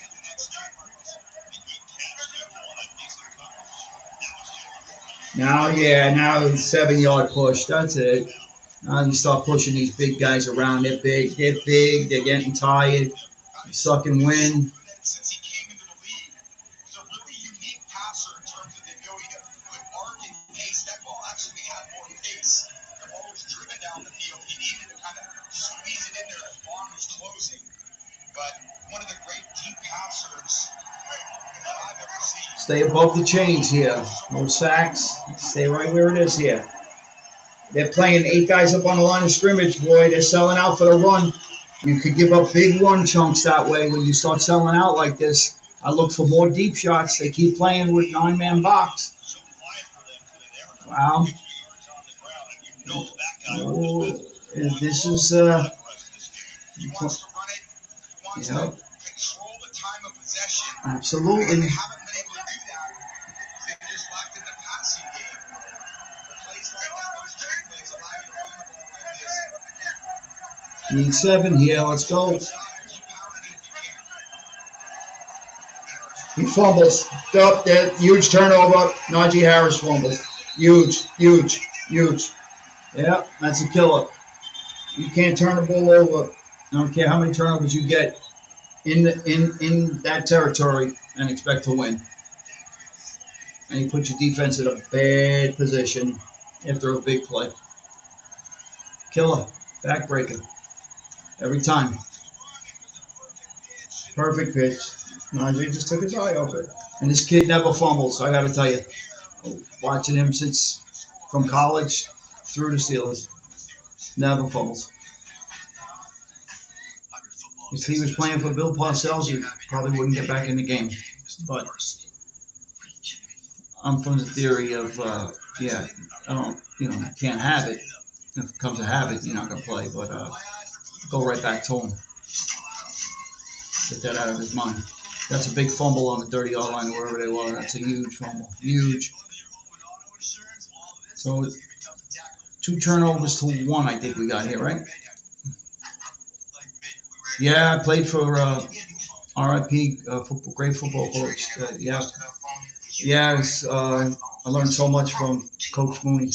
Now it's 7-yard push. That's it. Now you start pushing these big guys around. They're big. They're getting tired. Sucking wind. Since he came into the league, he's a really unique passer in terms of the ability to put arc and pace. That ball actually had more pace. The ball was driven down the field. He needed to kind of squeeze it in there as Vaughn was closing. But one of the great deep passers that I've ever seen. Stay above the chains here. No sacks. Stay right where it is here. They're playing 8 guys up on the line of scrimmage, boy. They're selling out for the run. You could give up big run chunks that way when you start selling out like this. I look for more deep shots. They keep playing with 9-man box. Wow. Oh, this is He wants to run it. He wants to Yep. control the time of possession. Absolutely. They haven't been able to do that. They've just lacked in the passing game. Plays like that, those trick plays allow you to run the ball like this. Need 7 here. Let's go. He fumbles. Up there, huge turnover. Najee Harris fumbles. Huge. Yeah, that's a killer. You can't turn the ball over. I don't care how many turnovers you get in that territory and expect to win. And you put your defense in a bad position after a big play. Killer, backbreaker. Every time. Perfect pitch. Najee just took his eye off it. And this kid never fumbles, I got to tell you. Watching him from college through the Steelers. Never fumbles. If he was playing for Bill Parcells, he probably wouldn't get back in the game. But I'm from the theory of, I don't, you can't have it. If it comes to have it, you're not going to play. But go right back to him. Get that out of his mind. That's a big fumble on the 30-yard line, wherever they were. That's a huge fumble. Huge. So 2 turnovers to 1, I think we got here, right? Yeah, I played for RIP, football, great football coach. Yeah. I learned so much from Coach Mooney.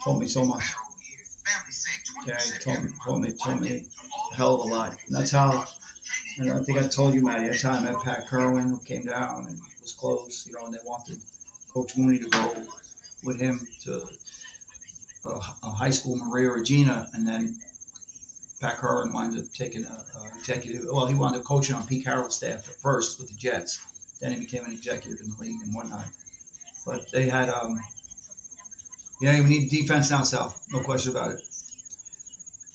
Taught me so much. Yeah, he taught me a hell of a lot. And that's how, and I think I told you, Matty, that's how I met Pat Kerwin, who came down and was close, and they wanted Coach Mooney to go with him to a high school, Maria Regina, and then Pat Kerwin wound up taking a executive. Well, he wound up coaching on Pete Carroll's staff at first with the Jets. Then he became an executive in the league and whatnot. But they had, we need defense now, Sal. No question about it.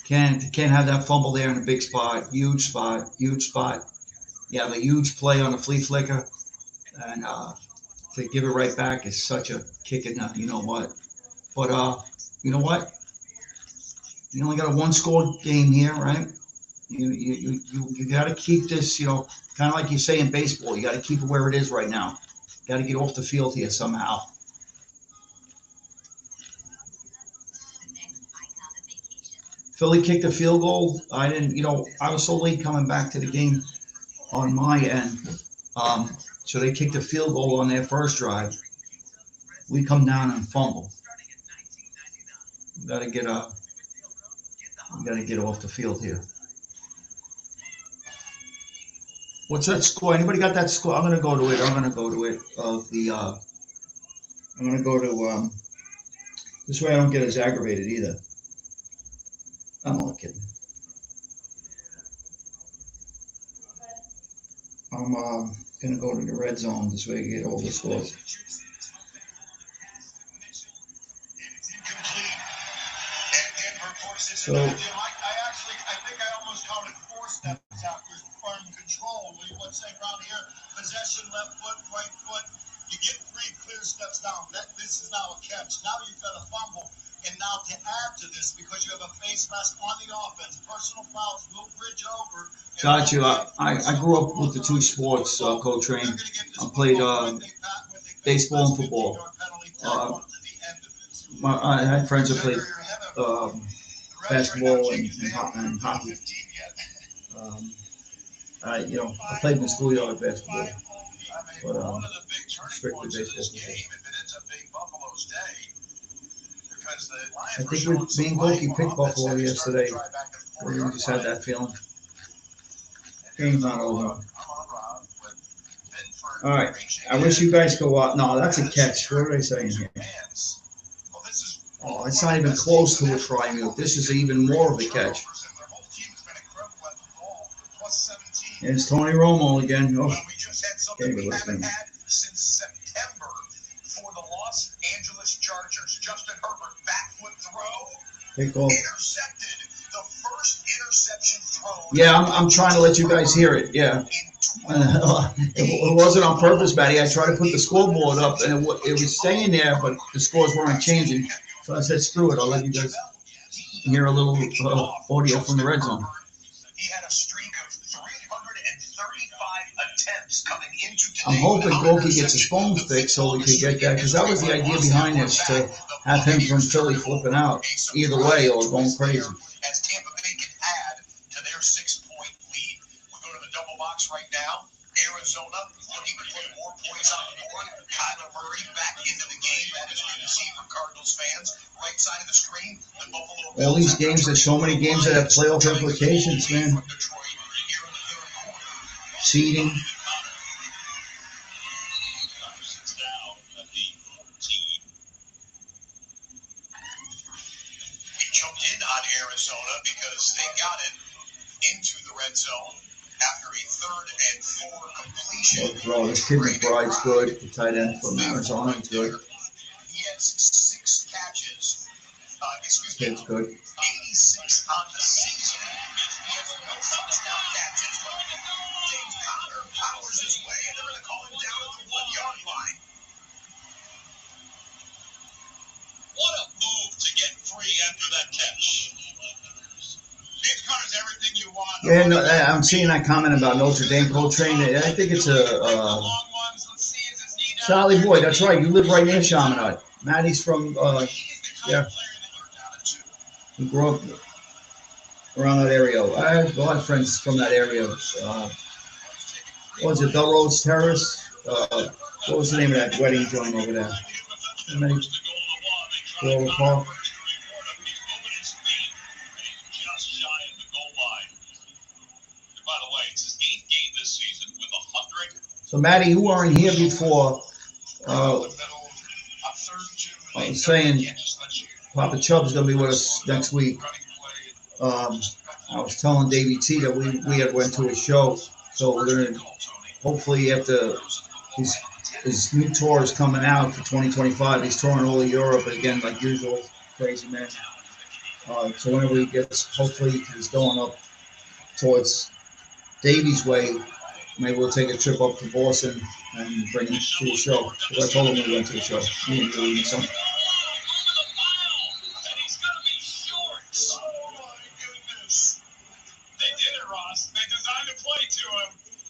Can't have that fumble there in a big spot. Huge spot. You have a huge play on the flea flicker, and to give it right back is such a kick in the, you know what. But you know what? You only got a 1-score game here, right? You got to keep this, kind of like you say in baseball. You got to keep it where it is right now. Got to get off the field here somehow. Philly kicked a field goal. I didn't, I was so late coming back to the game on my end. So they kicked a field goal on their first drive. We come down and fumble. We got to get off the field here. What's that score? Anybody got that score? I'm gonna go to it. I'm gonna go to this way I don't get as aggravated either. I'm only kidding. I'm gonna go to the red zone this way I get all the scores. So I think I almost counted 4 steps after firm control. Let's say around here, possession, left foot, right foot. You get 3 clear steps down. This is now a catch. Now you've got a fumble. And now to add to this, because you have a face mask on the offense, personal fouls will bridge over. Got you. I grew up with the 2 sports, Coach Train. I played baseball and football. I had friends that played basketball and hockey. I played in the schoolyard basketball, but strictly baseball. I think me and Goki picked Buffalo yesterday. We just had that feeling. Game's not over. All right. I wish you guys could watch. No, that's a catch. What are they saying here? Oh, it's not even close to a try move. This is even more of a catch. It's Tony Romo again. Oh, okay, we're listening. Since September for the Los Angeles Chargers, Justin Herbert back foot throw intercepted the first interception throw. Yeah, I'm trying to let you guys hear it. Yeah. It wasn't on purpose, Matty. I tried to put the scoreboard up, and it was staying there, but the scores weren't changing. So I said, screw it. I'll let you guys hear a little audio from the red zone. He had a streak of 335 attempts coming into today. I'm hoping Goki gets his phone fixed so we can get that, because that was the idea behind this, to have him from Philly flipping out either way or going crazy. As Tampa Bay can add to their 6-point lead, we go to the double box right now. Arizona looking to put more points on the board. Kyler Murray back into the game. That is good to see for Cardinals fans. Right side of the screen, the Buffalo Bills. All these games, there's so many games that have playoff implications, man. Seeding. We jumped in on Arizona because they got it into the red zone after a 3rd and 4 completion. Bro, this kid McBride's good. The tight end from Arizona is good. He has 6 catches. Kid's good. 86 on the season. He has no touchdown catches. James Conner powers his way, and they're going to call him down at the 1-yard line. What a move to get free after that catch. James Conner's everything you want. Yeah, no, I'm seeing that comment about Notre Dame Coltrane. I think it's a Long ones. Let's see, is his knee down? Sally Boy. That's right. You live right near Chaminade. Maddie's from He's the kind yeah. of player that learned how to do. he grew up around that area. I have a lot of friends from that area. What was it, Belrose Terrace? What was the name of that wedding joint over there? How many? Royal Park. Just shy of the goal line. And by the way, it's his 8th game this season with 100. So, Maddie, you weren't here before. I was saying Papa Chubb's going to be with us next week. I was telling Davey T that we had went to a show, so we're going to hopefully after his new tour is coming out for 2025. He's touring all of Europe again, like usual. Crazy man. So whenever he gets, hopefully he's going up towards Davey's way. Maybe we'll take a trip up to Boston and bring him to the show. Because I told him we went to the show. Me and Julie and some.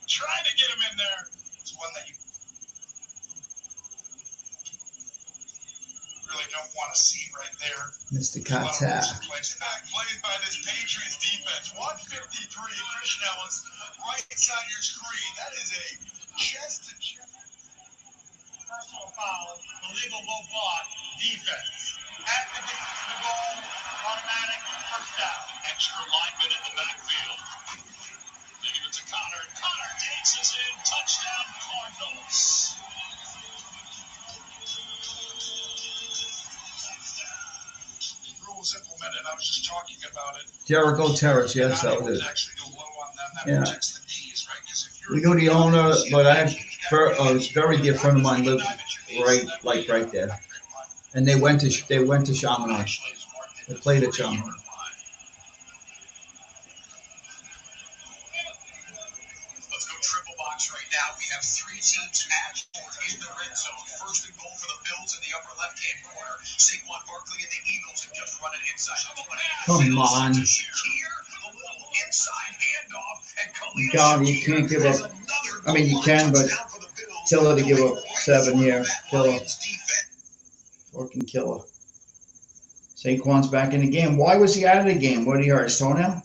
Trying to get him in there. It's one that you really don't want to see right there. Mr. Kata. Played by this Patriots defense. 153, Christian Ellis, right side of your screen. That is a chest-to-chest personal foul. Illegal low block defense. At the ball, automatic first down. Extra lineman in the backfield. They give it to Connor. Connor takes us in. Touchdown, Cardinals. Rule was implemented. I was just talking about it. Jericho Terrace, yes, that was it. Actually go low on them. That Yeah. protects the knees, right? 'Cause if We you're knew the owner, but I had a very dear friend of mine lived right there, and they went to Chaminade. They played at Chaminade. Let's go triple box right now. We have 3 teams at in the red zone. First and goal for the Bills in the upper left-hand corner. Saquon Barkley and the Eagles have just run it inside the 20. Come on. God, you can't give up. I mean, you can, but Killer to give up 7 here. Killer. Fucking killer. Saquon's back in the game. Why was he out of the game? What did he hurt? His toenail?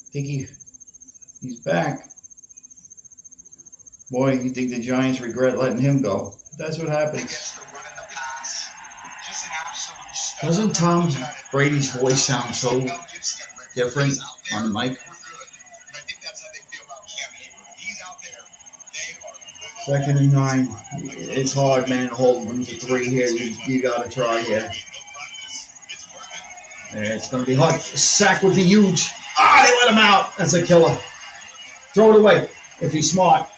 I think he's back. Boy, you think the Giants regret letting him go. That's what happens. Doesn't Tom Brady's voice sound so different on the mic? Second and 9. It's hard, man, to hold them to 3 here. You got to try here. It's going to be hard. Sack would be huge. Ah, they let him out. That's a killer. Throw it away if he's smart.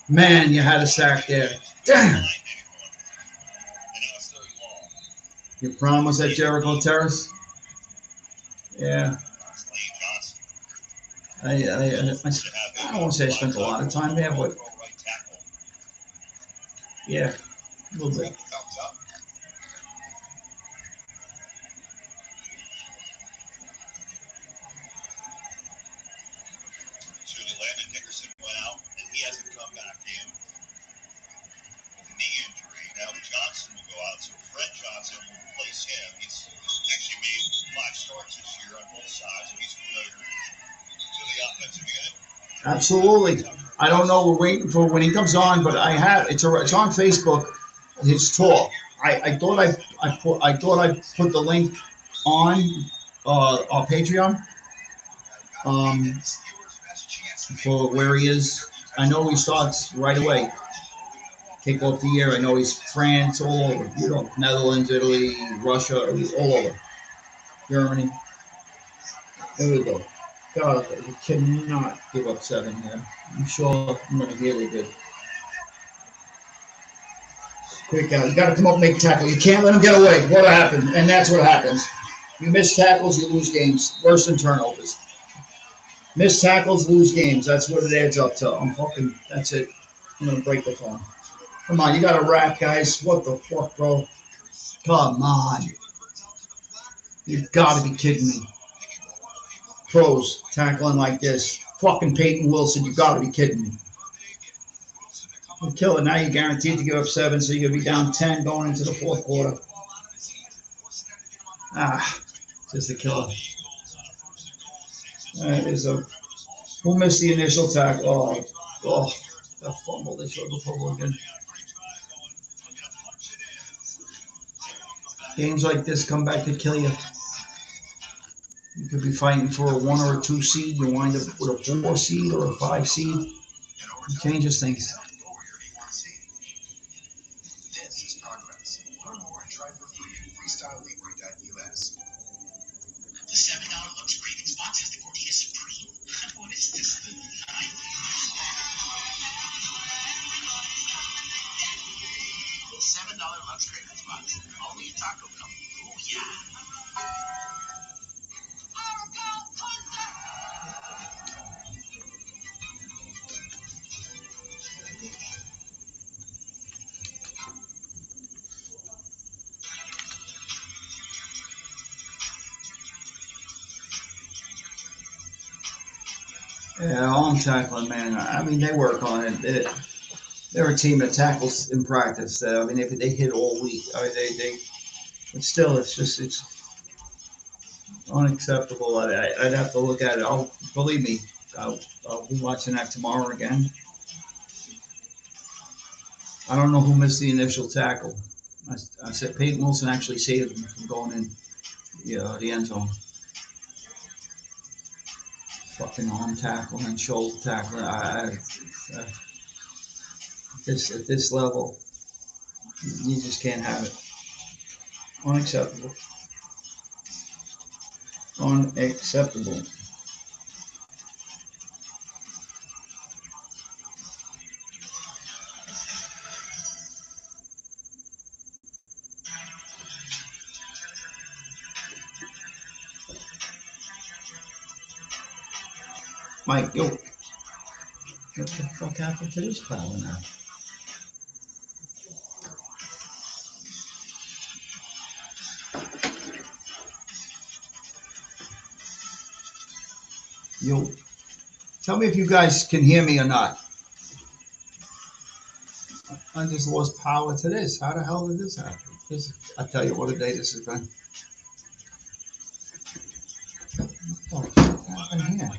Man, you had a sack there. Damn. Your prom was at Jericho Terrace? Yeah. I don't want to say I spent a lot of time there, but yeah, a little bit. Landon Dickerson went out, and he hasn't come back in with a knee injury. Now Johnson will go out, so Fred Johnson will replace him. He's actually made 5 starts this year on both sides, and he's familiar to the offensive unit. Absolutely. I don't know. We're waiting for when he comes on, but I have it's on Facebook. His tour. I thought I put the link on our Patreon. For where he is. I know he starts right away. Kick off the year. I know he's France, all over. You know, Netherlands, Italy, Russia, all over. Germany. There we go. God, you cannot give up 7 here. I'm sure I'm going to hear it good. Quick out. You got to come up and make a tackle. You can't let him get away. What happened? And that's what happens. You miss tackles, you lose games. Worse than turnovers. Miss tackles, lose games. That's what it adds up to. That's it. I'm going to break the phone. Come on, you got to rap, guys. What the fuck, bro? Come on. You've got to be kidding me. Pros tackling like this. Fucking Peyton Wilson, you got to be kidding me. You kill it. Now you're guaranteed to give up 7, so you're going to be down 10 going into the fourth quarter. Just a killer. That is a. Who missed the initial tackle? Oh, that fumble. They showed the fumble again. Games like this come back to kill you. You could be fighting for a 1 or a 2 seed. You wind up with a 4 seed or a 5 seed. It changes things. This is progress. Learn more and try for free at freestylelibre.us. The $7 Lux Cravings box has the Gordita Supreme. What is this? The $7 Lux Cravings box. Only at Taco Bell. Oh yeah. Yeah, arm tackling, man. I mean, they work on it. They're a team that tackles in practice. I mean, if they hit all week, I mean, but still, it's unacceptable. I'd have to look at it. Believe me, I'll be watching that tomorrow again. I don't know who missed the initial tackle. I said Peyton Wilson actually saved him from going in, the end zone. Fucking arm tackle and shoulder tackle. At this level, you just can't have it. Unacceptable. Unacceptable. Mike, yo, what the fuck happened to this power now? Yo, tell me if you guys can hear me or not. I just lost power to this. How the hell did this happen? I tell you what a day this has been. What the fuck happened here?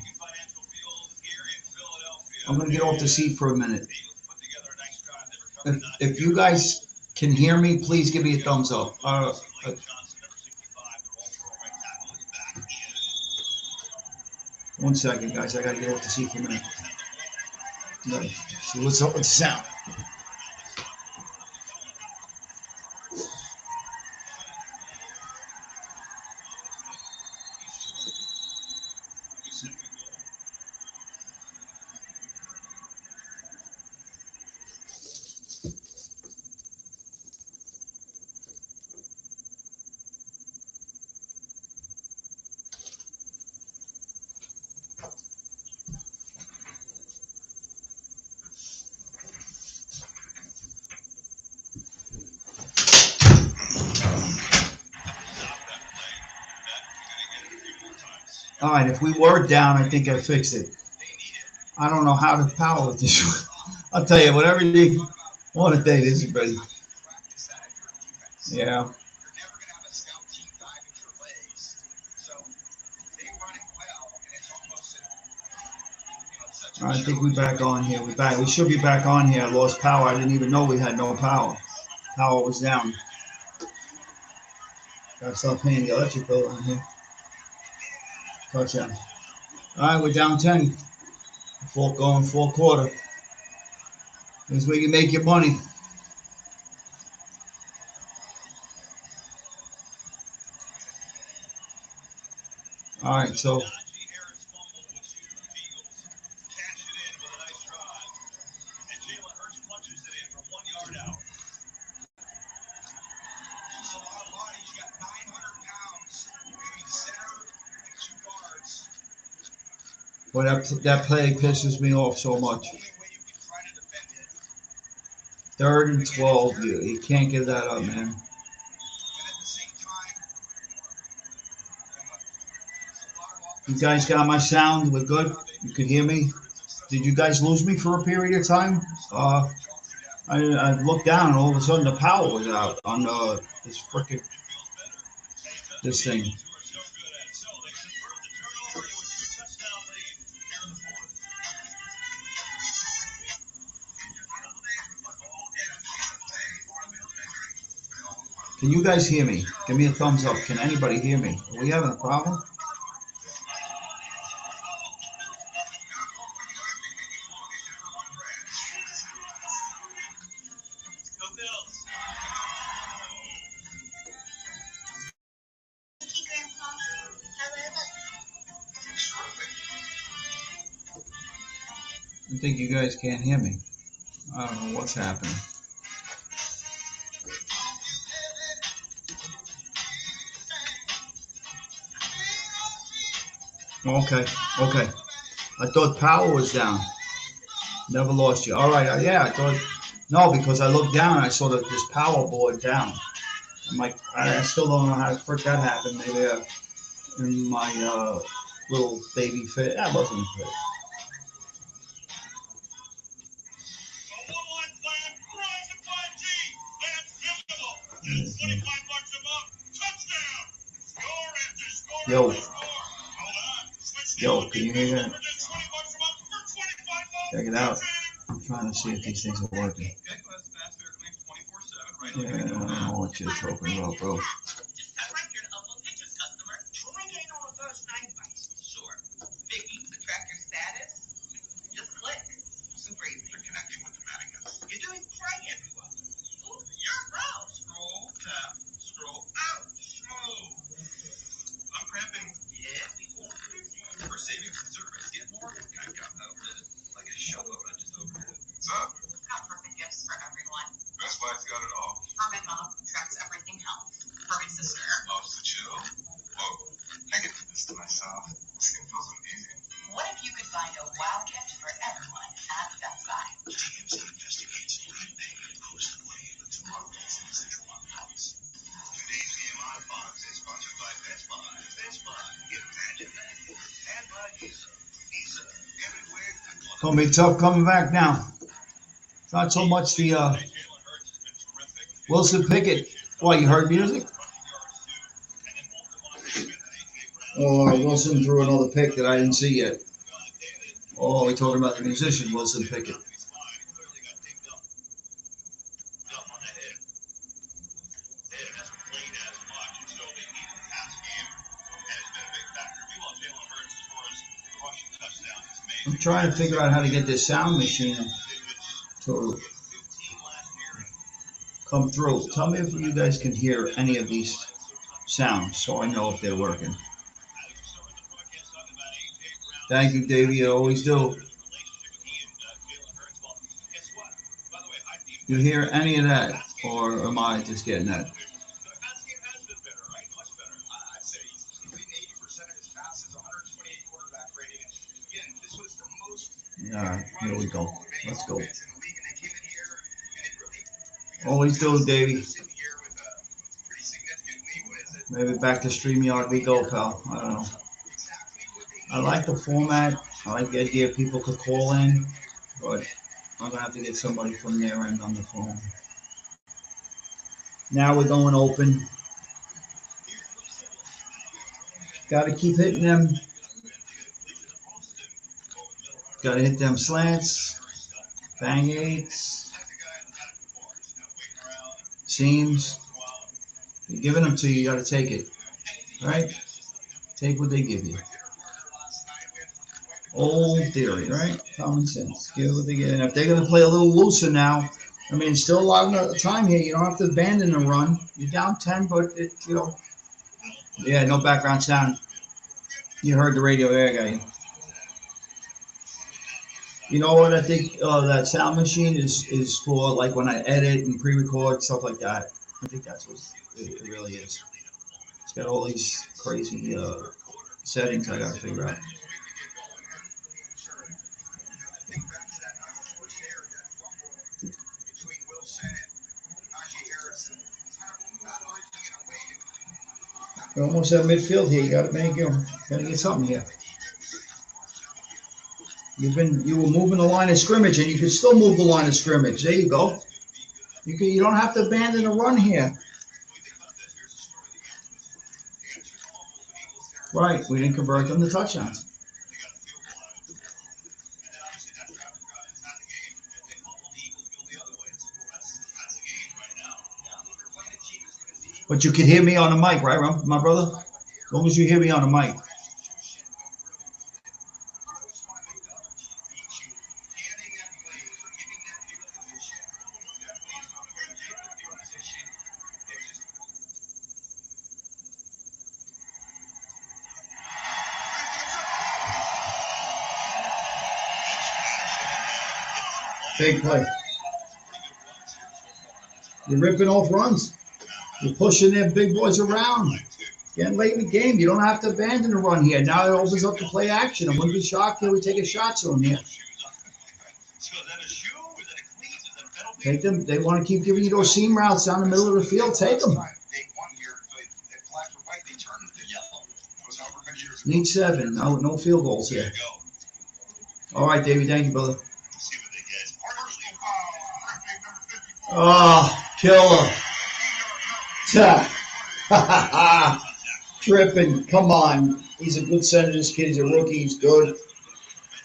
I'm gonna get off the seat for a minute. If you guys can hear me, please give me a thumbs up. One second, guys. I gotta get off the seat for a minute. See what's up with the sound. All right, if we were down, I think I fixed it. I don't know how to power this. I'll tell you, whatever you want to say, this is ready. Yeah. I think we're back on here. We're back. We should be back on here. I lost power. I didn't even know we had no power. Power was down. Got to start paying the electric bill on here. Touchdown. All right, we're down 10. Going fourth quarter. This is where you make your money. All right, so. Well, that play pisses me off so much. 3rd and 12. You can't give that up, man. And at the same time, You guys got my sound? We're good? You could hear me? Did you guys lose me for a period of time? I looked down and all of a sudden the power was out on this frickin' this thing. Can you guys hear me? Give me a thumbs up. Can anybody hear me? Are we having a problem? I think you guys can't hear me. I don't know what's happening. Okay. I thought power was down. Never lost you. All right. Yeah, I thought. No, because I looked down and I saw that this power board down. I'm like, I still don't know how the frick that happened. Maybe in my little baby fit. That wasn't a fit. Yo, can you hear that? Check it out. I'm trying to see if these things are working. Yeah, I don't know what you're talking about, bro. Best Buy's got it all. My mom tracks everything health. Her sister loves to chill. Whoa, I get to this to myself. This thing feels amazing. What if you could find a wow gift for everyone at Best Buy? TMZ investigates Brad Pitt post the way of tomorrow's residual outcomes. Today's game on Fox is sponsored by Best Buy. Best Buy, imagine that. And by Visa. Visa, everywhere. Gonna be tough coming back now. Not so much the Wilson Pickett. What, you heard music? Oh, Wilson threw another pick that I didn't see yet. Oh, we're talking about the musician Wilson Pickett. I'm trying to figure out how to get this sound machine to come through. Tell me if you guys can hear any of these sounds so I know if they're working. Thank you, Davey. You always do. You hear any of that, or am I just getting that? Yeah, here we go. Let's go. Always do, Davey. Maybe back to StreamYard we go, pal. I don't know. I like the format. I like the idea people could call in, but I'm gonna have to get somebody from their end on the phone. Now we're going open. Got to keep hitting them. Got to hit them slants, bang eights, seams. They're giving them to you. You got to take it, right? Take what they give you. Old theory, right? Common sense. Give what they get. And if they're going to play a little looser now, I mean, still a lot of time here. You don't have to abandon the run. You're down 10, but it, yeah, no background sound. You heard the radio there, guy. You know what? I think that sound machine is for like when I edit and pre-record stuff like that. I think that's what it really is. It's got all these crazy settings I got to figure out. You're almost at midfield here. You got to get something here. You were moving the line of scrimmage, and you can still move the line of scrimmage. There you go. You don't have to abandon the run here. Right, we didn't convert them to touchdowns. But you can hear me on the mic, right, my brother? As long as you hear me on the mic. Big play. You're ripping off runs. You're pushing them big boys around. Getting late in the game. You don't have to abandon the run here. Now it opens up to play action. I wouldn't be shocked if we take a shot to them here. Take them. They want to keep giving you those seam routes down the middle of the field. Take them. Need 7. No field goals here. All right, Davey. Thank you, brother. Oh, killer. Tripping. Come on. He's a good center. This kid. He's a rookie. He's good.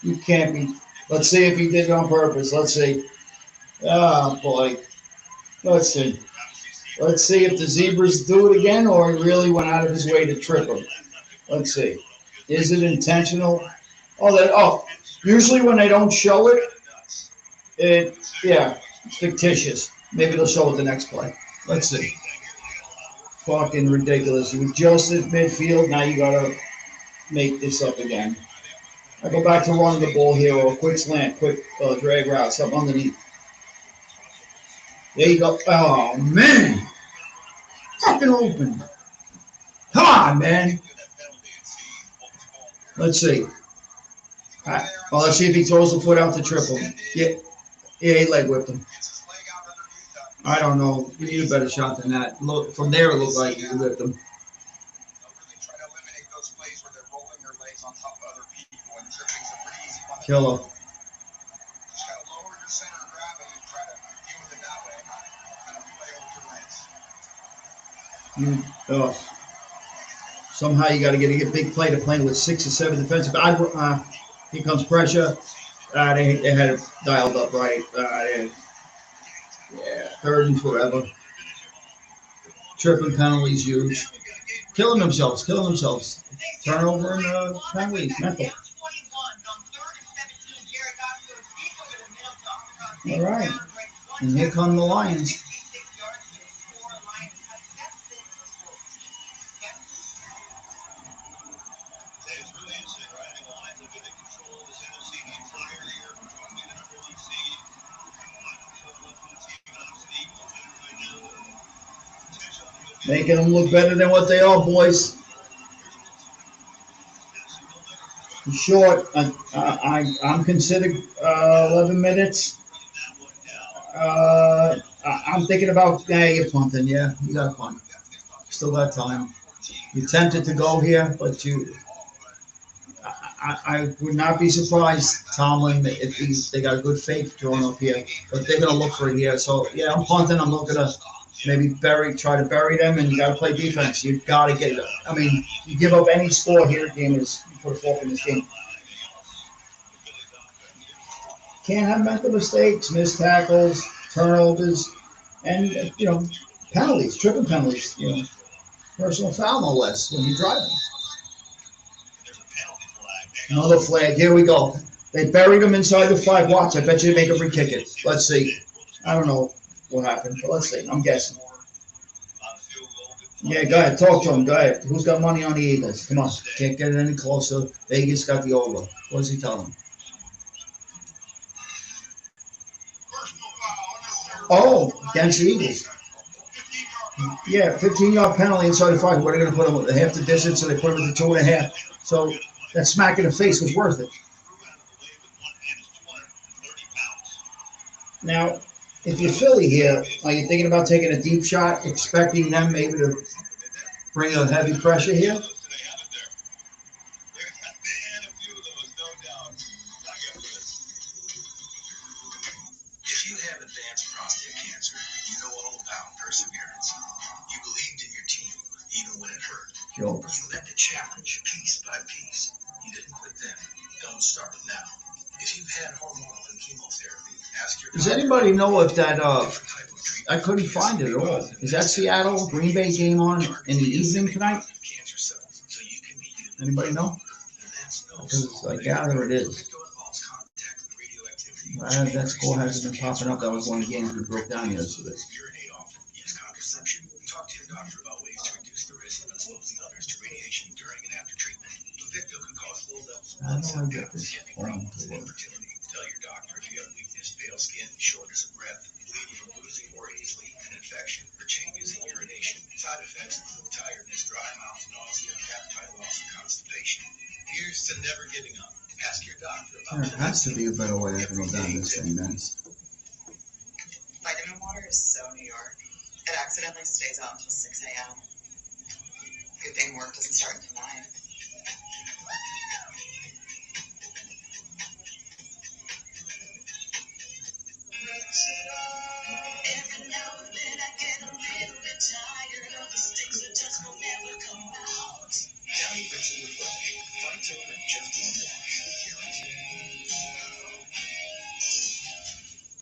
You can't be. Let's see if he did it on purpose. Let's see. Oh, boy. Let's see. Let's see if the Zebras do it again or he really went out of his way to trip him. Let's see. Is it intentional? Usually when they don't show it, it's fictitious. Maybe they'll show it the next play. Let's see. Fucking ridiculous. You just at midfield, now you gotta make this up again. I go back to running the ball here, or a quick slant, quick drag route, something underneath. There you go. Oh, man. Fucking open. Come on, man. Let's see. Let's see if he throws the foot out to triple. Yeah, he leg whipped him. I don't know. You need a better shot than that. Look, from there, it looked like he whipped him. Killer. Somehow you got to get a big play to play with 6 or 7 defensive. Here comes pressure. They had it dialed up right. Third and forever. Tripping penalties huge. Killing themselves. Turnover and penalties. Mental. All right. And here come the Lions. Making them look better than what they are, boys. Short. I'm considered 11 minutes. I'm thinking about, you're punting. Yeah, you got to punt. Still got time. You're tempted to go here, but I would not be surprised, Tomlin, if they got good faith drawn up here. But they're going to look for it here. So, yeah, I'm punting. I'm looking to maybe try to bury them, and you got to play defense. You got to get it. I mean, you give up any score here, game is you put a fork in this game. Can't have mental mistakes, missed tackles, turnovers, and penalties, tripping penalties. Personal foul no less when you're driving. Another flag. Here we go. They buried him inside the 5. Watch. I bet you they make him re-kick it. Let's see. I don't know what happened, but let's see. I'm guessing. Yeah, go ahead. Talk to him. Go ahead. Who's got money on the Eagles? Come on. Can't get it any closer. Vegas got the over. What does he tell them? Oh, against the Eagles. Yeah, 15-yard penalty inside the 5. What are they going to put him with? Half the distance, so they put him at the 2.5. So that smack in the face was worth it. Now, if you're Philly here, are you thinking about taking a deep shot, expecting them maybe to bring a heavy pressure here. If you have advanced prostate cancer, you know all about perseverance. You believed in your team, even when it hurt. Sure. You met the challenge piece by piece. You didn't quit then. Don't start now. If you've had hormonal and chemotherapy, ask your Does doctor. anybody know if that Different type of treatment. I couldn't find it at all. Is that Seattle Green Bay game on in the evening tonight? Cancer cells, so you can be you. Anybody know? And that's no Because I gather it is. Crypto involves contact with radioactivity. That score hasn't been popping up. That was one of the games we broke down yesterday. Urinate often. Use contraception. Talk to your doctor about ways to reduce the risk of exposing others to radiation during and after treatment. Pluvicto can cause low levels of How blood do I get cell this counts, kidney phone problems, to and work? infertility. Tell your doctor if you have weakness, pale skin, shortness of breath, bleeding or losing more easily, an infection, or changes in urination. Side effects include tiredness, dry mouth, nausea, appetite loss, and constipation. Here's to never giving up. Ask your doctor about There has to be a better way I can go down this thing, man. Vitamin water is so New York. It accidentally stays out until 6 a.m. Good thing work doesn't start until 9. Every now and then I get a little bit tired of the sticks that just will never come out. Downey Rinse and Refresh. Fine tune and just one wash.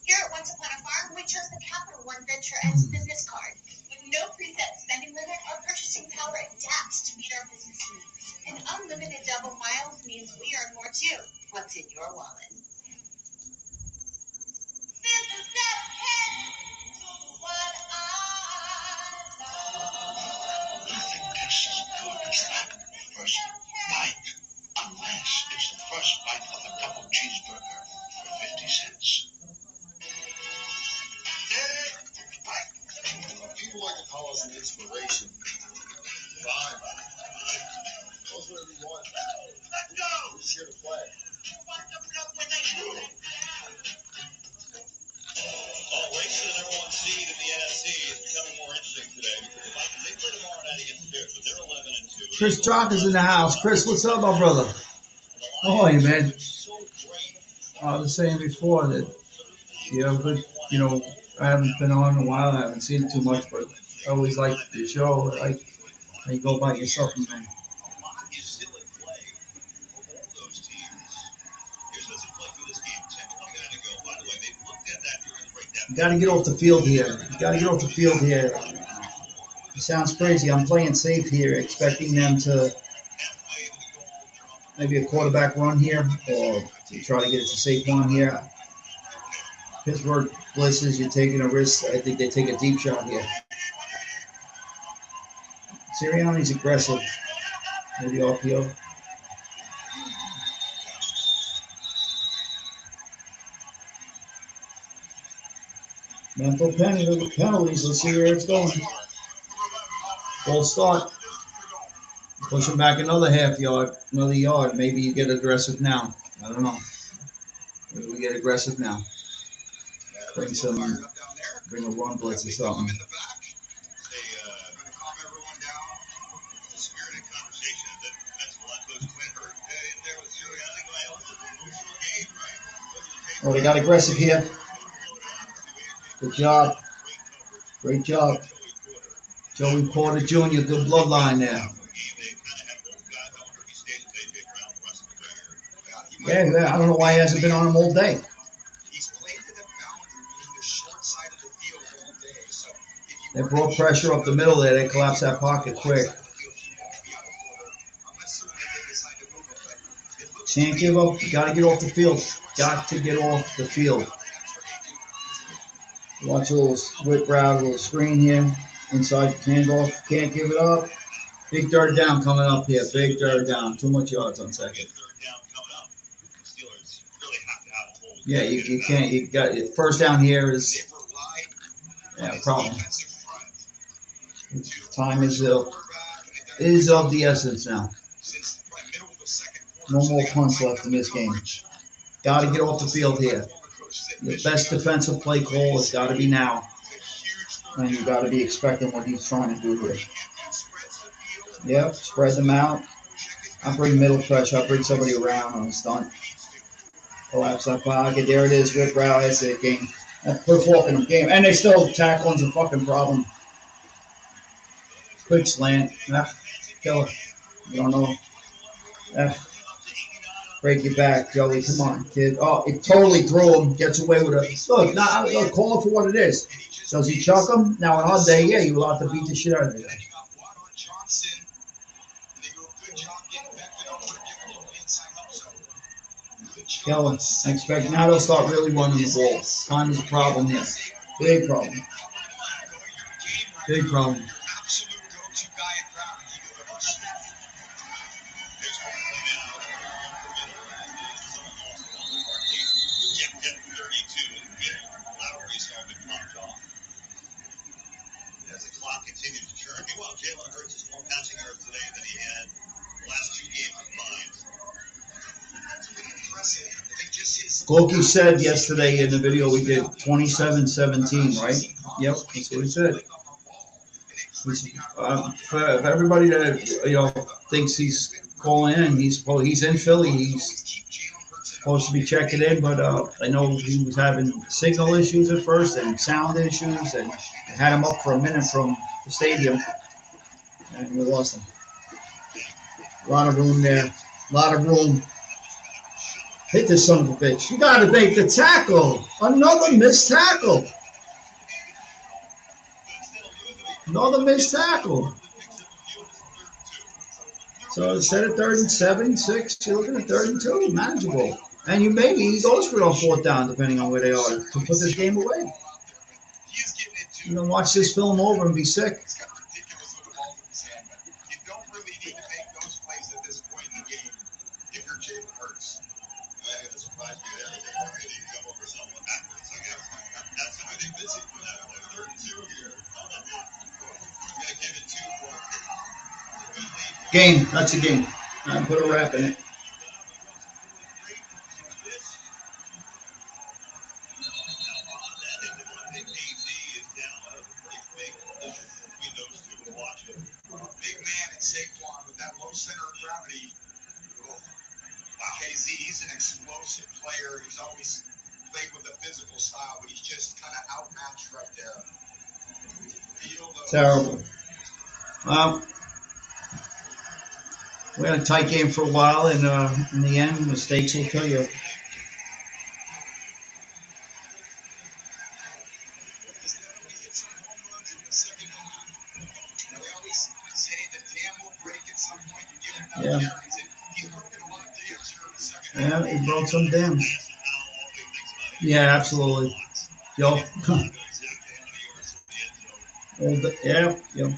Here at Once Upon a Farm, we chose the Capital One Venture as business card. With no preset spending limit, our purchasing power adapts to meet our business needs. And unlimited double miles means we earn more too. What's in your wallet? Business that heads to what I love. Nothing tastes as good as that first bite, unless it's the first bite of a double cheeseburger for 50 cents. People like to call us an inspiration. Fine. Call us whatever you want. Let's go! We're just here to play. Racing the number 1 seed in the NFC is becoming more interesting today because the Vikings, they play tomorrow night against the Bears, but they're 11-2. Chris Jock is in the house. Chris, what's up, my brother? How are you, man? So great. I was saying before that you have good, I haven't been on in a while. I haven't seen it too much, but I always like the show. I like how you go by yourself, man. A lot is still at play for all those teams. Here's what's at play for this game. 10:29 to go. By the way, they looked at that during the breakdown. You got to get off the field here. You got to get off the field here. It sounds crazy. I'm playing safe here, expecting them to maybe a quarterback run here or to try to get it to Saquon here. Pittsburgh blitzes, you're taking a risk. I think they take a deep shot here. Sirianni's aggressive. Maybe RPO. Mental penalties. Let's see where it's going. Full start. Pushing back another half yard, another yard. Maybe you get aggressive now. I don't know. Maybe we get aggressive now. Bring a run blitz or something. Oh, they got aggressive here. Good job. Great job. Joey Porter Jr., good bloodline there. Yeah, I don't know why he hasn't been on him all day. They brought pressure up the middle there. They collapsed that pocket quick. Can't give up. You got to get off the field. Got to get off the field. Watch a little whip route, a little screen here. Inside handoff. Can't give it up. Big third down coming up here. Big third down. Too much yards on second. Yeah, you can't. You got it. First down here is a problem. Time is of the essence now. No more punts left in this game. Got to get off the field here. The best defensive play call has got to be now. And you got to be expecting what he's trying to do here. Yep, spread them out. I'll bring middle pressure. I'll bring somebody around on a stunt. Collapse that pocket. There it is. Whip route. That's it. Game. Put a fork in them. Game. And they still tackling's a fucking problem. Quick slant. Killer. You don't know. Break your back, Joey. Come on, kid. Oh, it totally threw him. Gets away with it. Look, now look, call it for what it is. Does he chuck him? Now on our day, yeah, you will have to beat the shit out of him. Kill him. I expect now they'll start really running the ball. Time is a problem here. Big problem. Big problem. As the clock continues to churn. Meanwhile, Jalen Hurts is more passing yards today than he had last 2 games combined. Goki said yesterday in the video we did 27-17, right? Yep, that's what he said. For everybody that thinks he's calling in, he's in Philly. He's supposed to be checking in, but I know he was having signal issues at first and sound issues, and had him up for a minute from the stadium, and we lost him. A lot of room there. A lot of room. Hit this son of a bitch. You got to make the tackle. Another missed tackle. Another missed tackle. So instead of 3rd and 7, 6, you're looking at 3rd and 2, manageable. And he goes for it on 4th down, depending on where they are, to put this game away. You can watch this film over and be sick. Game. That's a game. I put a wrap in it. Big man at Saquon with that low center of gravity. KZ, he's an explosive player. He's always played with a physical style, but he's just kind of outmatched right there. Terrible. We had a tight game for a while, and in the end, mistakes will kill you. Yeah. Yeah, he broke some dams. Yeah, absolutely. Yo. Yeah, yeah.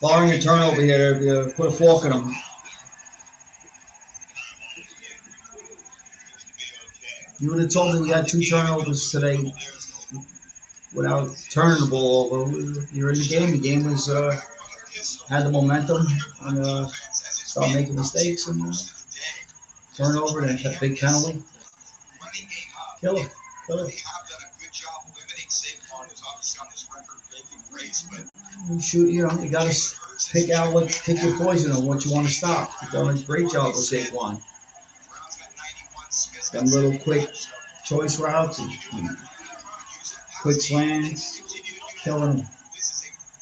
Barring a turnover here, put a fork in them. You would have told me we had 2 turnovers today without turning the ball over. You're in the game. The game was had the momentum and start making mistakes and turnover and a big penalty. Killer. You shoot, you got to pick your poison on what you want to stop. You've done a great job with Saquon. Them little quick choice routes and quick slants, killing them.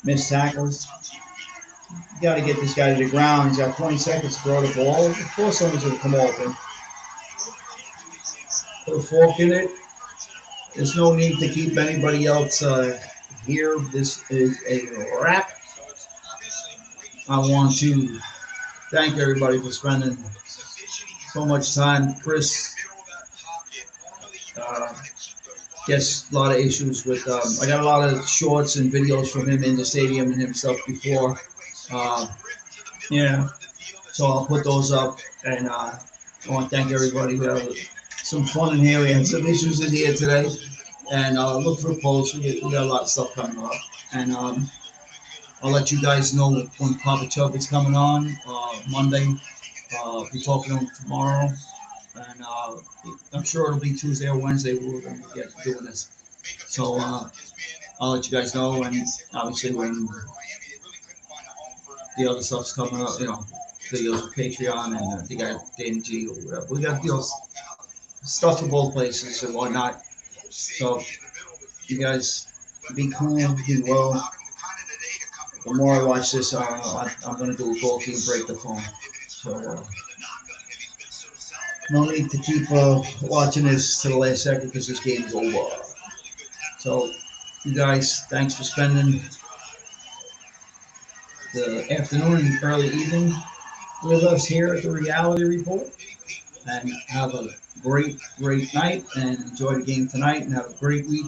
Missed tackles. You got to get this guy to the ground. He's got 20 seconds to throw the ball. Of course someone's going to come open. Put a fork in it. There's no need to keep anybody else here. This is a wrap. I want to thank everybody for spending so much time. Chris, guess a lot of issues with. I got a lot of shorts and videos from him in the stadium and himself before. Yeah, so I'll put those up, and I want to thank everybody. We had some fun in here. We had some issues in here today, and look for posts. We got a lot of stuff coming up, and I'll let you guys know when Papa Chuck is coming on Monday. I'll be talking to him tomorrow, and I'm sure it'll be Tuesday or Wednesday we're going to get doing this. So I'll let you guys know, and obviously when the other stuff's coming up, videos with Patreon and the guy Danny G or whatever. We got stuff from both places and whatnot. So you guys be cool, be well. The more I watch this, I'm gonna do a bulky and break the phone. So no need to keep watching this to the last second because this game's over. So you guys, thanks for spending the afternoon and early evening with us here at the Reality Report. And have a great night and enjoy the game tonight and have a great week.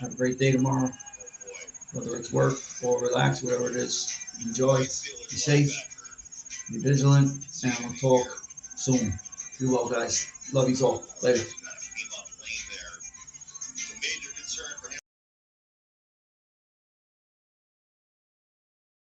Have a great day tomorrow, whether it's work or relax, whatever it is. Enjoy, be safe, be vigilant, and we'll talk soon. Be well, guys. Love you all. Later.